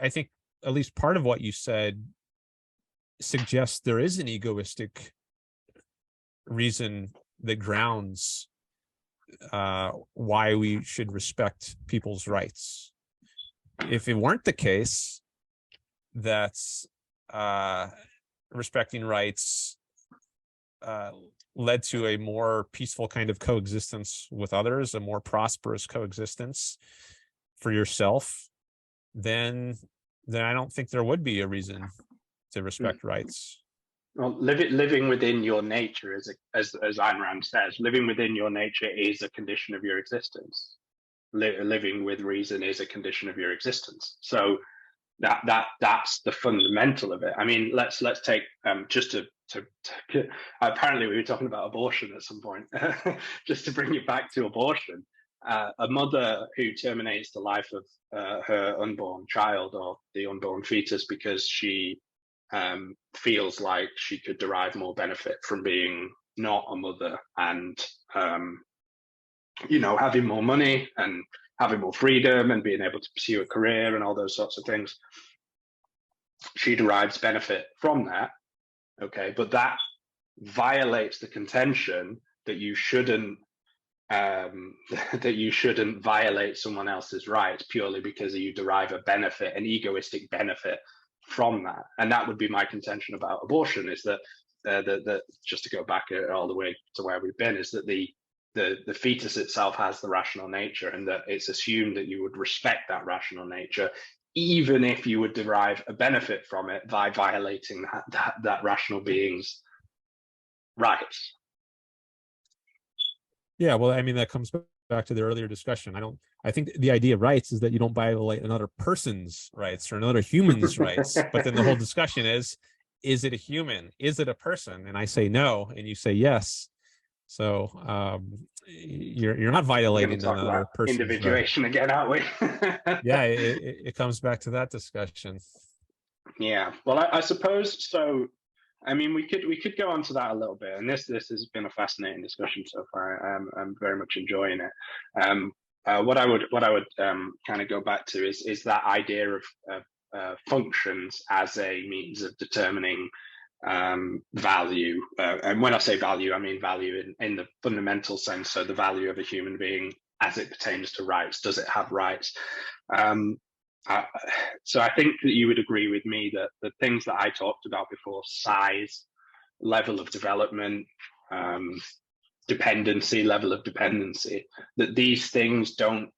I think at least part of what you said suggests there is an egoistic reason that grounds why we should respect people's rights. If it weren't the case, that's respecting rights led to a more peaceful kind of coexistence with others, a more prosperous coexistence for yourself, then I don't think there would be a reason to respect rights. Well, living within your nature, as Ayn Rand says, living within your nature is a condition of your existence. Living with reason is a condition of your existence. So that's the fundamental of it. I mean, let's take just to apparently we were talking about abortion at some point. Just to bring it back to abortion, a mother who terminates the life of her unborn child or the unborn fetus because she feels like she could derive more benefit from being not a mother and having more money and having more freedom and being able to pursue a career and all those sorts of things. She derives benefit from that, okay, but that violates the contention that you shouldn't violate someone else's rights purely because you derive a benefit, an egoistic benefit from that. And that would be my contention about abortion, is that just to go back all the way to where we've been, is that the fetus itself has the rational nature, and that it's assumed that you would respect that rational nature, even if you would derive a benefit from it by violating that rational being's rights. Yeah, well, I mean, that comes back to the earlier discussion. I think the idea of rights is that you don't violate another person's rights or another human's rights. But then the whole discussion is it a human? Is it a person? And I say no, and you say yes. So you're not We're going to violating talk another about person's right. individuation again, aren't we? Yeah, it comes back to that discussion. Yeah. Well, I suppose so. I mean, we could go on to that a little bit, and this has been a fascinating discussion so far. I'm very much enjoying it. What I would kind of go back to is that idea of functions as a means of determining value. And when I say value, I mean value in the fundamental sense. So the value of a human being as it pertains to rights. Does it have rights? So I think that you would agree with me that the things that I talked about before, size, level of development, dependency, level of dependency, that these things don't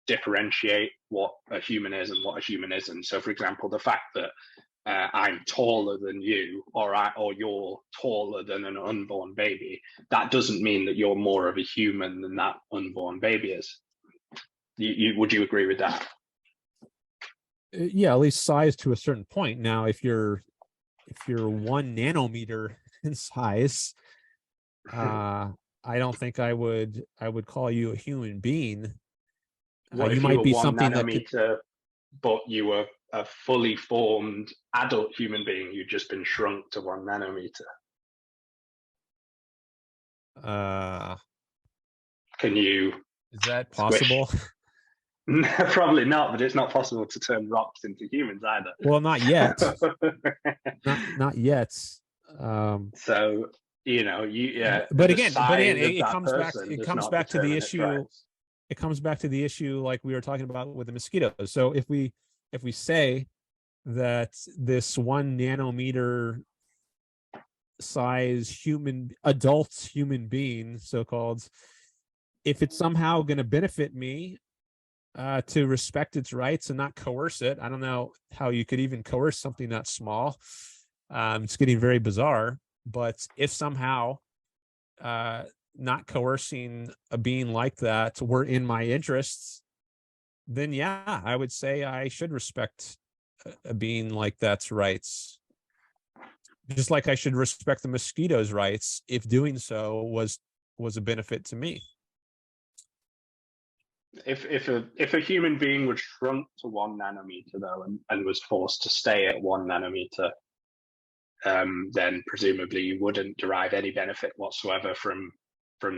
differentiate what a human is and what a human isn't. So, for example, the fact that I'm taller than you, or you're taller than an unborn baby, that doesn't mean that you're more of a human than that unborn baby is. Would you agree with that? Yeah, at least size to a certain point. Now, if you're 1 nanometer in size, I don't think I would call you a human being. What if you you might were be 1 something nanometer, that could, but you were a fully formed adult human being? You'd just been shrunk to 1 nanometer. Can you is that squish? possible? Probably not, but it's not possible to turn rocks into humans either. Well, not yet. Not yet. So But the again, size of it that comes back. person It does comes not back to the determine its issue. rights. It comes back to the issue like we were talking about with the mosquitoes. So if we say that this 1 nanometer size adult human being, so-called, if it's somehow going to benefit me to respect its rights and not coerce it, I don't know how you could even coerce something that small. It's getting very bizarre. But if somehow not coercing a being like that were in my interests, then yeah, I would say I should respect a being like that's rights. Just like I should respect the mosquito's rights if doing so was a benefit to me. If a human being was shrunk to 1 nanometer though, and was forced to stay at 1 nanometer, then presumably you wouldn't derive any benefit whatsoever from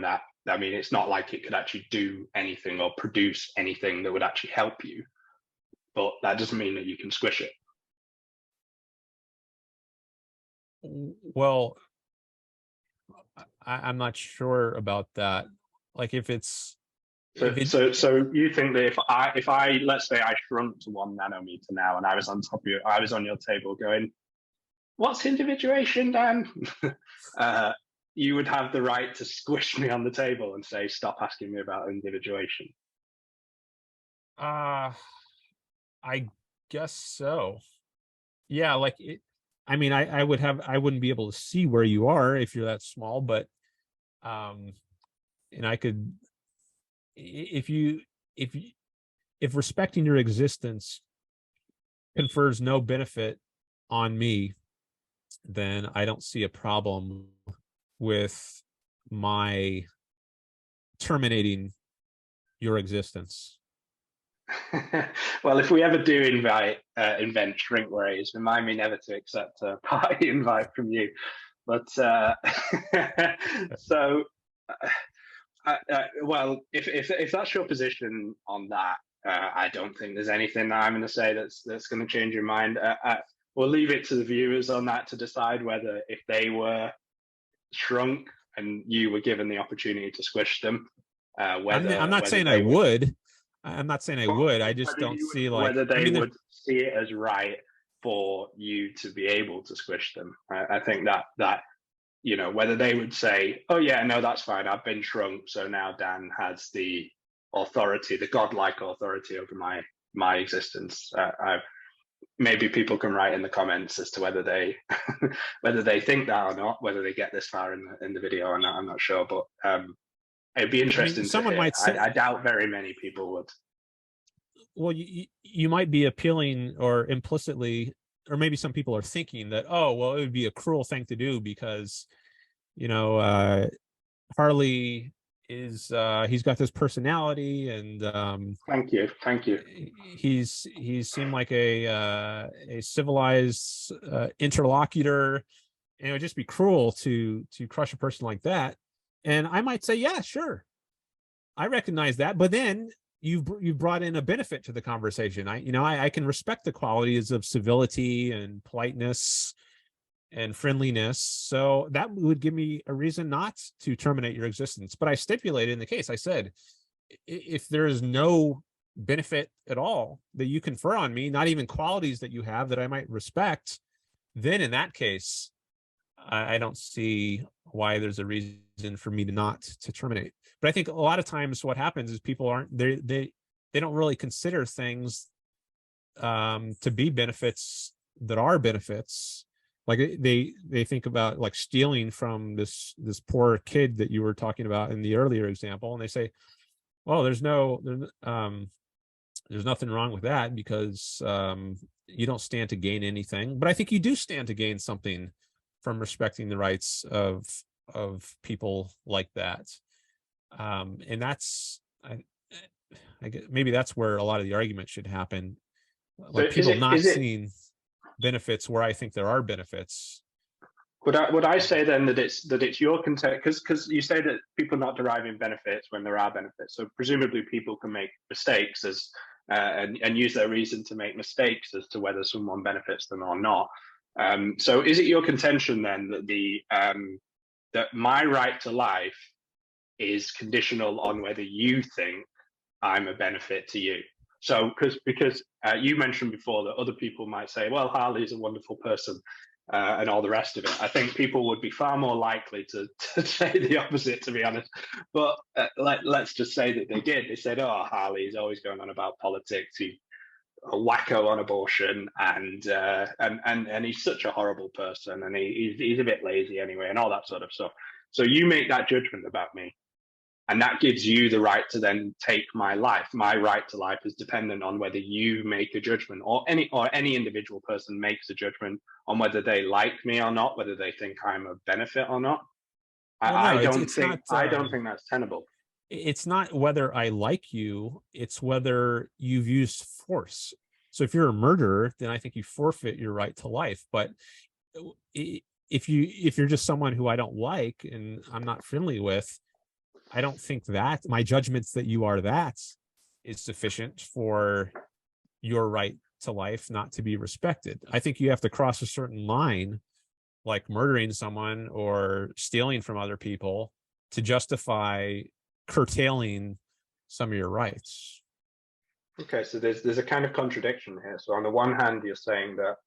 that. I mean, it's not like it could actually do anything or produce anything that would actually help you, but that doesn't mean that you can squish it. Well, I'm not sure about that. Like if it's so you think that if I let's say I shrunk to 1 nanometer now and I was on top of you, I was on your table going, "What's individuation, Dan?" You would have the right to squish me on the table and say, "Stop asking me about individuation." I guess so. Yeah, like it, I mean, I wouldn't be able to see where you are if you're that small, but and I could, if respecting your existence confers no benefit on me, then I don't see a problem with my terminating your existence. Well, if we ever do invent shrinkways, remind me never to accept a party invite from you. But so, well, if that's your position on that, I don't think there's anything that I'm going to say that's going to change your mind. We'll leave it to the viewers on that to decide whether, if they were shrunk and you were given the opportunity to squish them, I'm not saying I would. I'm not saying I would. I just don't see whether they would see it as right for you to be able to squish them. I think that whether they would say, "Oh yeah, no, that's fine. I've been shrunk, so now Dan has the authority, the godlike authority over my existence." Maybe people can write in the comments as to whether they whether they think that or not, whether they get this far in the video or not. I'm not sure, but It'd be I mean, interesting to someone hear. might say, I doubt very many people would. well, you might be appealing or implicitly, or maybe some people are thinking that, oh, well, it would be a cruel thing to do because, you know, Harley is he's got this personality, and Thank you, thank you. he's seemed like a civilized interlocutor, and it would just be cruel to crush a person like that. And I might say, yeah, sure, I recognize that, but then you've brought in a benefit to the conversation. I can respect the qualities of civility and politeness and friendliness, so that would give me a reason not to terminate your existence. But I stipulated in the case, I said, if there is no benefit at all that you confer on me, not even qualities that you have that I might respect, then in that case, I don't see why there's a reason for me to not to terminate. But I think a lot of times what happens is people aren't they don't really consider things to be benefits that are benefits. Like they think about like stealing from this poor kid that you were talking about in the earlier example, and they say, well, there's nothing wrong with that because you don't stand to gain anything. But I think you do stand to gain something from respecting the rights of people like that. And that's I guess maybe that's where a lot of the argument should happen. Like So people not is it seeing benefits where I think there are benefits. would I say then that it's your content, because you say that people not deriving benefits when there are benefits, so presumably people can make mistakes as and use their reason to make mistakes as to whether someone benefits them or not. So is it your contention then that that my right to life is conditional on whether you think I'm a benefit to you? So because you mentioned before that other people might say, well, Harley's a wonderful person, and all the rest of it. I think people would be far more likely to say the opposite, to be honest. But let's just say that they did. They said, oh, Harley's always going on about politics. He's a wacko on abortion, and he's such a horrible person, and he's a bit lazy anyway, and all that sort of stuff. So you make that judgment about me, and that gives you the right to then take my life. My right to life is dependent on whether you make a judgment, or any individual person makes a judgment on whether they like me or not, whether they think I'm a benefit or not. Well, no, I don't think that's tenable. it's not whether I like you, it's whether you've used force. So if you're a murderer, then I think you forfeit your right to life. But if you're just someone who I don't like and I'm not friendly with, I don't think that my judgments that you are that is sufficient for your right to life not to be respected. I think you have to cross a certain line, like murdering someone or stealing from other people, to justify curtailing some of your rights. Okay, so there's a kind of contradiction here. So on the one hand, you're saying that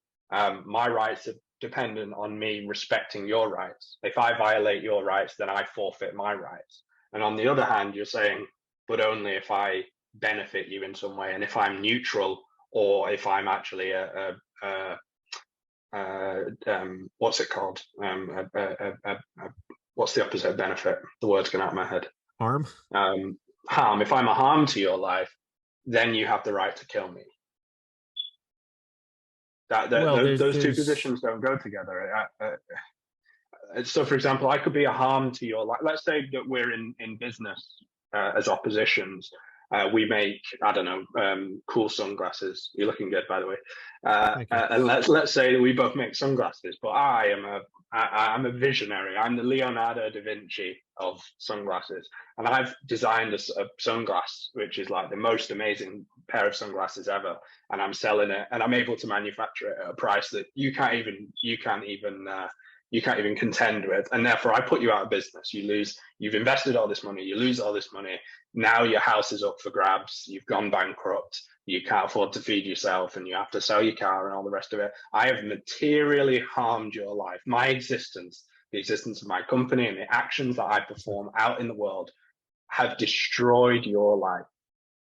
my rights are dependent on me respecting your rights. If I violate your rights, then I forfeit my rights. And on the other hand, you're saying, but only if I benefit you in some way, and if I'm neutral, or if I'm actually what's it called? What's the opposite of benefit? The word's going out of my head. Harm. Harm. If I'm a harm to your life, then you have the right to kill me. Those two positions don't go together. So, for example, I could be a harm to your life. Let's say that we're in business as oppositions. We make, I don't know, cool sunglasses. You're looking good, by the way. And let's say that we both make sunglasses, but I'm a visionary. I'm the Leonardo da Vinci of sunglasses, and I've designed a sunglass which is like the most amazing pair of sunglasses ever, and I'm selling it, and I'm able to manufacture it at a price that you can't even contend with, and therefore I put you out of business. You lose. You've invested all this money. You lose all this money. Now your house is up for grabs. You've gone bankrupt. You can't afford to feed yourself, and you have to sell your car and all the rest of it. I have materially harmed your life. My existence, the existence of my company, and the actions that I perform out in the world have destroyed your life.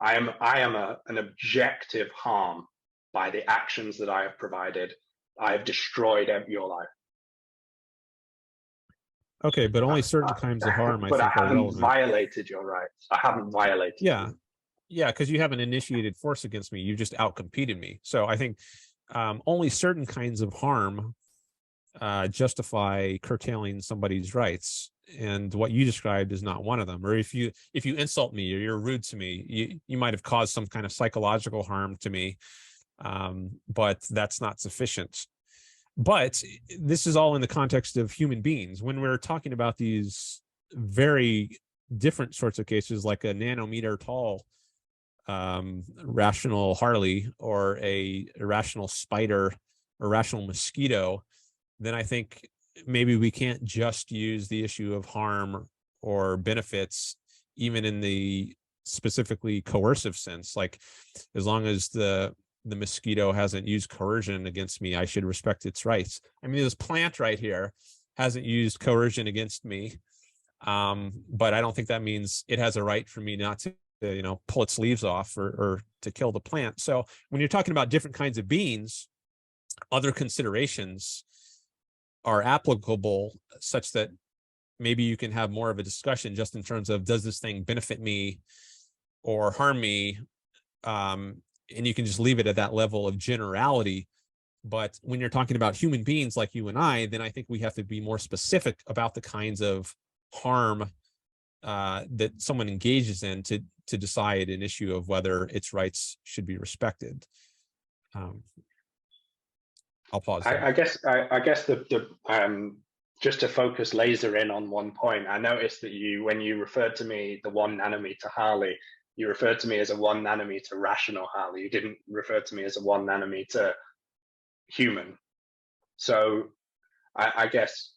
I am an objective harm by the actions that I have provided. I have destroyed your life. Okay, but only certain kinds of harm I But I think are haven't relevant. violated your rights. I haven't violated Yeah, you. yeah, because you haven't initiated force against me. You just outcompeted me. So I think only certain kinds of harm justify curtailing somebody's rights, and what you described is not one of them. Or if you insult me or you're rude to me, you might have caused some kind of psychological harm to me, but that's not sufficient. But this is all in the context of human beings. When we're talking about these very different sorts of cases, like a nanometer tall rational Harley or a irrational spider or rational mosquito, then I think maybe we can't just use the issue of harm or benefits, even in the specifically coercive sense. Like, as long as the mosquito hasn't used coercion against me, I should respect its rights. I mean, this plant right here hasn't used coercion against me, but I don't think that means it has a right for me not to, pull its leaves off or to kill the plant. So when you're talking about different kinds of beings, other considerations are applicable, such that maybe you can have more of a discussion just in terms of, does this thing benefit me or harm me? And you can just leave it at that level of generality. But when you're talking about human beings like you and I, then I think we have to be more specific about the kinds of harm that someone engages in to decide an issue of whether its rights should be respected. I'll pause there. I guess the just to focus laser in on one point, I noticed that when you referred to me, the 1 nanometer Harley, you referred to me as a 1 nanometer rational Harley. You didn't refer to me as a 1 nanometer human. So I guess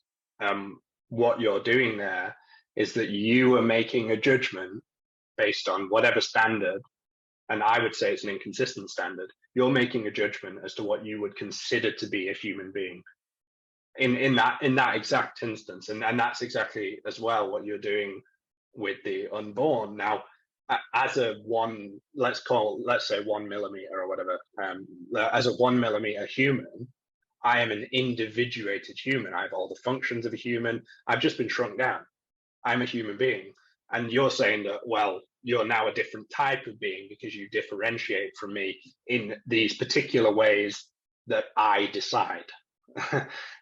what you're doing there is that you are making a judgment based on whatever standard, and I would say it's an inconsistent standard. You're making a judgment as to what you would consider to be a human being in that exact instance, and that's exactly as well what you're doing with the unborn. Now, as a let's say 1 millimeter or whatever, as a 1 millimeter human, I am an individuated human. I have all the functions of a human. I've just been shrunk down. I'm a human being. And you're saying that, well, you're now a different type of being because you differentiate from me in these particular ways that I decide.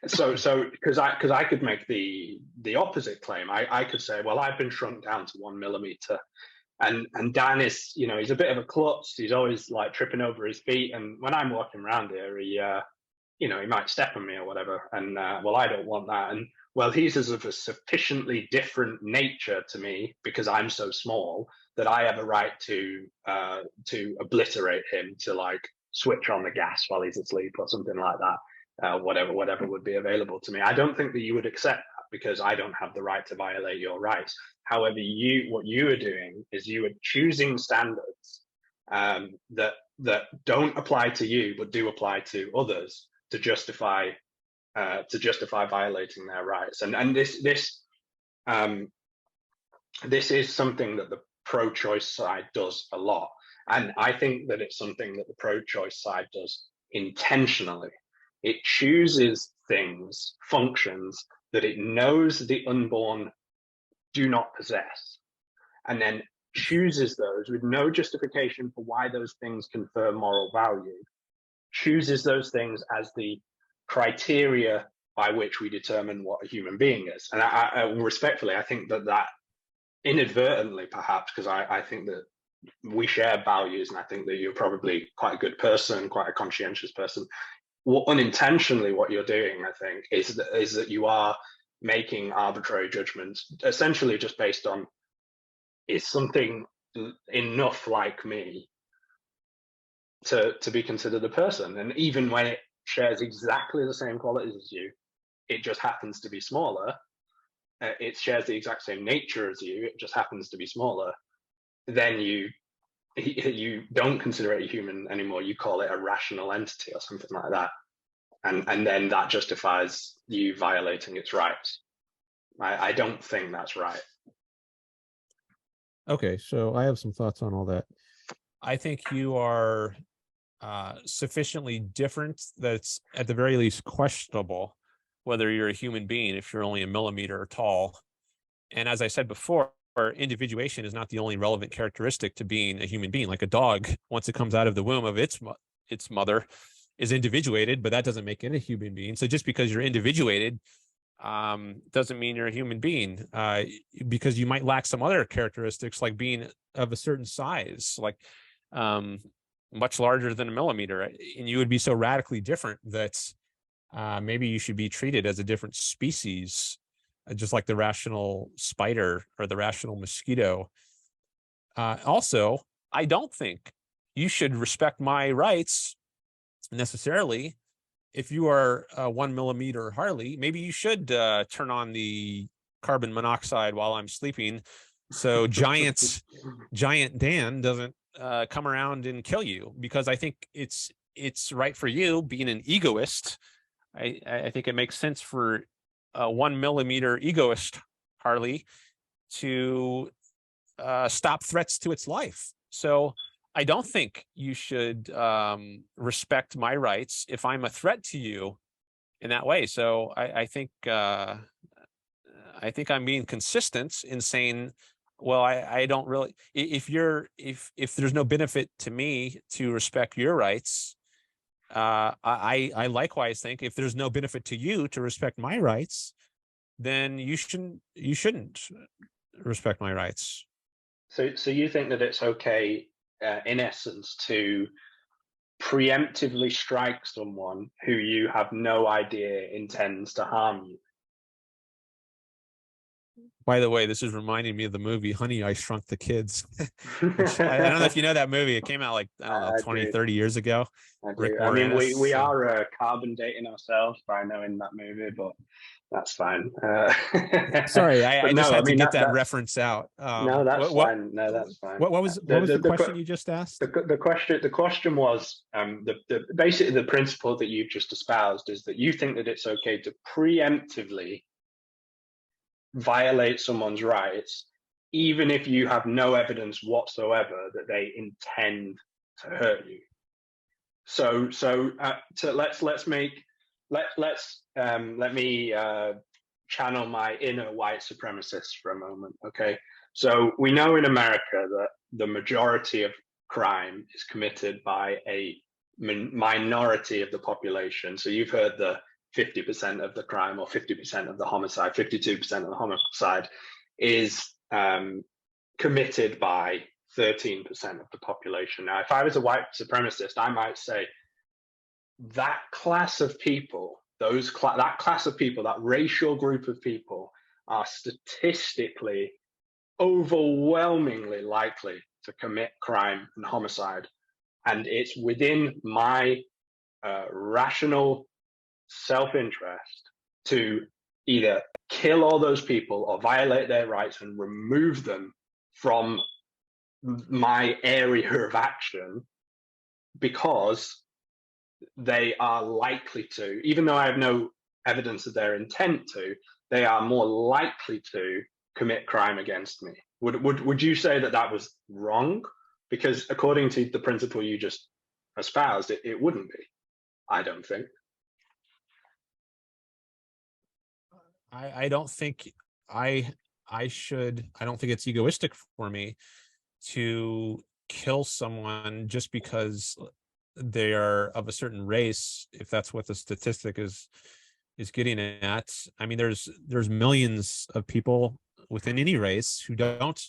so because I could make the opposite claim. I could say, well, I've been shrunk down to 1 millimeter, and Dan is, he's a bit of a klutz. He's always like tripping over his feet, and when I'm walking around here, he might step on me or whatever, and well, I don't want that. And well, he's of a sufficiently different nature to me because I'm so small that I have a right to obliterate him, to like switch on the gas while he's asleep or something like that. Whatever would be available to me. I don't think that you would accept that because I don't have the right to violate your rights. However, what you are doing is you are choosing standards that don't apply to you but do apply to others to justify violating their rights. And this is something that the pro-choice side does a lot, and I think that it's something that the pro-choice side does intentionally. It chooses functions that it knows the unborn do not possess, and then chooses those with no justification for why those things confer moral value, chooses those things as the criteria by which we determine what a human being is. And I respectfully, I think that inadvertently, perhaps, because I think that we share values, and I think that you're probably quite a good person, quite a conscientious person. Unintentionally, what you're doing, I think, is that you are making arbitrary judgments, essentially just based on, is something enough like me to be considered a person? And even when it shares exactly the same qualities as you, it just happens to be smaller. It shares the exact same nature as you, it just happens to be smaller. Then you don't consider it a human anymore. You call it a rational entity or something like that, and then that justifies you violating its rights. I don't think that's right. Okay, so I have some thoughts on all that. I think you are sufficiently different that's at the very least questionable. whether you're a human being if you're only a millimeter tall. And as I said before, individuation is not the only relevant characteristic to being a human being. Like a dog, once it comes out of the womb of its mother, is individuated, but that doesn't make it a human being. So just because you're individuated doesn't mean you're a human being, because you might lack some other characteristics, like being of a certain size, like much larger than a millimeter, and you would be so radically different that maybe you should be treated as a different species, just like the rational spider or the rational mosquito. Also, I don't think you should respect my rights necessarily. If you are 1 millimeter Harley, maybe you should turn on the carbon monoxide while I'm sleeping, so giant Dan doesn't come around and kill you. Because I think it's right for you, being an egoist. I think it makes sense for a 1 millimeter egoist Harley to stop threats to its life. So I don't think you should respect my rights if I'm a threat to you in that way. So I think I'm being consistent in saying, well, I don't really. If there's no benefit to me to respect your rights, I likewise think if there's no benefit to you to respect my rights, then you shouldn't respect my rights. So you think that it's okay, in essence, to preemptively strike someone who you have no idea intends to harm you? By the way, this is reminding me of the movie Honey, I Shrunk the Kids. Which, I don't know if you know that movie. It came out like, I don't know, 20, 30 years ago. I Rick do. I mean, Moranis. we are carbon dating ourselves by knowing that movie, but that's fine. Sorry, I But just no, I had to mean, get that reference out. no, that's fine. No, that's fine. What was the question you just asked? The question was, basically the principle that you've just espoused is that you think that it's okay to preemptively violate someone's rights, even if you have no evidence whatsoever that they intend to hurt you. So let me channel my inner white supremacist for a moment. Okay, so we know in America that the majority of crime is committed by a minority of the population. So you've heard the 50% of the crime, or 50% of the homicide, 52% of the homicide is committed by 13% of the population. Now, if I was a white supremacist, I might say that class of people, that class of people, that racial group of people, are statistically overwhelmingly likely to commit crime and homicide. And it's within my rational self-interest to either kill all those people or violate their rights and remove them from my area of action, because they are likely to, even though I have no evidence of their intent to, they are more likely to commit crime against me. Would you say that that was wrong? Because according to the principle you just espoused, it wouldn't be, I don't think. I don't think I don't think it's egoistic for me to kill someone just because they are of a certain race, if that's what the statistic is getting at. I mean, there's millions of people within any race who don't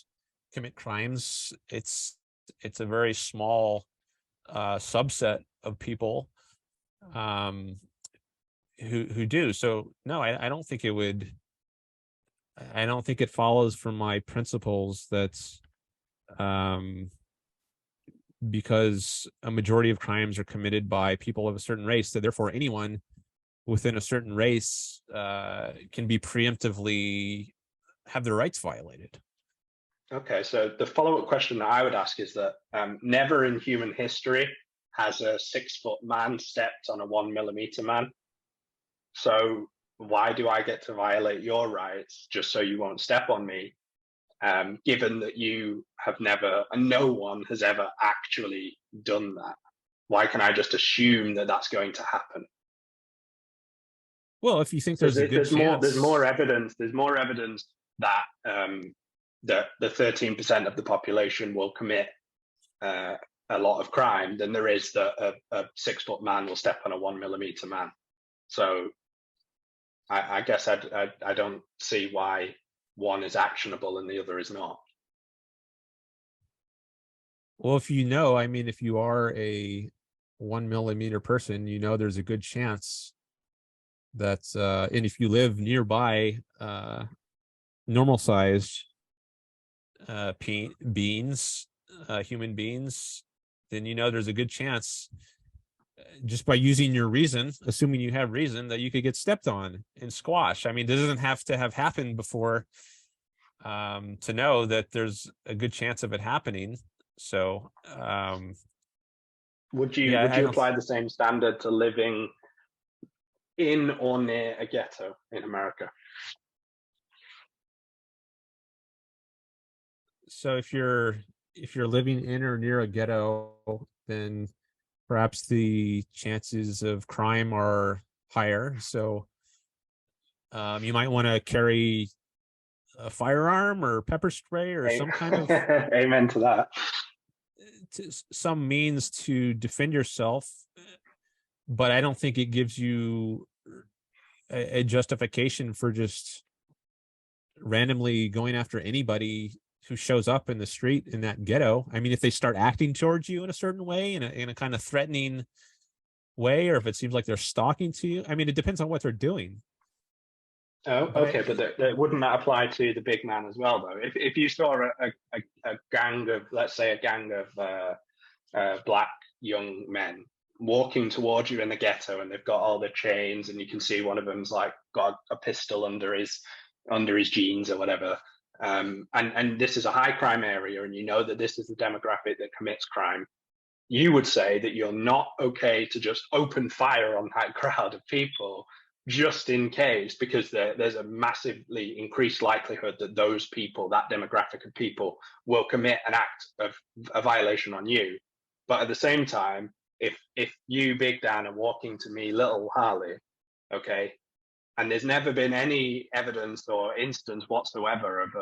commit crimes. It's a very small subset of people who do. So no, I don't think it would. I don't think it follows from my principles that because a majority of crimes are committed by people of a certain race, that therefore anyone within a certain race can be preemptively have their rights violated. Okay, so the follow-up question that I would ask is that never in human history has a 6-foot man stepped on a 1 millimeter man. So why do I get to violate your rights just so you won't step on me? Given that you have never, and no one has ever actually done that, why can I just assume that that's going to happen? Well, if you think So there's a good there's more chance. evidence. There's more evidence that that the 13% of the population will commit a lot of crime than there is that a 6 foot man will step on a 1 millimeter man. So I guess I don't see why one is actionable and the other is not. Well, if you know, I mean, if you are a 1 millimeter person, you know there's a good chance that and if you live nearby normal sized beings, human beings, then you know there's a good chance just by using your reason, assuming you have reason, that you could get stepped on and squash. I mean, this doesn't have to have happened before to know that there's a good chance of it happening. So Would yeah, I you don't. apply the same standard to living in or near a ghetto in America? So if you're living in or near a ghetto, then perhaps the chances of crime are higher. So you might want to carry a firearm or pepper spray or some kind of Amen to that. some means to defend yourself. But I don't think it gives you a justification for just randomly going after anybody who shows up in the street in that ghetto. I mean, if they start acting towards you in a certain way, in a kind of threatening way, or if it seems like they're stalking to you, I mean, it depends on what they're doing. Oh, But okay, but wouldn't that apply to the big man as well, though? If you saw a gang of, let's say, a gang of black young men walking towards you in the ghetto, and they've got all the chains, and you can see one of them's like got a pistol under his jeans or whatever, and this is a high crime area, and you know that this is the demographic that commits crime, you would say that you're not okay to just open fire on that crowd of people just in case, because there's a massively increased likelihood that those people, that demographic of people, will commit an act of a violation on you. But at the same time, if you, Big Dan, are walking to me, Little Harley, okay, and there's never been any evidence or instance whatsoever of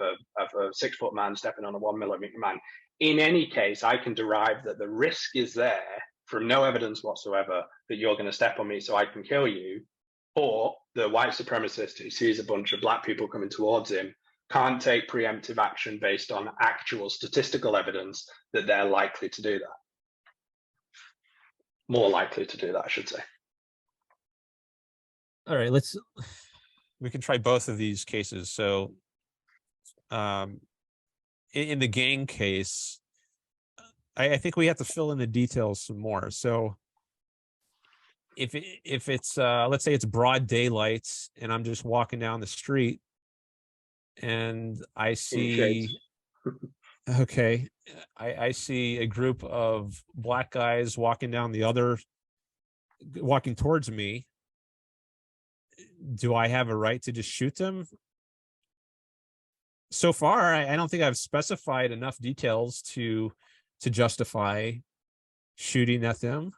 a 6 foot man stepping on a 1 millimeter man. In any case, I can derive that the risk is there from no evidence whatsoever that you're going to step on me so I can kill you, or the white supremacist who sees a bunch of black people coming towards him can't take preemptive action based on actual statistical evidence that they're likely to do that. More likely to do that, I should say. all right, we can try both of these cases. So in the gang case, I think we have to fill in the details some more. So if it's let's say it's broad daylight and I'm just walking down the street and I see okay, I see a group of black guys walking towards me, do I have a right to just shoot them? So far, I don't think I've specified enough details to justify shooting at them.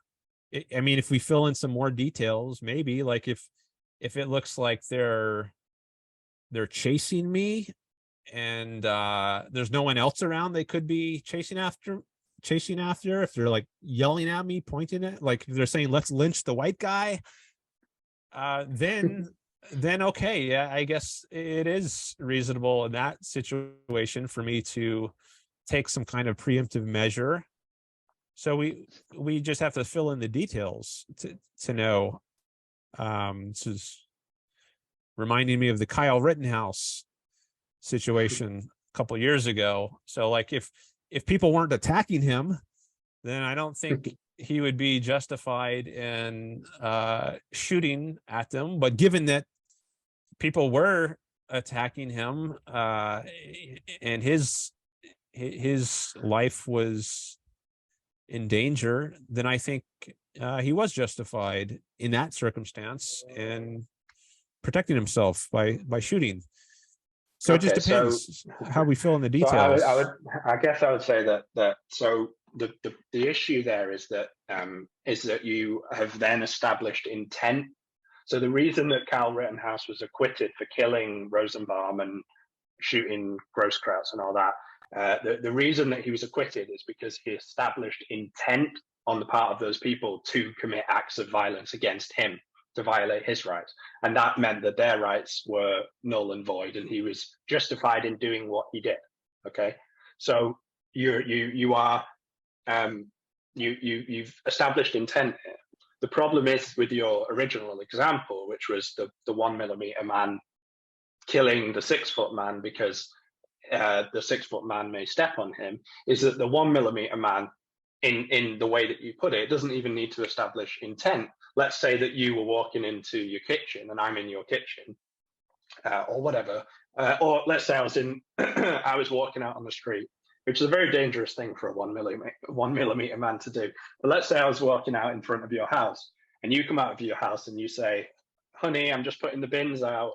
I mean, if we fill in some more details, maybe, like if it looks like they're chasing me and there's no one else around they could be chasing after, if they're like yelling at me, pointing at, like if they're saying let's lynch the white guy, then okay, yeah, I guess it is reasonable in that situation for me to take some kind of preemptive measure. So we just have to fill in the details to know. This is reminding me of the Kyle Rittenhouse situation a couple of years ago. So like if people weren't attacking him, then I don't think he would be justified in shooting at them. But given that people were attacking him and his life was in danger, then I think he was justified in that circumstance in protecting himself by shooting. So it just depends how we fill in the details. So I guess I would say that so the issue there is that you have then established intent. So the reason that Kyle Rittenhouse was acquitted for killing Rosenbaum and shooting Grosskreutz and all that, the reason that he was acquitted is because he established intent on the part of those people to commit acts of violence against him, to violate his rights. And that meant that their rights were null and void, and he was justified in doing what he did. Okay, so you've established intent here. The problem is with your original example, which was the 1mm man killing the 6-foot man because the 6-foot man may step on him, is that the 1mm man, in the way that you put it, doesn't even need to establish intent. Let's say that you were walking into your kitchen and I'm in your kitchen, or whatever, or let's say I was I was walking out on the street, which is a very dangerous thing for a 1mm man to do. But let's say I was walking out in front of your house and you come out of your house and you say, honey, I'm just putting the bins out.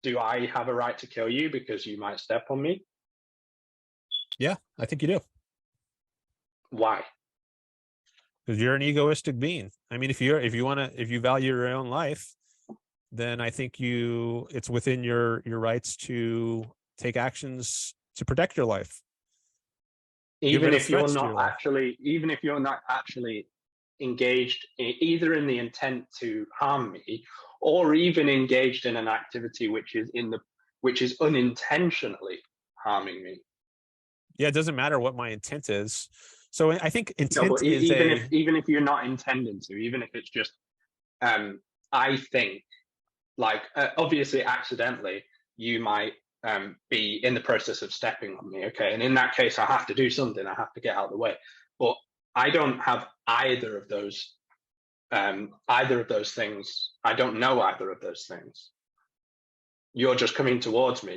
Do I have a right to kill you because you might step on me? Yeah, I think you do. Why? Because you're an egoistic being. I mean, if you value your own life, then I think it's within your rights to take actions to protect your life. Even if you're not actually engaged either in the intent to harm me, or even engaged in an activity which is unintentionally harming me. Yeah, it doesn't matter what my intent is. So I think intent even if you're not intending to, even if it's just, I think, like, obviously accidentally, you might be in the process of stepping on me, okay? And in that case, I have to do something. I have to get out of the way. But I don't have either of those things. I don't know either of those things. You're just coming towards me.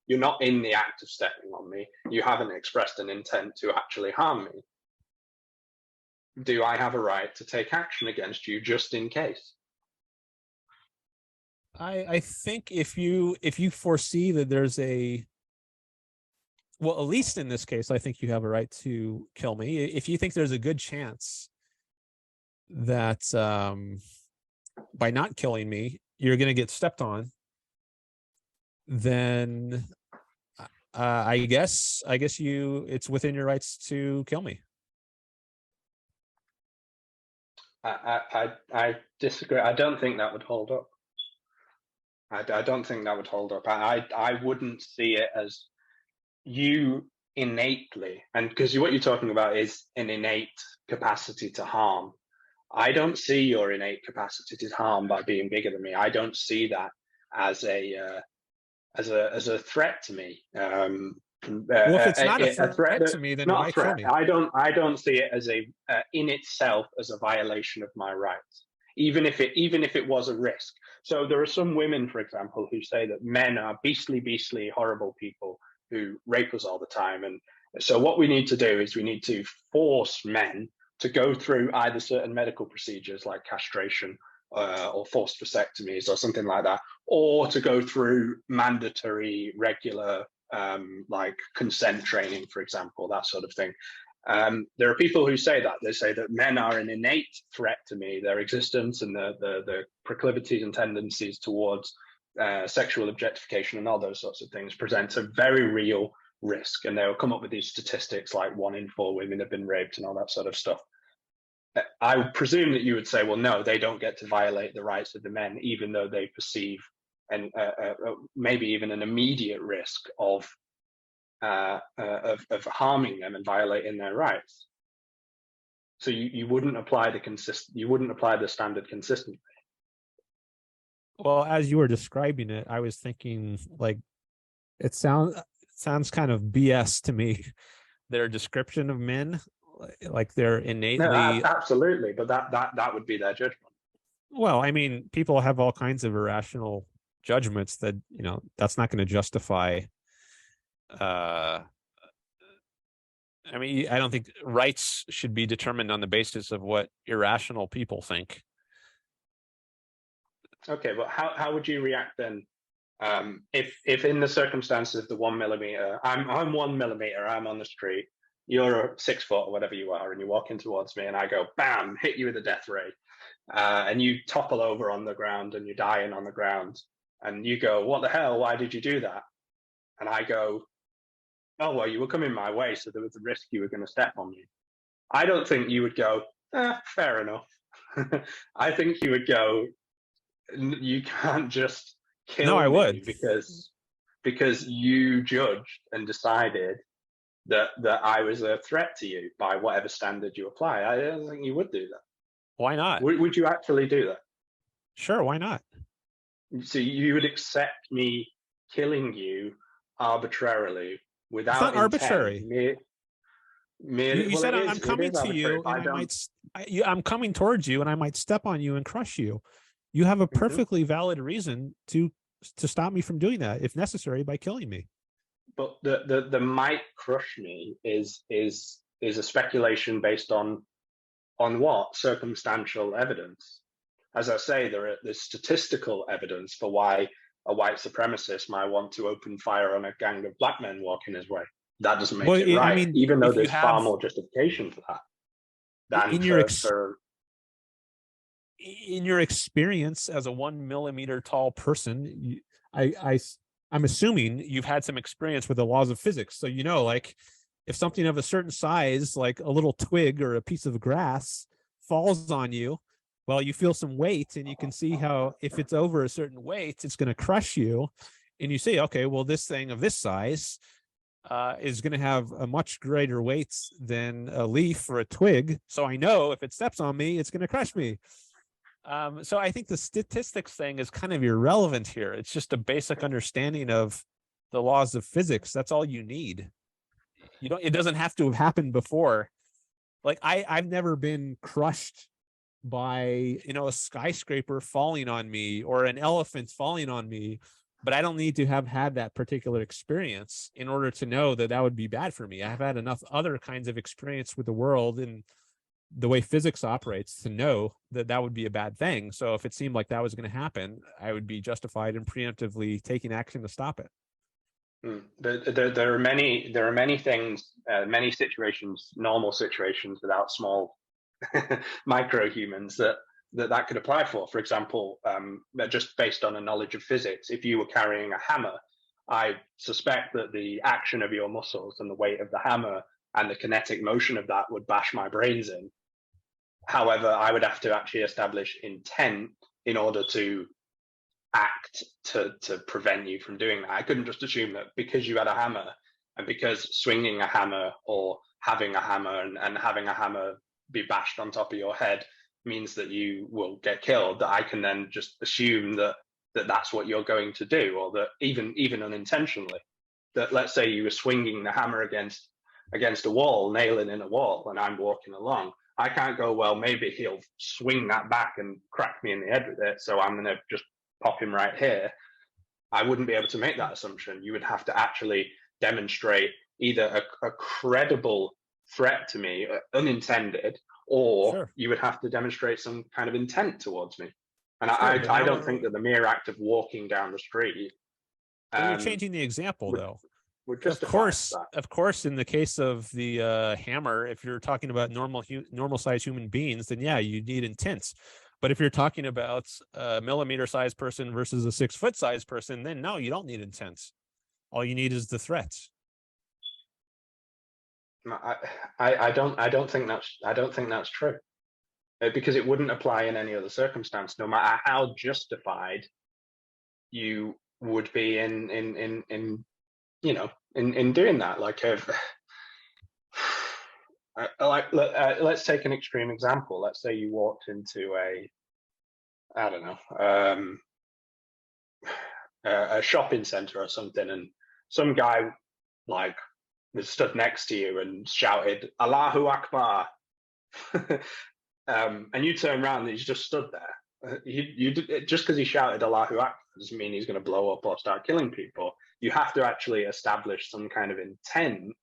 You're not in the act of stepping on me. You haven't expressed an intent to actually harm me. Do I have a right to take action against you just in case? I think if you foresee that there's well, at least in this case, I think you have a right to kill me. If you think there's a good chance that by not killing me, you're going to get stepped on, then I guess it's within your rights to kill me. I disagree. I don't think that would hold up. I don't think that would hold up. I wouldn't see it as you innately, and because what you're talking about is an innate capacity to harm. I don't see your innate capacity to harm by being bigger than me. I don't see that as a threat to me. Well, if it's not a threat to me, then why kill me? I don't see it as in itself as a violation of my rights, even if it was a risk. So there are some women, for example, who say that men are beastly, horrible people who rape us all the time. And so what we need to do is we need to force men to go through either certain medical procedures like castration or forced vasectomies or something like that, or to go through mandatory, regular, like consent training, for example, that sort of thing. There are people who say that. They say that men are an innate threat to me. Their existence and the proclivities and tendencies towards sexual objectification and all those sorts of things presents a very real risk. And they'll come up with these statistics like 1 in 4 women have been raped and all that sort of stuff. I presume that you would say, well, no, they don't get to violate the rights of the men, even though they perceive and maybe even an immediate risk of harming them and violating their rights. So you wouldn't apply the standard consistently. Well, as you were describing it, I was thinking like it sounds kind of BS to me. Their description of men, like they're innately. No, absolutely, but that would be their judgment. Well, I mean, people have all kinds of irrational judgments that, that's not going to justify. I mean, I don't think rights should be determined on the basis of what irrational people think. Okay, but how would you react then if in the circumstances of the 1 millimeter, I'm 1 millimeter, I'm on the street, you're 6 foot or whatever you are, and you're walking towards me, and I go, bam, hit you with a death ray. and you topple over on the ground and you're dying on the ground, and you go, "What the hell? Why did you do that?" And I go, "Oh, well, you were coming my way, so there was a risk you were going to step on me." I don't think you would go, fair enough. I think you would go, "You can't just No, kill I would. me because you judged and decided that I was a threat to you by whatever standard you apply." I don't think you would do that. Why not? Would you actually do that? Sure, why not? So you would accept me killing you arbitrarily It's without not intent? arbitrary. Merely, You well, said it I'm is. It coming is to arbitrary. you, If and I don't. I'm coming towards you, and I might step on you and crush you. You have a Mhm. perfectly valid reason to stop me from doing that, if necessary, by killing me. But the might crush me is a speculation based on what circumstantial evidence. As I say, there's statistical evidence for why a white supremacist might want to open fire on a gang of black men walking his way. That doesn't make Well, it I right, mean, even though if you there's far have more justification for that than in your for in your experience as a 1 millimeter tall person, I'm assuming you've had some experience with the laws of physics. So, like if something of a certain size, like a little twig or a piece of grass, falls on you, well, you feel some weight, and you can see how if it's over a certain weight, it's going to crush you. And you say, okay, well, this thing of this size is going to have a much greater weight than a leaf or a twig. So I know if it steps on me, it's going to crush me. So I think the statistics thing is kind of irrelevant here. It's just a basic understanding of the laws of physics. That's all you need. It doesn't have to have happened before. Like I've never been crushed by, a skyscraper falling on me or an elephant falling on me, but I don't need to have had that particular experience in order to know that would be bad for me. I've had enough other kinds of experience with the world and the way physics operates to know that would be a bad thing. So if it seemed like that was going to happen, I would be justified in preemptively taking action to stop it. There are many things, many situations, normal situations without small micro humans that could apply for. For example, just based on a knowledge of physics, if you were carrying a hammer, I suspect that the action of your muscles and the weight of the hammer and the kinetic motion of that would bash my brains in. However, I would have to actually establish intent in order to act to prevent you from doing that. I couldn't just assume that because you had a hammer and because swinging a hammer or having a hammer and having a hammer be bashed on top of your head means that you will get killed, that I can then just assume that that's what you're going to do, or that even unintentionally, that let's say you were swinging the hammer against a wall, nailing in a wall, and I'm walking along. I can't go, well, maybe he'll swing that back and crack me in the head with it, so I'm going to just pop him right here. I wouldn't be able to make that assumption. You would have to actually demonstrate either a credible threat to me, unintended, or Sure. you would have to demonstrate some kind of intent towards me. And sure, I don't think that the mere act of walking down the street. You're changing the example, though. Of course, in the case of the hammer, if you're talking about normal size human beings, then yeah, you need intent. But if you're talking about a millimeter sized person versus a 6 foot sized person, then no, you don't need intent. All you need is the threat. I don't think that's true, because it wouldn't apply in any other circumstance, no matter how justified you would be in doing that. Let's take an extreme example. Let's say you walked into a shopping center or something, and some guy was stood next to you and shouted "Allahu Akbar," and you turn around and he's just stood there. Just because he shouted Allahu Akbar doesn't mean he's going to blow up or start killing people. You have to actually establish some kind of intent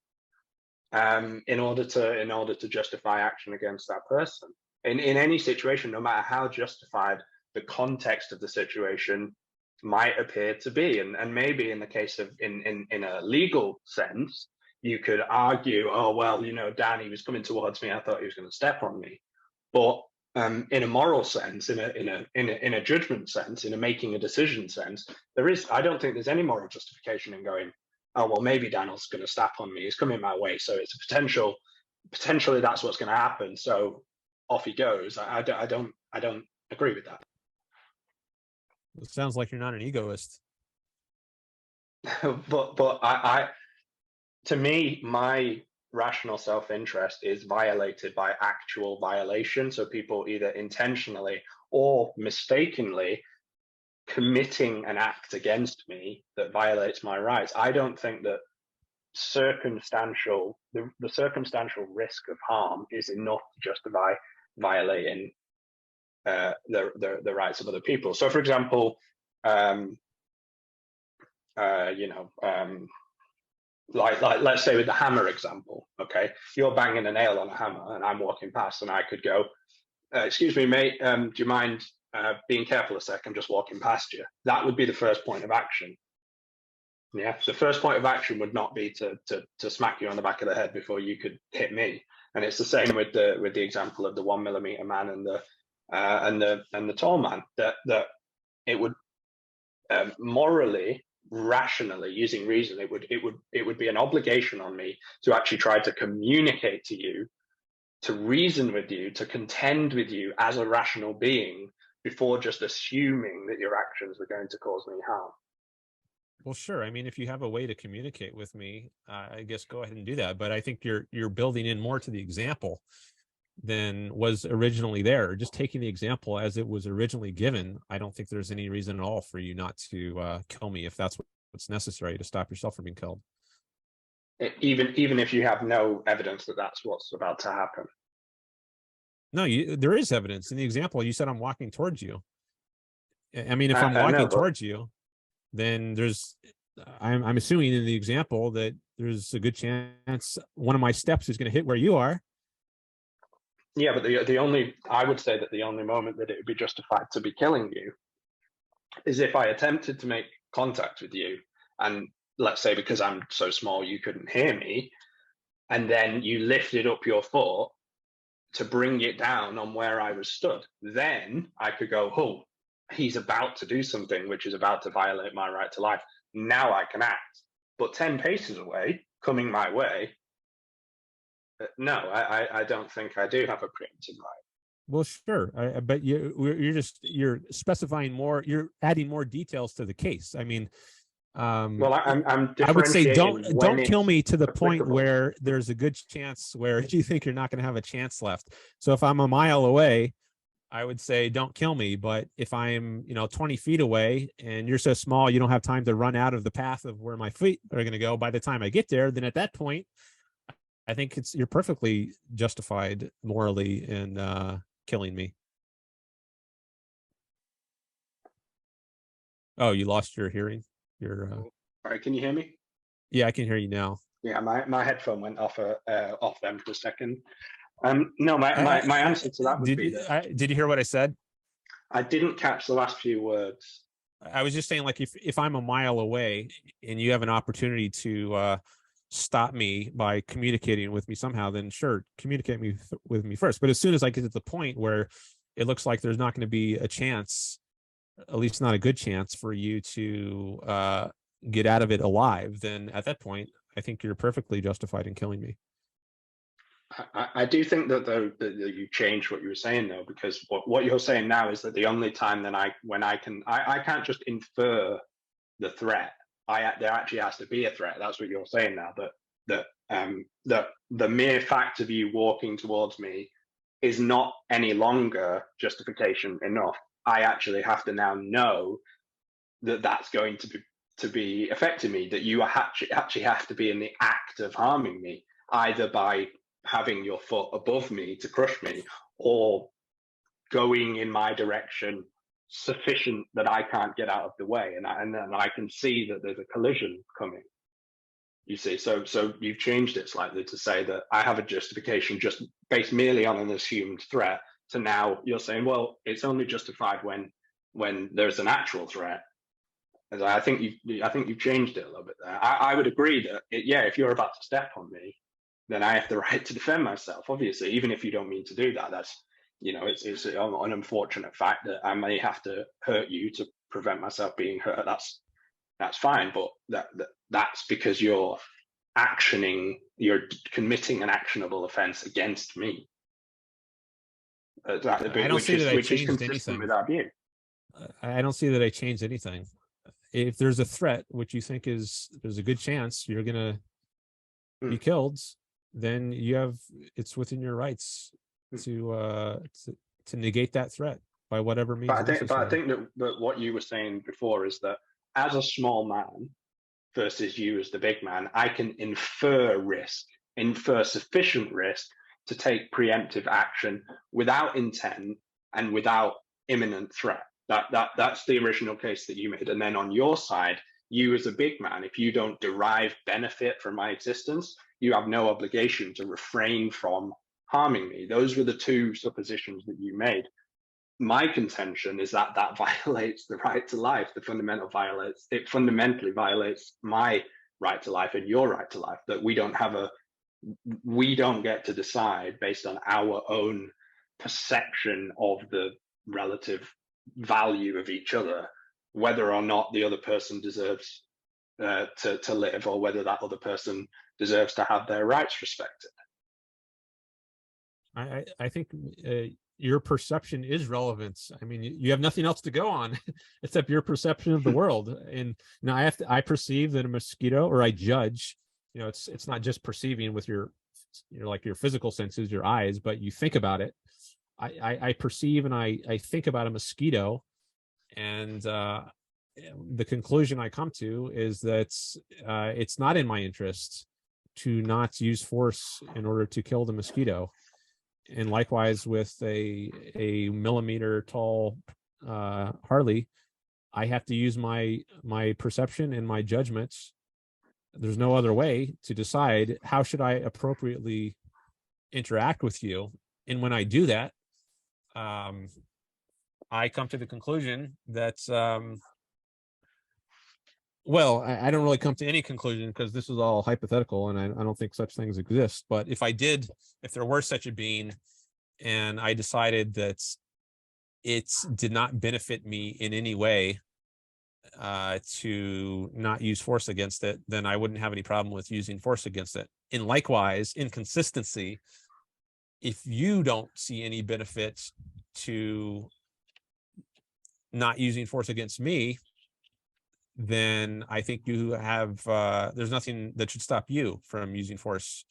in order to justify action against that person. In any situation, no matter how justified the context of the situation might appear to be, and maybe in the case of in a legal sense, you could argue, oh well, Dan, he was coming towards me, I thought he was going to step on me. But in a moral sense, in a judgment sense, in a making a decision sense, I don't think there's any moral justification in going, oh well, maybe Daniel's going to snap on me. He's coming my way, so it's a potentially that's what's going to happen. So off he goes. I don't agree with that. It sounds like you're not an egoist. but to me, my rational self-interest is violated by actual violation. So people either intentionally or mistakenly committing an act against me that violates my rights. I don't think that the circumstantial risk of harm is enough to justify violating the rights of other people. So, for example, like let's say with the hammer example, okay, you're banging a nail on a hammer and I'm walking past and I could go, excuse me, mate, do you mind being careful a sec? I'm just walking past you. That would be the first point of action. Yeah, the first point of action would not be to smack you on the back of the head before you could hit me. And it's the same with the example of the 1 millimeter man and the tall man. That it would morally, rationally, using reason, it would be an obligation on me to actually try to communicate to you, to reason with you, to contend with you as a rational being before just assuming that your actions were going to cause me harm. Well, sure. I mean, if you have a way to communicate with me, I guess go ahead and do that. But I think you're building in more to the example than was originally there. Just taking the example as it was originally given, I don't think there's any reason at all for you not to kill me if that's what's necessary to stop yourself from being killed. Even if you have no evidence that that's what's about to happen. No, there is evidence. In the example, you said I'm walking towards you. I mean, if I'm walking towards you, then I'm assuming in the example that there's a good chance one of my steps is going to hit where you are. Yeah, but I would say that the only moment that it would be justified to be killing you is if I attempted to make contact with you, and let's say because I'm so small you couldn't hear me, and then you lifted up your foot to bring it down on where I was stood. Then I could go, oh, he's about to do something which is about to violate my right to life. Now I can act. But 10 paces away, coming my way, no, I don't think I do have a preemptive right. Well, sure, but you're specifying more. You're adding more details to the case. I mean, well, I would say don't kill me to the point applicable. where there's a good chance where you think you're not going to have a chance left. So if I'm a mile away, I would say don't kill me. But if I'm 20 feet away and you're so small you don't have time to run out of the path of where my feet are going to go, by the time I get there, then at that point I think you're perfectly justified morally in killing me. Oh, you lost your hearing? All right, can you hear me? Yeah, I can hear you now. Yeah, my headphone went off them for a second. No, my answer to that would be that. Did you hear what I said? I didn't catch the last few words. I was just saying, like, if I'm a mile away and you have an opportunity to stop me by communicating with me somehow, then sure, communicate with me first. But as soon as I get to the point where it looks like there's not going to be a chance, at least not a good chance, for you to get out of it alive, then at that point, I think you're perfectly justified in killing me. I do think that that you changed what you were saying though, because what you're saying now is that the only time that I can't just infer the threat. There actually has to be a threat. That's what you're saying now. That the mere fact of you walking towards me is not any longer justification enough. I actually have to now know that that's going to be affecting me. That you actually have to be in the act of harming me, either by having your foot above me to crush me, or going in my direction sufficient that I can't get out of the way, and then I can see that there's a collision coming. You see, so you've changed it slightly to say that I have a justification just based merely on an assumed threat, to now you're saying, well, it's only justified when there's an actual threat. And I think you've changed it a little bit there. I would agree that if you're about to step on me, then I have the right to defend myself. Obviously, even if you don't mean to do that, it's an unfortunate fact that I may have to hurt you to prevent myself being hurt. That's fine, but that's because you're committing an actionable offense against me. I don't see that I changed anything. With our view. I don't see that I changed anything. If there's a threat, which you think there's a good chance you're gonna be killed, then it's within your rights to negate that threat by whatever means. But I think that what you were saying before is that as a small man versus you as the big man, I can infer sufficient risk to take preemptive action without intent and without imminent threat. That's the original case that you made. And then on your side, you as a big man, if you don't derive benefit from my existence, you have no obligation to refrain from harming me. Those were the two suppositions that you made. My contention is that violates the right to life. It fundamentally violates my right to life and your right to life, that we don't get to decide based on our own perception of the relative value of each other, whether or not the other person deserves to live, or whether that other person deserves to have their rights respected. I think your perception is relevant. I mean, you have nothing else to go on except your perception of the world. And now I perceive that a mosquito, or I judge, it's not just perceiving with your physical senses, your eyes, but you think about it. I perceive and I think about a mosquito, and the conclusion I come to is that it's not in my interest to not use force in order to kill the mosquito. And likewise with a millimeter tall Harley, I have to use my perception and my judgments. There's no other way to decide how should I appropriately interact with you. And when I do that, I come to the conclusion that, I don't really come to any conclusion because this is all hypothetical and I don't think such things exist. But if there were such a being and I decided that it did not benefit me in any way to not use force against it, then I wouldn't have any problem with using force against it. And likewise, inconsistency, if you don't see any benefit to not using force against me, then I think you have there's nothing that should stop you from using force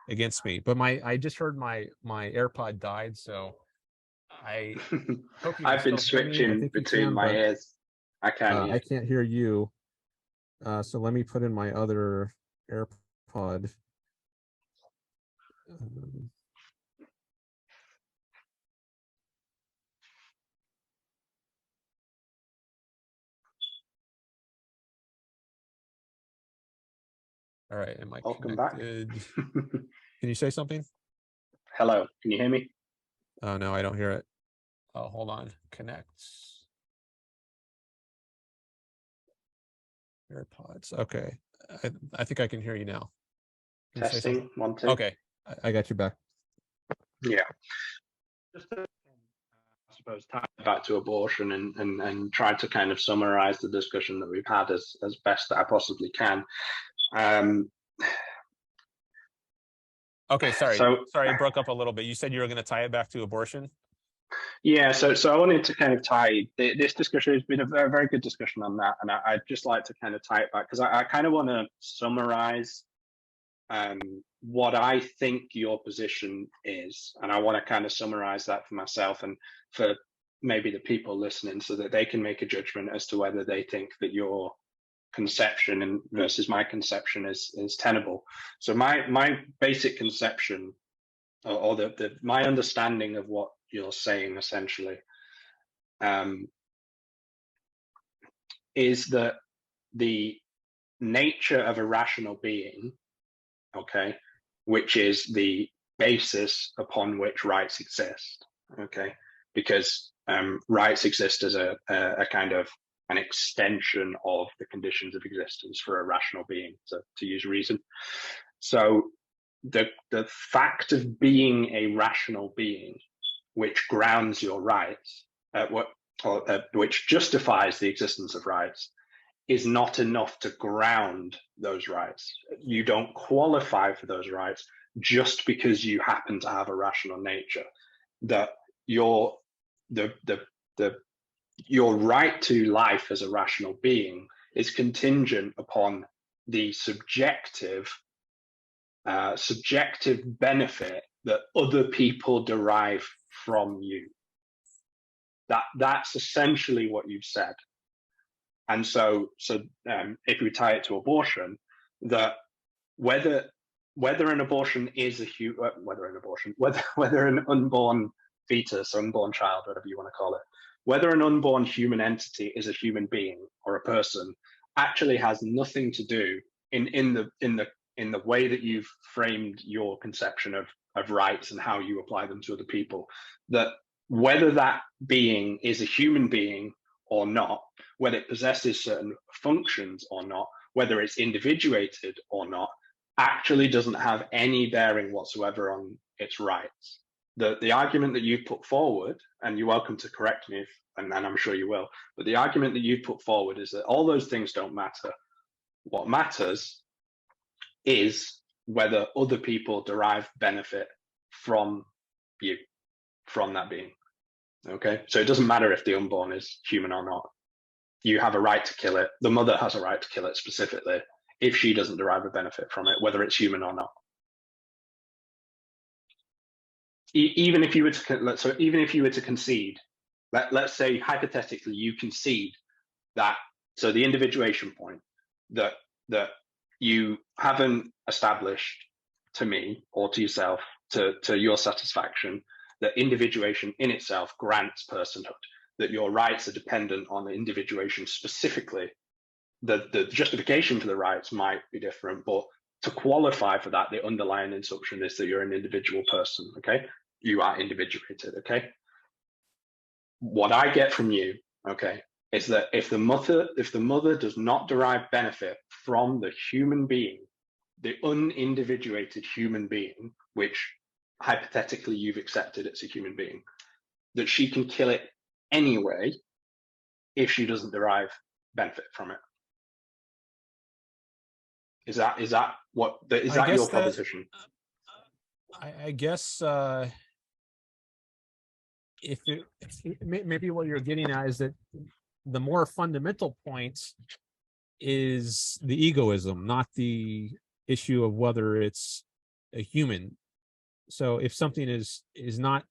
against me. But I just heard my AirPod died, so I hope you I've been switching between my ears. I can't hear you. So let me put in my other AirPod. All right, am I connected? Can you say something? Hello, can you hear me? Oh, no, I don't hear it. Oh, hold on. Connect. AirPods. Okay. I think I can hear you now. Testing, 1, 2. Okay, I got you back. Yeah. Just to, I suppose, tie it back to abortion and try to kind of summarize the discussion that we've had as best that I possibly can. Okay, sorry, it broke up a little bit. You said you were going to tie it back to abortion? Yeah, so I wanted to kind of tie this discussion. Has been a very, very good discussion on that, and I'd just like to kind of tie it back because I kind of want to summarize what I think your position is, and I want to kind of summarize that for myself and for maybe the people listening, so that they can make a judgment as to whether they think that your conception versus my conception is tenable. So my basic conception, or my understanding of what you're saying essentially, is that the nature of a rational being, okay, which is the basis upon which rights exist, okay, because rights exist as a kind of an extension of the conditions of existence for a rational being, to use reason. So the fact of being a rational being which grounds your rights, which justifies the existence of rights, is not enough to ground those rights. You don't qualify for those rights just because you happen to have a rational nature. That your right to life as a rational being is contingent upon the subjective benefit that other people derive from you. That's essentially what you've said. And so if we tie it to abortion, that whether an abortion is whether an unborn fetus, unborn child, whatever you want to call it, whether an unborn human entity is a human being or a person, actually has nothing to do in the way that you've framed your conception of rights and how you apply them to other people. That whether that being is a human being or not, whether it possesses certain functions or not, whether it's individuated or not, actually doesn't have any bearing whatsoever on its rights. The argument that you've put forward, and you're welcome to correct me, and I'm sure you will, but the argument that you've put forward is that all those things don't matter. What matters is whether other people derive benefit from you, from that being. Okay, so it doesn't matter if the unborn is human or not. You have a right to kill it. The mother has a right to kill it specifically if she doesn't derive a benefit from it, whether it's human or not. Even if you were to concede, let's say hypothetically you concede that, so the individuation point, that you haven't established to me or to yourself, to your satisfaction, that individuation in itself grants personhood, that your rights are dependent on the individuation specifically. The justification for the rights might be different, but to qualify for that, the underlying assumption is that you're an individual person, okay? You are individuated, okay? What I get from you, okay, is that if the mother does not derive benefit from the human being, the unindividuated human being, which hypothetically you've accepted it's a human being, that she can kill it anyway if she doesn't derive benefit from it. Is that your proposition? I guess if maybe what you're getting at is that the more fundamental point is the egoism, not the issue of whether it's a human. So if something is not,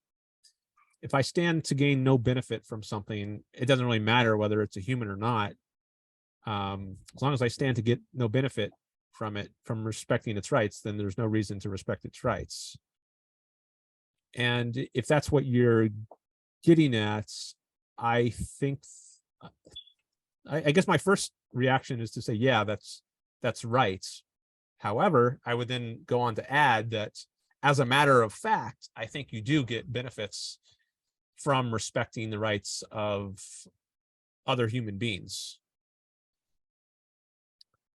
if I stand to gain no benefit from something, it doesn't really matter whether it's a human or not. As long as I stand to get no benefit from it, from respecting its rights, then there's no reason to respect its rights. And if that's what you're getting at, I think, I guess my first reaction is to say, yeah, that's right. However, I would then go on to add that as a matter of fact, I think you do get benefits from respecting the rights of other human beings.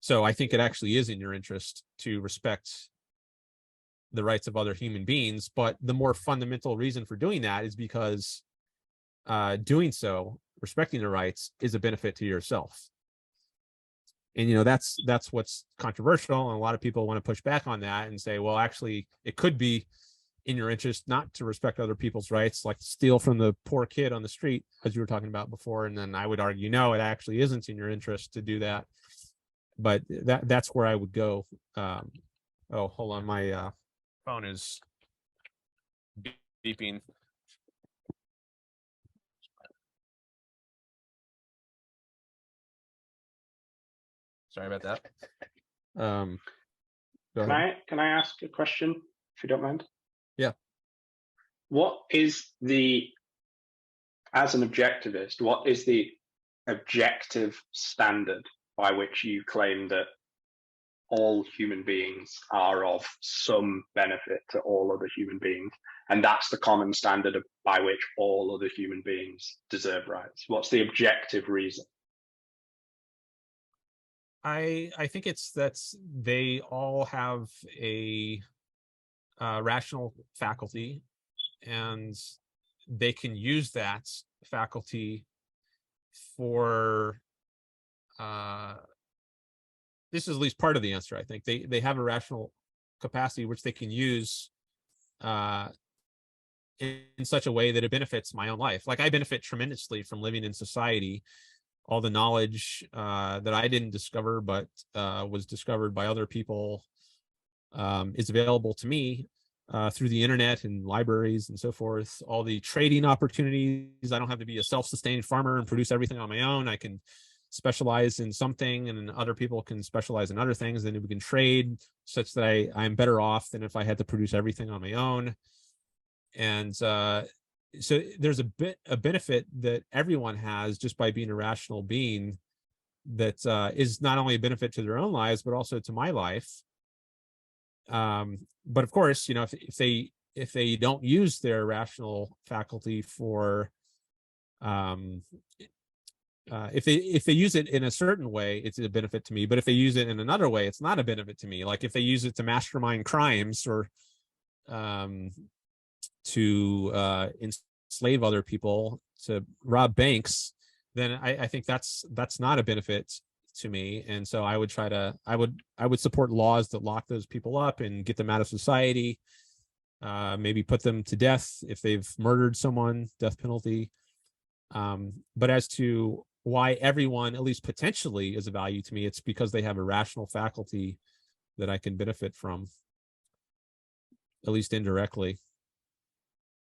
So I think it actually is in your interest to respect the rights of other human beings, but the more fundamental reason for doing that is because doing so, respecting the rights, is a benefit to yourself. And that's what's controversial, and a lot of people want to push back on that and say, well, actually it could be in your interest not to respect other people's rights, like steal from the poor kid on the street, as you were talking about before. And then I would argue, no, it actually isn't in your interest to do that. But that's where I would go. Oh, hold on, my phone is beeping. Sorry about that. Can I ask a question, if you don't mind? Yeah. What is as an objectivist, what is the objective standard by which you claim that all human beings are of some benefit to all other human beings, and that's the common standard by which all other human beings deserve rights? What's the objective reason? I think it's that they all have a rational faculty, and they can use that faculty for this is at least part of the answer. I think they have a rational capacity which they can use in such a way that it benefits my own life. Like I benefit tremendously from living in society. All the knowledge that I didn't discover but was discovered by other people is available to me through the internet and libraries and so forth. All the trading opportunities. I don't have to be a self-sustained farmer and produce everything on my own. I can specialize in something and other people can specialize in other things. Then we can trade such that I'm better off than if I had to produce everything on my own. And so there's a benefit that everyone has just by being a rational being that is not only a benefit to their own lives, but also to my life. But of course, if they don't use their rational faculty for if they use it in a certain way, it's a benefit to me. But if they use it in another way, it's not a benefit to me. Like if they use it to mastermind crimes or to enslave other people, to rob banks, then I think that's not a benefit to me. And so I would support laws that lock those people up and get them out of society, maybe put them to death if they've murdered someone, death penalty. But as to why everyone, at least potentially, is a value to me, it's because they have a rational faculty that I can benefit from, at least indirectly.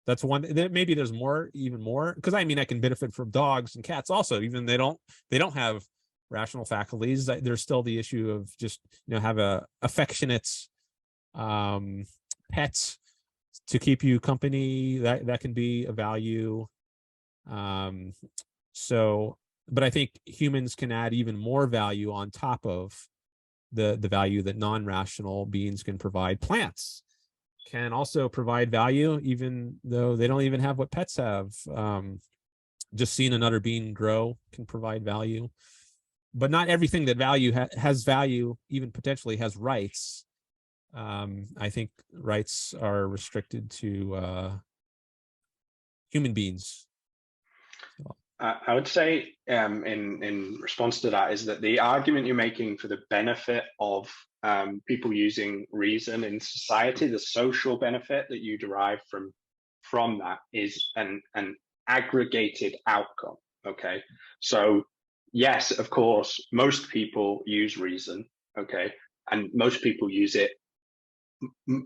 That's one. Maybe there's even more, because I can benefit from dogs and cats also, even they don't have rational faculties. There's still the issue of just have a affectionate pets to keep you company. That can be a value. But I think humans can add even more value on top of the value that non-rational beings can provide. Plants can also provide value, even though they don't even have what pets have. Just seeing another being grow can provide value. But not everything that has value, even potentially, has rights. I think rights are restricted to human beings. I would say in response to that is that the argument you're making for the benefit of people using reason in society, the social benefit that you derive from that is an aggregated outcome. Okay, so yes, of course, most people use reason. Okay, and most people use it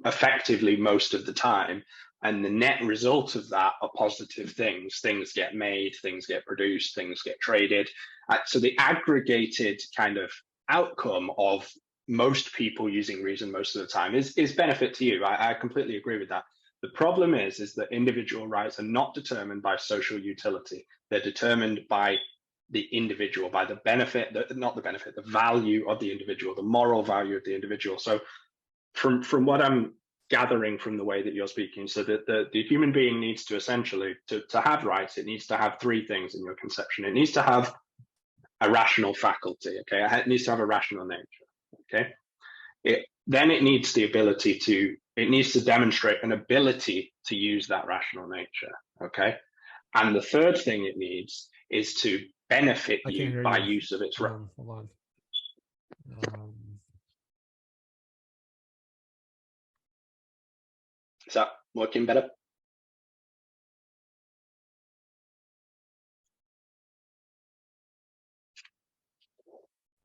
effectively most of the time. And the net result of that are positive things. Things get made, things get produced, things get traded. So the aggregated kind of outcome of most people using reason most of the time is benefit to you. I completely agree with that. The problem is that individual rights are not determined by social utility. They're determined by the individual, by the benefit, the value of the individual, the moral value of the individual. So from what I'm gathering from the way that you're speaking, so that the human being needs to essentially, to have rights, it needs to have three things in your conception. It needs to have a rational faculty, okay? It needs to have a rational nature, okay? Then it needs the ability it needs to demonstrate an ability to use that rational nature, okay? And the third thing it needs is to benefit you by use of its right. Hold on. Is that working better?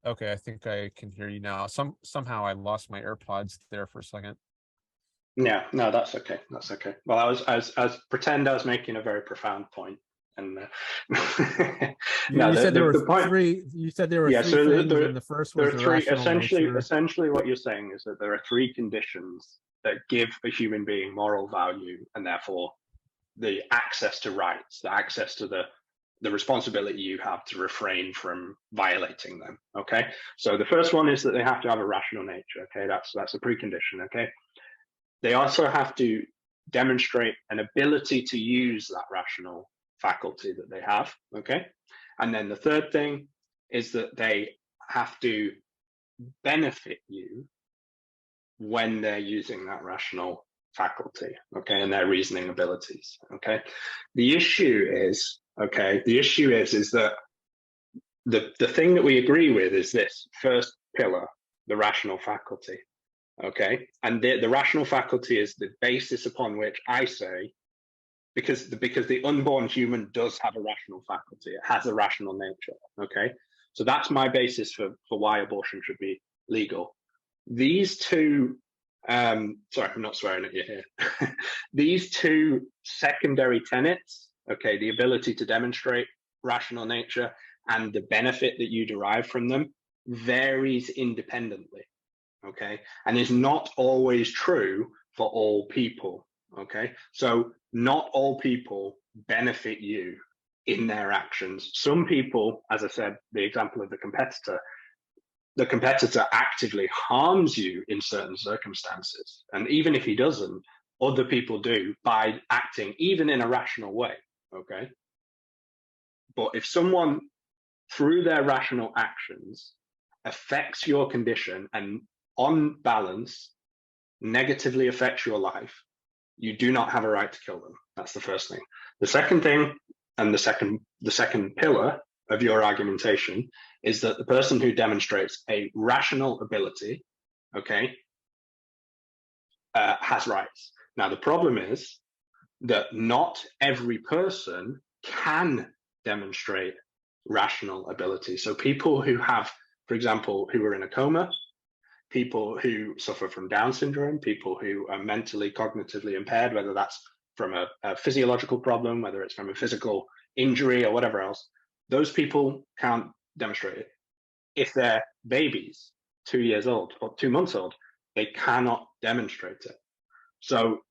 Okay, I think I can hear you now. Somehow I lost my AirPods there for a second. Yeah, no, that's okay. That's okay. Well, I was pretend I was making a very profound point, and you said there were three. You said there were three things, and the first was the rational nature. Essentially, what you're saying is that there are three conditions that give a human being moral value, and therefore the access to rights, the access to the responsibility you have to refrain from violating them. Okay, so the first one is that they have to have a rational nature. Okay, that's a precondition. Okay, they also have to demonstrate an ability to use that rational faculty that they have. Okay, and then the third thing is that they have to benefit you when they're using that rational faculty, okay, and their reasoning abilities, okay. The issue is, that the thing that we agree with is this first pillar, the rational faculty, okay, and the rational faculty is the basis upon which I say, because the unborn human does have a rational faculty, it has a rational nature, okay. So that's my basis for why abortion should be legal. These two, sorry, I'm not swearing at you here. These two secondary tenets, okay, the ability to demonstrate rational nature and the benefit that you derive from them, varies independently, okay, and is not always true for all people, okay. So not all people benefit you in their actions. Some people, as I said, the example of the competitor actively harms you in certain circumstances. And even if he doesn't, other people do by acting even in a rational way, okay? But if someone, through their rational actions, affects your condition and on balance, negatively affects your life, you do not have a right to kill them. That's the first thing. The second thing, and the second pillar of your argumentation, is that the person who demonstrates a rational ability, okay, has rights. Now, the problem is that not every person can demonstrate rational ability. So people who have, for example, who are in a coma, people who suffer from Down syndrome, people who are mentally, cognitively impaired, whether that's from a physiological problem, whether it's from a physical injury or whatever else, those people can't demonstrate it. If they're babies, 2 years old or 2 months old, they cannot demonstrate it. So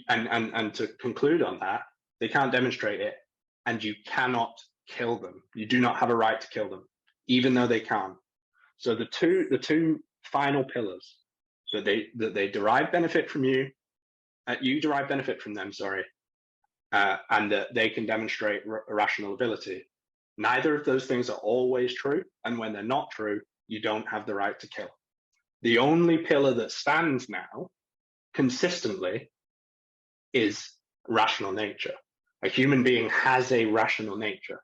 and to conclude on that, they can't demonstrate it, and you cannot kill them. You do not have a right to kill them, even though they can. So the two final pillars that they derive benefit from you, you derive benefit from them, sorry, and that they can demonstrate rational ability. Neither of those things are always true, and when they're not true, you don't have the right to kill. The only pillar that stands now consistently is rational nature. A human being has a rational nature,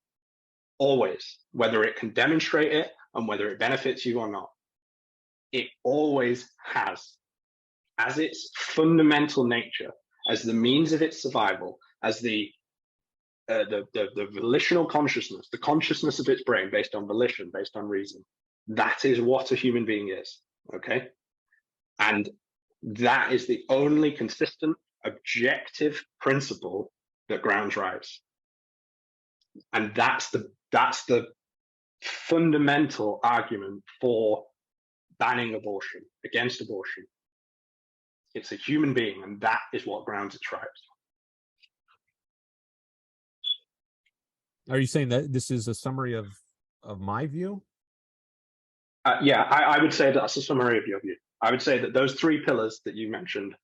always, whether it can demonstrate it and whether it benefits you or not. It always has, as its fundamental nature, as the means of its survival, as the volitional consciousness, the consciousness of its brain based on volition, based on reason. That is what a human being is, okay? And that is the only consistent, objective principle that grounds rights. And that's the fundamental argument for banning abortion, against abortion. It's a human being, and that is what grounds its rights. Are you saying that this is a summary of my view? Yeah, I would say that's a summary of your view. I would say that those three pillars that you mentioned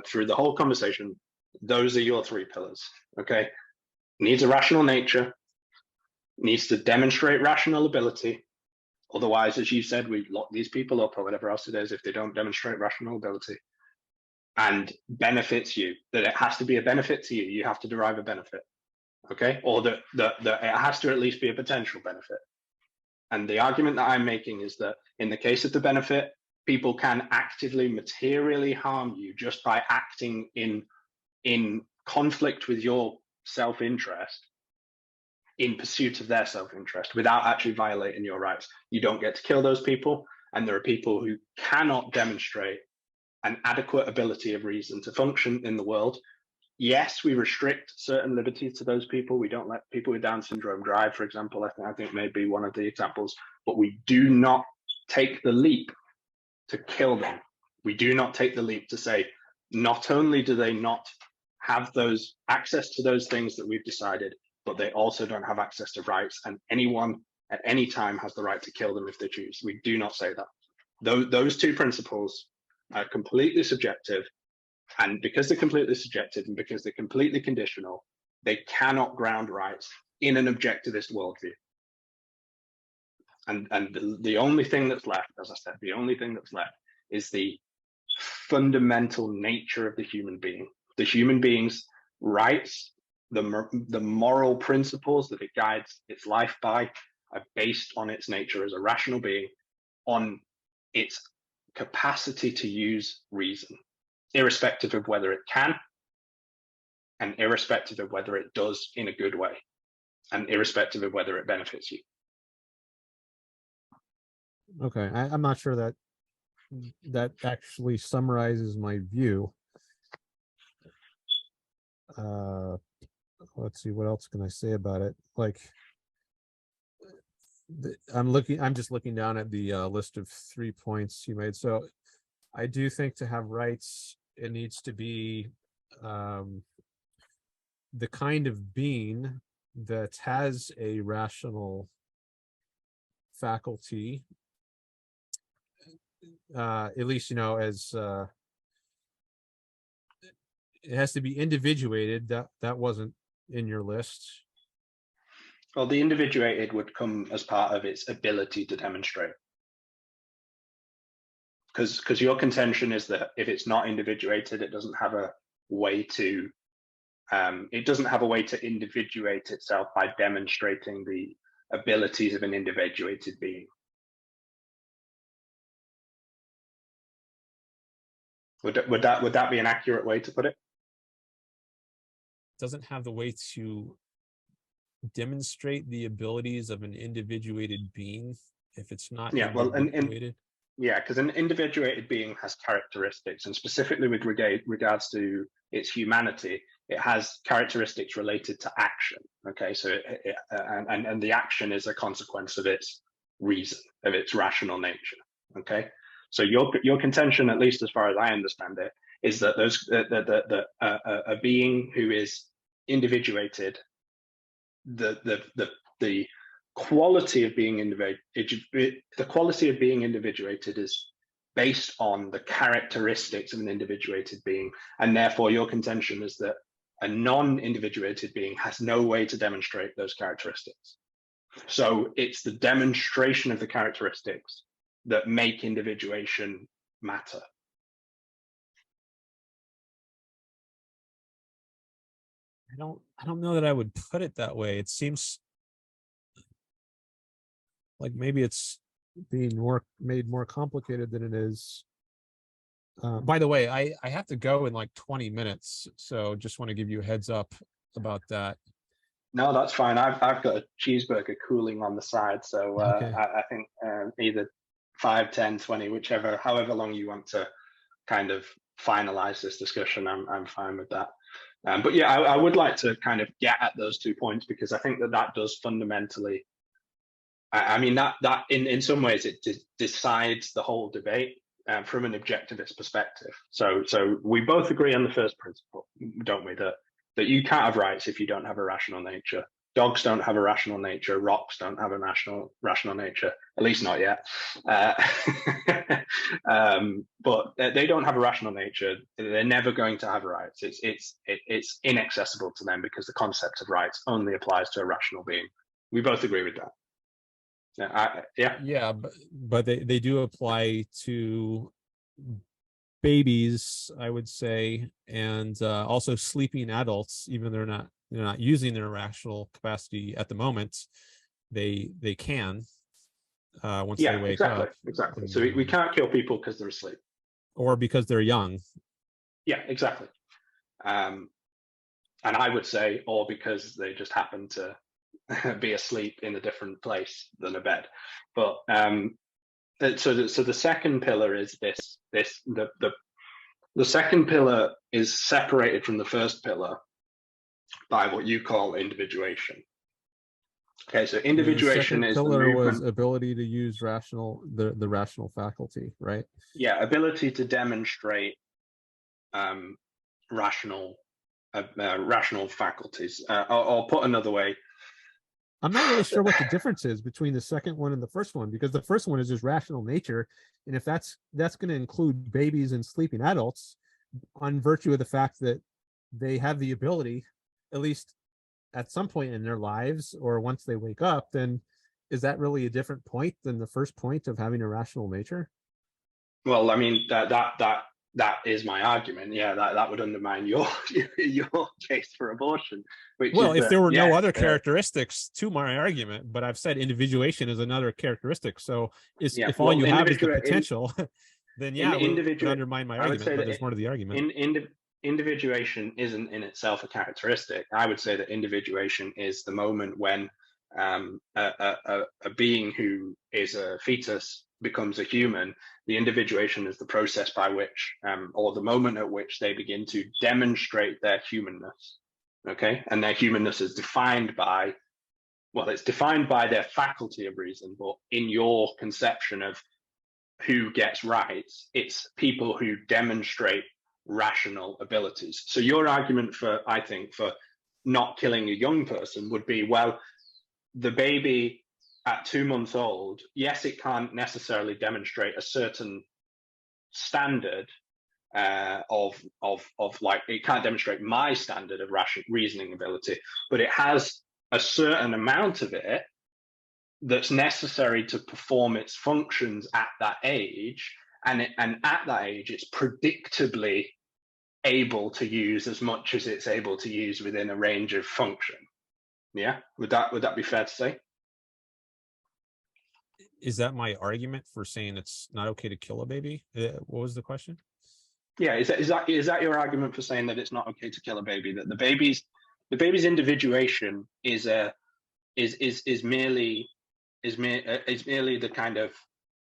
through the whole conversation, those are your three pillars, okay? Needs a rational nature, needs to demonstrate rational ability. Otherwise, as you said, we lock these people up or whatever else it is if they don't demonstrate rational ability. And benefits you, that it has to be a benefit to you. You have to derive a benefit, okay? Or that it has to at least be a potential benefit. And the argument that I'm making is that in the case of the benefit, people can actively, materially harm you just by acting in conflict with your self-interest, in pursuit of their self-interest, without actually violating your rights. You don't get to kill those people, and there are people who cannot demonstrate an adequate ability of reason to function in the world. Yes, we restrict certain liberties to those people. We don't let people with Down syndrome drive, for example. I think may be one of the examples, but we do not take the leap to kill them. We do not take the leap to say, not only do they not have those access to those things that we've decided, but they also don't have access to rights, and anyone at any time has the right to kill them if they choose. We do not say that. Those two principles are completely subjective, and because they're completely subjective and because they're completely conditional, they cannot ground rights in an objectivist worldview. And the only thing that's left, as I said, the only thing that's left is the fundamental nature of the human being. The human being's rights, the moral principles that it guides its life by, are based on its nature as a rational being, on its capacity to use reason, irrespective of whether it can, and irrespective of whether it does in a good way, and irrespective of whether it benefits you. Okay, I'm not sure that that actually summarizes my view. Let's see, what else can I say about it? Like, I'm just looking down at the list of 3 points you made. So I do think to have rights, it needs to be the kind of being that has a rational faculty, at least, as it has to be individuated. That wasn't in your list. Well, the individuated would come as part of its ability to demonstrate. Because your contention is that if it's not individuated, it doesn't have a way to individuate itself by demonstrating the abilities of an individuated being. Would that be an accurate way to put it? Doesn't have the way to demonstrate the abilities of an individuated being if it's not individuated. Because an individuated being has characteristics, and specifically with regards to its humanity, it has characteristics related to action. Okay, so and the action is a consequence of its reason, of its rational nature. Okay, so your contention, at least as far as I understand it, is that a being who is individuated, the quality of being individuated is based on the characteristics of an individuated being, and therefore your contention is that a non-individuated being has no way to demonstrate those characteristics. So it's the demonstration of the characteristics that make individuation matter. I don't know that I would put it that way. It seems like maybe it's being made more complicated than it is. By the way, I have to go in like 20 minutes, so just want to give you a heads up about that. No, that's fine. I've got a cheeseburger cooling on the side, so Okay. I think either 5, 10, 20, whichever, however long you want to kind of finalize this discussion, I'm fine with that. But yeah, I would like to kind of get at those 2 points, because I think that does fundamentally, I mean, that in some ways it decides the whole debate from an objectivist perspective. So we both agree on the first principle, don't we? That you can't have rights if you don't have a rational nature. Dogs don't have a rational nature. Rocks don't have a rational nature, at least not yet. But they don't have a rational nature. They're never going to have rights. It's inaccessible to them, because the concept of rights only applies to a rational being. We both agree with that. Yeah, but they do apply to babies, I would say, and also sleeping adults. Even they're not using their rational capacity at the moment, they can once they wake up. Exactly. So we can't kill people because they're asleep, or because they're young. Yeah, exactly. And I would say, or because they just happen to be asleep in a different place than a bed. But so the second pillar is the second pillar is separated from the first pillar by what you call individuation. Okay, so individuation the is pillar the movement, was ability to use the rational faculty, right? Yeah, ability to demonstrate rational faculties. Or put another way, I'm not really sure what the difference is between the second one and the first one, because the first one is just rational nature, and if that's going to include babies and sleeping adults, on virtue of the fact that they have the ability, at least at some point in their lives or once they wake up, then is that really a different point than the first point of having a rational nature? Well, I mean, that that is my argument. Yeah, that would undermine your your case for abortion, which Well, is if that there were no yes, other characteristics to my argument, but I've said individuation is another characteristic. So yeah. if all Well, you have is the individual potential, then yeah, it would individual. undermine my I would argument, say but that there's more to the argument. individuation isn't in itself a characteristic. I would say that individuation is the moment when a being who is a fetus becomes a human. The individuation is the process by which, or the moment at which they begin to demonstrate their humanness. Okay, and their humanness is defined by, well, it's defined by their faculty of reason, but in your conception of who gets rights, it's people who demonstrate rational abilities. So your argument for, I think, for not killing a young person would be, well, the baby at 2 months old, yes, it can't necessarily demonstrate a certain standard of like, it can't demonstrate my standard of reasoning ability, but it has a certain amount of it that's necessary to perform its functions at that age, and at that age it's predictably able to use as much as it's able to use within a range of function. Yeah, would that be fair to say? Is that my argument for saying it's not okay to kill a baby? What was the question? Yeah, is that your argument for saying that it's not okay to kill a baby? That the baby's individuation is merely the kind of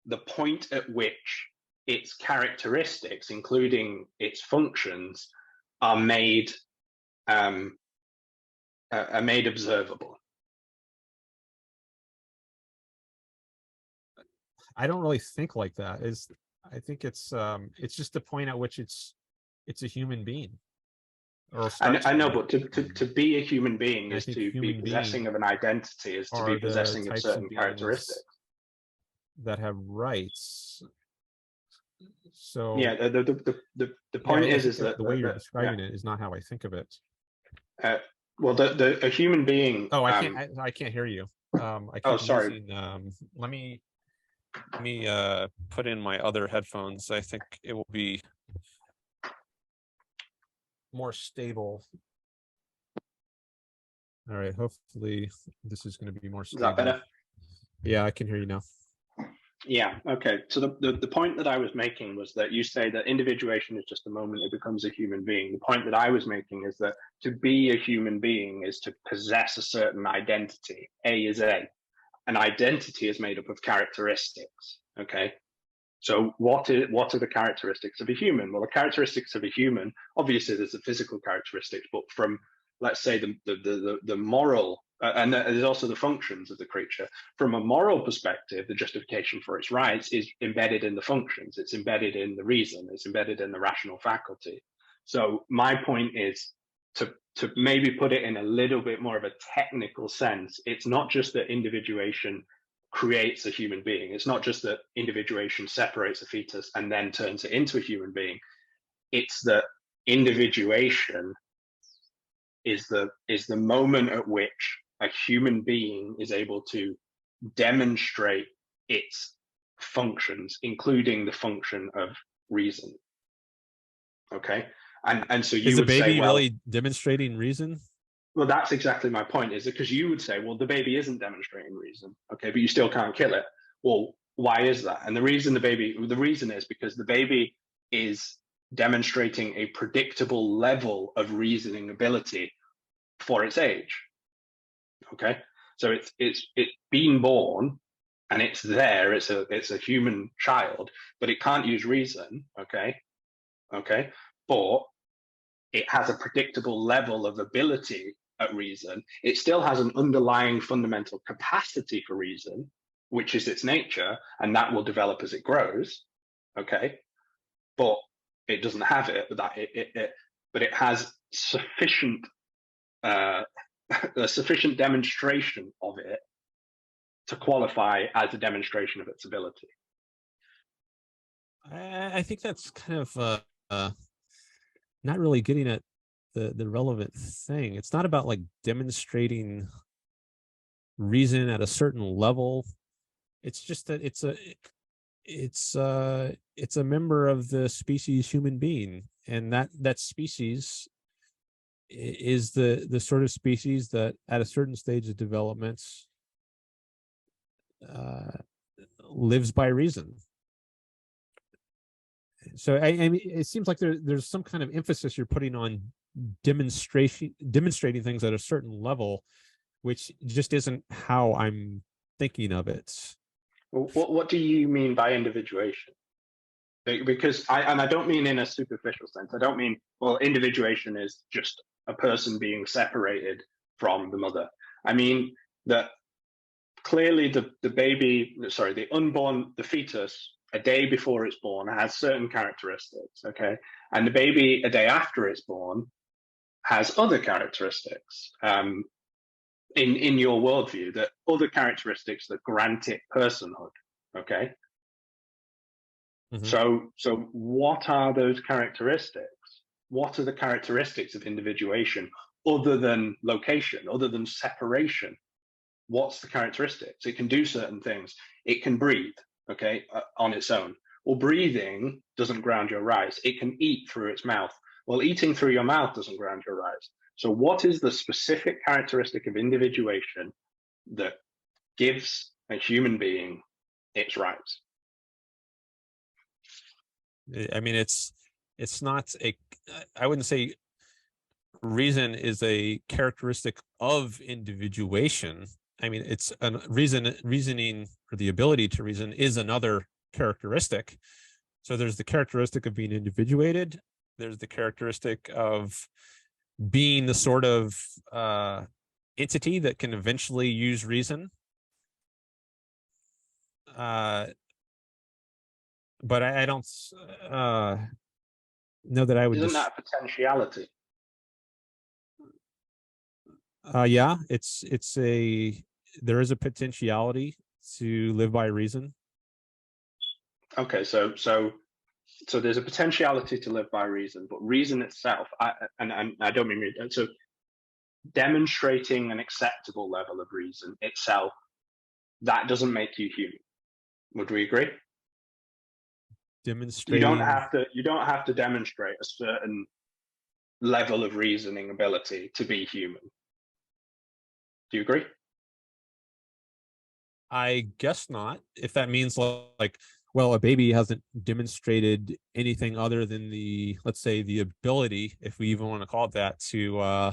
the point at which its characteristics, including its functions, are made observable. I don't really think like that. I think it's just the point at which it's a human being. Or I know, but to be a human being is to be possessing being of an identity, is to be possessing of certain characteristics that have rights. So yeah, the point is that the way you're describing it is not how I think of it. Well, a human being. Oh, I can't hear you. I keep oh, sorry. Using, let me put in my other headphones. I think it will be more stable. All right, hopefully this is going to be more stable. Is that better? Yeah, I can hear you now. Yeah, okay. So the point that I was making was that you say that individuation is just the moment it becomes a human being. The point that I was making is that to be a human being is to possess a certain identity. A is A. An identity is made up of characteristics, okay? So what are the characteristics of a human? Well, the characteristics of a human, obviously there's the physical characteristics, but from, let's say, the moral, and there's also the functions of the creature. From a moral perspective, the justification for its rights is embedded in the functions. It's embedded in the reason. It's embedded in the rational faculty. So my point is to maybe put it in a little bit more of a technical sense. It's not just that individuation creates a human being. It's not just that individuation separates a fetus and then turns it into a human being. It's that individuation is the moment at which a human being is able to demonstrate its functions, including the function of reason. Okay, and so you is the would baby say, well, really demonstrating reason? Well, that's exactly my point, is because you would say, well, the baby isn't demonstrating reason, okay, but you still can't kill it. Well, why is that? And the reason is because the baby is demonstrating a predictable level of reasoning ability for its age. Okay, so it's been born and it's there. It's a human child, but it can't use reason. Okay, but it has a predictable level of ability at reason. It still has an underlying fundamental capacity for reason, which is its nature, and that will develop as it grows. Okay, but it doesn't have it. But it has sufficient a sufficient demonstration of it to qualify as a demonstration of its ability. I think that's kind of not really getting at the relevant thing. It's not about like demonstrating reason at a certain level. It's just that it's a member of the species human being, and that species is the sort of species that at a certain stage of development lives by reason. So I mean, it seems like there's some kind of emphasis you're putting on demonstrating things at a certain level, which just isn't how I'm thinking of it. Well, what do you mean by individuation? Because I don't mean in a superficial sense. I don't mean, well, individuation is just a person being separated from the mother. I mean that clearly the baby, sorry, the unborn, the fetus, a day before it's born has certain characteristics, okay? And the baby a day after it's born has other characteristics. In your worldview, that other characteristics that grant it personhood, okay? Mm-hmm. So what are those characteristics? What are the characteristics of individuation other than location, other than separation? What's the characteristics? It can do certain things. It can breathe, okay, on its own. Well, breathing doesn't ground your rights. It can eat through its mouth. Well, eating through your mouth doesn't ground your rights. So what is the specific characteristic of individuation that gives a human being its rights? I mean, it's not I wouldn't say reason is a characteristic of individuation. I mean, it's reasoning, or the ability to reason, is another characteristic. So there's the characteristic of being individuated. There's the characteristic of being the sort of entity that can eventually use reason. But I don't know that I would. Isn't that a potentiality? Yeah, there is a potentiality to live by reason. Okay, so there's a potentiality to live by reason, but reason itself, and I don't mean so demonstrating an acceptable level of reason itself, that doesn't make you human. Would we agree? Demonstrating. You don't have to demonstrate a certain level of reasoning ability to be human. Do you agree? I guess not. If that means like, well, a baby hasn't demonstrated anything other than let's say the ability, if we even want to call it that, to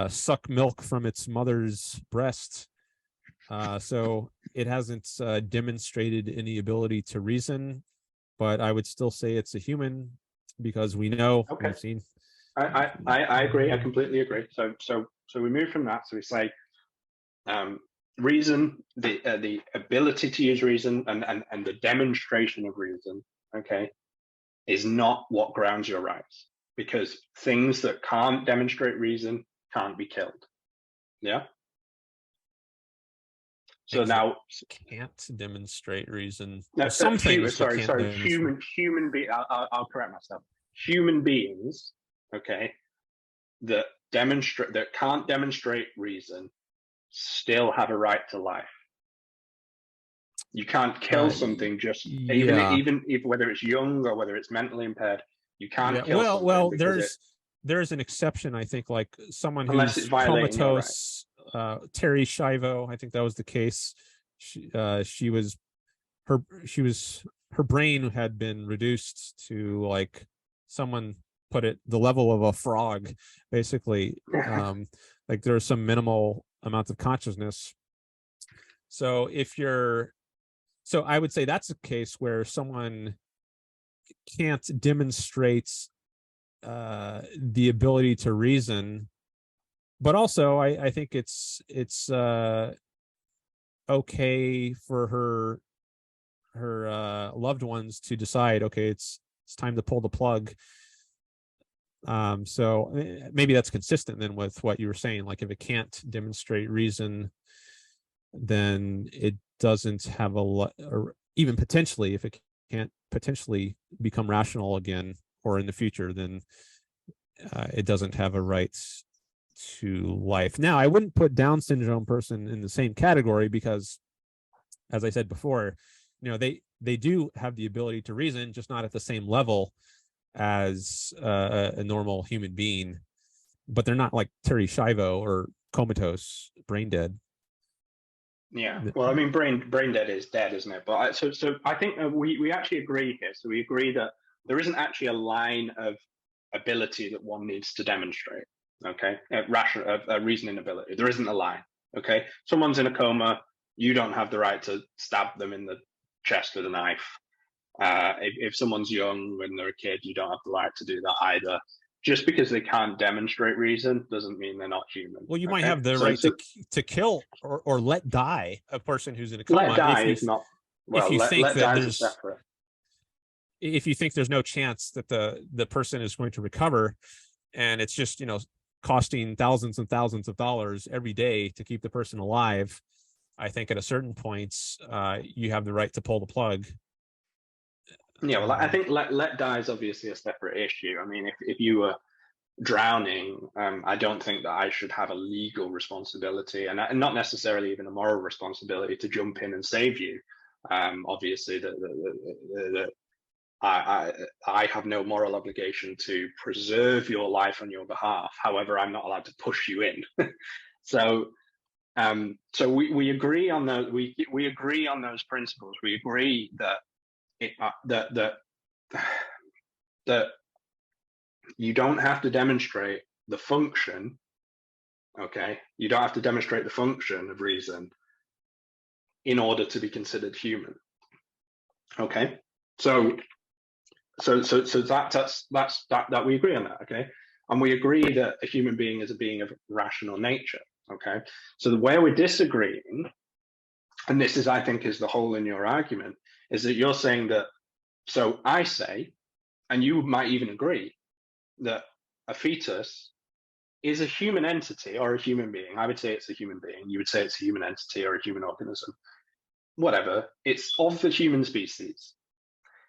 suck milk from its mother's breast. So it hasn't demonstrated any ability to reason, but I would still say it's a human because we know. Okay. We've seen. I agree. I completely agree. So we move from that. So we say reason, the ability to use reason, and the demonstration of reason, okay, is not what grounds your rights, because things that can't demonstrate reason can't be killed. Yeah. So now can't demonstrate reason. No, some things. Sorry. Human being. I'll correct myself. Human beings, okay, that can't demonstrate reason, still have a right to life. You can't kill something just even whether it's young or whether it's mentally impaired. You can't kill something. Well, there's an exception, I think, like someone who's comatose. Terry Schiavo, I think that was the case. Her brain had been reduced to, like, someone put it, the level of a frog, basically. Like there's some minimal amount of consciousness. So I would say that's a case where someone can't demonstrate the ability to reason, but also I think it's okay for her loved ones to decide, okay, it's time to pull the plug. So maybe that's consistent then with what you were saying. Like if it can't demonstrate reason, then it doesn't have or even potentially, if it can't potentially become rational again or in the future, then it doesn't have a right to life. Now, I wouldn't put Down syndrome person in the same category because, as I said before, they do have the ability to reason, just not at the same level as a normal human being. But they're not like Terry Schiavo or comatose, brain dead. Yeah, well, I mean, brain dead is dead, isn't it? But so I think we actually agree here. So we agree that there isn't actually a line of ability that one needs to demonstrate. Okay, rational reasoning ability. There isn't a line. Okay, someone's in a coma. You don't have the right to stab them in the chest with a knife. If someone's young when they're a kid, you don't have the right to do that either. Just because they can't demonstrate reason doesn't mean they're not human. Well, you might have the right to kill or let die a person who's in a coma. Let die is not. Well, if you think let that die there's is separate. If you think there's no chance that the person is going to recover, and it's just, you know, costing thousands and thousands of dollars every day to keep the person alive, I think at a certain point you have the right to pull the plug. Yeah, well, I think let die is obviously a separate issue. I mean, if you were drowning, I don't think that I should have a legal responsibility, and not necessarily even a moral responsibility to jump in and save you. Obviously, I have no moral obligation to preserve your life on your behalf. However, I'm not allowed to push you in. So we agree on those. We agree on those principles. We agree that that you don't have to demonstrate the function. Okay, you don't have to demonstrate the function of reason in order to be considered human. Okay, so that we agree on that. Okay, and we agree that a human being is a being of rational nature. Okay, so where we're disagreeing, and this is, I think, is the hole in your argument, is that you're saying that, so I say, and you might even agree, that a fetus is a human entity or a human being. I would say it's a human being. You would say it's a human entity or a human organism. Whatever. It's of the human species.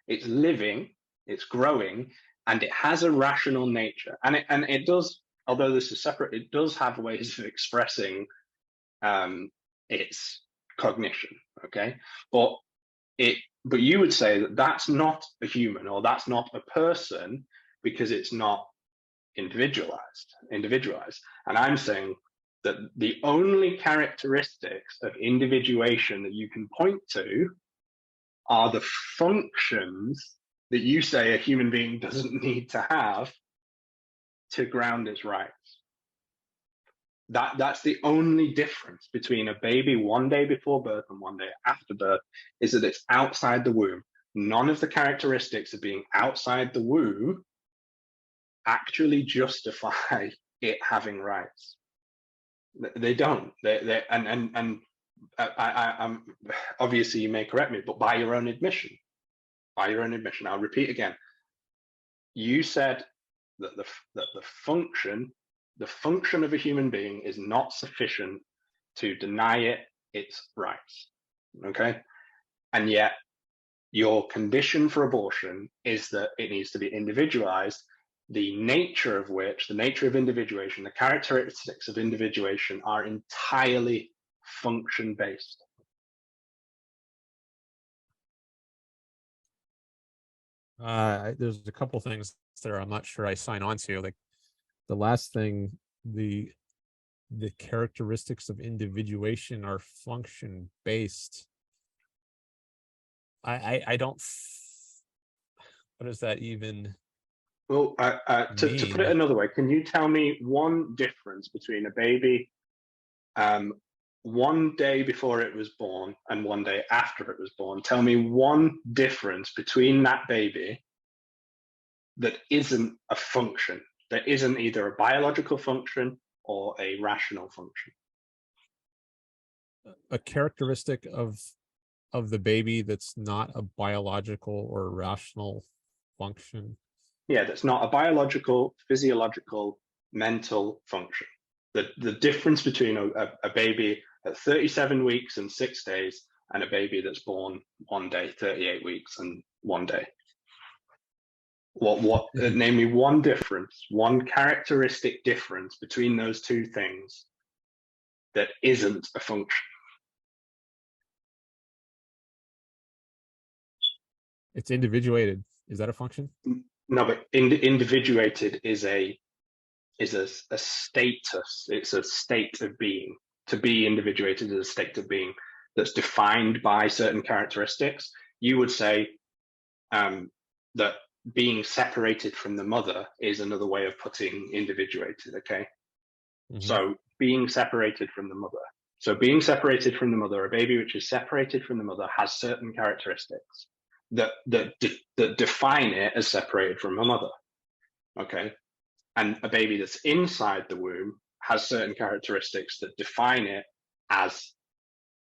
It's living, it's growing, and it has a rational nature. And it does, although this is separate, it does have ways of expressing its cognition. Okay, but you would say that that's not a human, or that's not a person, because it's not individualized. And I'm saying that the only characteristics of individuation that you can point to are the functions that you say a human being doesn't need to have to ground its rights. That's the only difference between a baby one day before birth and one day after birth, is that it's outside the womb. None of the characteristics of being outside the womb actually justify it having rights. They don't. I'm obviously, you may correct me, but by your own admission, I'll repeat again. You said that the function of a human being is not sufficient to deny it its rights. Okay, and yet your condition for abortion is that it needs to be individualized. The nature of individuation, the characteristics of individuation are entirely function-based. There's a couple things there I'm not sure I sign on to. Like the last thing, the characteristics of individuation are function-based. I don't. What does that even? Well, to put it another way, can you tell me one difference between a baby one day before it was born and one day after it was born? Tell me one difference between that baby that isn't a function, that isn't either a biological function or a rational function. A characteristic of the baby that's not a biological or rational function. Yeah, that's not a biological, physiological, mental function. The difference between a baby at 37 weeks and 6 days and a baby that's born one day, 38 weeks and 1 day. Name me one difference, one characteristic difference between those two things that isn't a function. It's individuated. Is that a function? No, but individuated is a status. It's a state of being. To be individuated is a state of being that's defined by certain characteristics. You would say that being separated from the mother is another way of putting individuated. Okay. So being separated from the mother. So being separated from the mother, a baby which is separated from the mother has certain characteristics that define it as separated from a mother. Okay. And a baby that's inside the womb has certain characteristics that define it as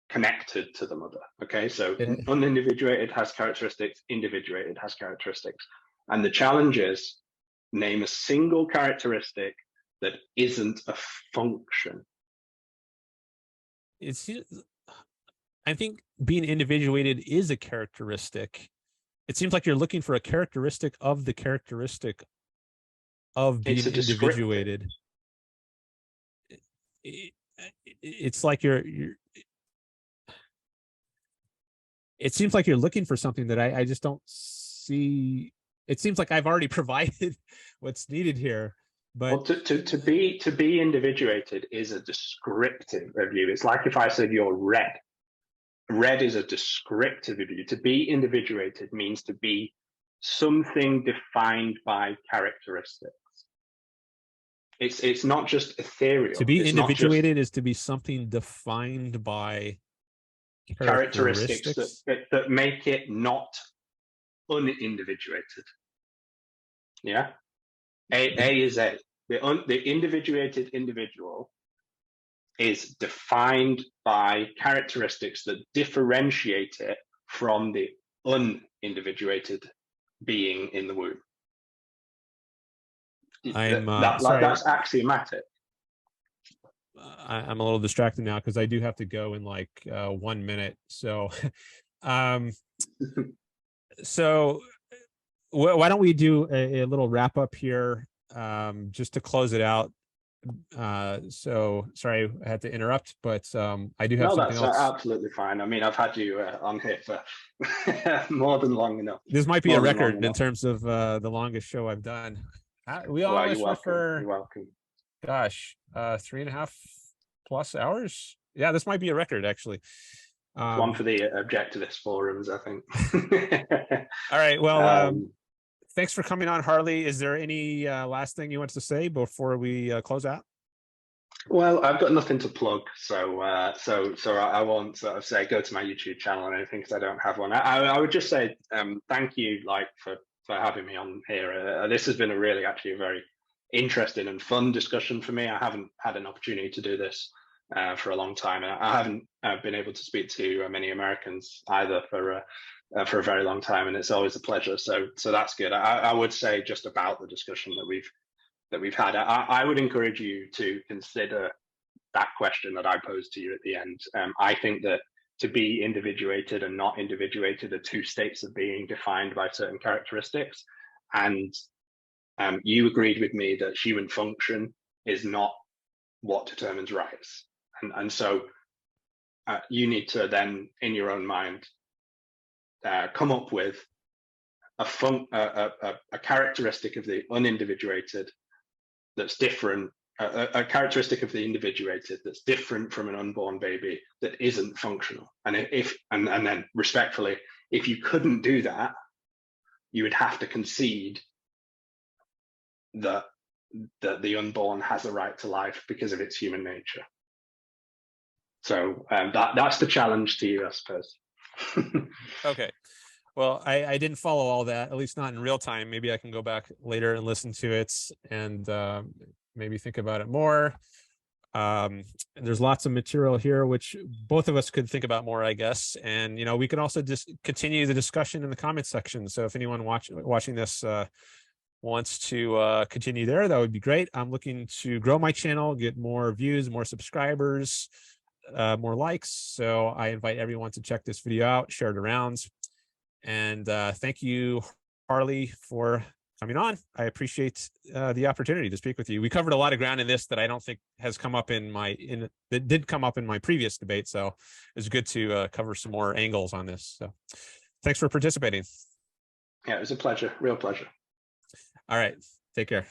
connected to the mother. Okay. So unindividuated has characteristics, individuated has characteristics. And the challenge is name a single characteristic that isn't a function. I think being individuated is a characteristic. It seems like you're looking for a characteristic of the characteristic of being individuated. It's like you're it seems like you're looking for something that I just don't see. It seems like I've already provided what's needed here. But well, to be individuated is a descriptive of you. It's like if I said you're red. Red is a descriptive of you. To be individuated means to be something defined by characteristics. It's not just ethereal. To be individuated is to be something defined by characteristics that make it not unindividuated. Yeah. A is A. The individuated individual is defined by characteristics that differentiate it from the unindividuated being in the womb. That's axiomatic. I'm a little distracted now because I do have to go in like 1 minute. So, so why don't we do a little wrap up here just to close it out? So sorry I had to interrupt, but I do have something else. That's absolutely fine. I mean, I've had you on here for more than long enough. This might be a record in terms of the longest show I've done. We almost went for, you're welcome. Gosh, 3.5+ hours. Yeah, this might be a record actually. One for the objectivist forums, I think. All right. Well, thanks for coming on, Harley. Is there any last thing you want to say before we close out? Well, I've got nothing to plug, so I won't sort of say go to my YouTube channel or anything because I don't have one. I would just say thank you, like for having me on here. This has been actually a very interesting and fun discussion for me. I haven't had an opportunity to do this for a long time, and I haven't been able to speak to many Americans either for a very long time, and it's always a pleasure. So that's good. I would say just about the discussion that we've had. I would encourage you to consider that question that I posed to you at the end. I think that to be individuated and not individuated are two states of being defined by certain characteristics, and you agreed with me that human function is not what determines rights, and so you need to then, in your own mind, come up with a characteristic of the unindividuated that's different, a characteristic of the individuated that's different from an unborn baby that isn't functional. And and then respectfully, if you couldn't do that, you would have to concede that the unborn has a right to life because of its human nature. So that's the challenge to you, I suppose. Okay. Well, I didn't follow all that, at least not in real time. Maybe I can go back later and listen to it and maybe think about it more. And there's lots of material here, which both of us could think about more, I guess. And, we can also just continue the discussion in the comment section. So if anyone watching this wants to continue there, that would be great. I'm looking to grow my channel, get more views, more subscribers, more likes. So I invite everyone to check this video out, share it around. And thank you, Harley, for coming on. I appreciate the opportunity to speak with you. We covered a lot of ground in this that I don't think has come up that did come up in my previous debate. So it's good to cover some more angles on this. So thanks for participating. Yeah, it was a pleasure, real pleasure. All right. Take care.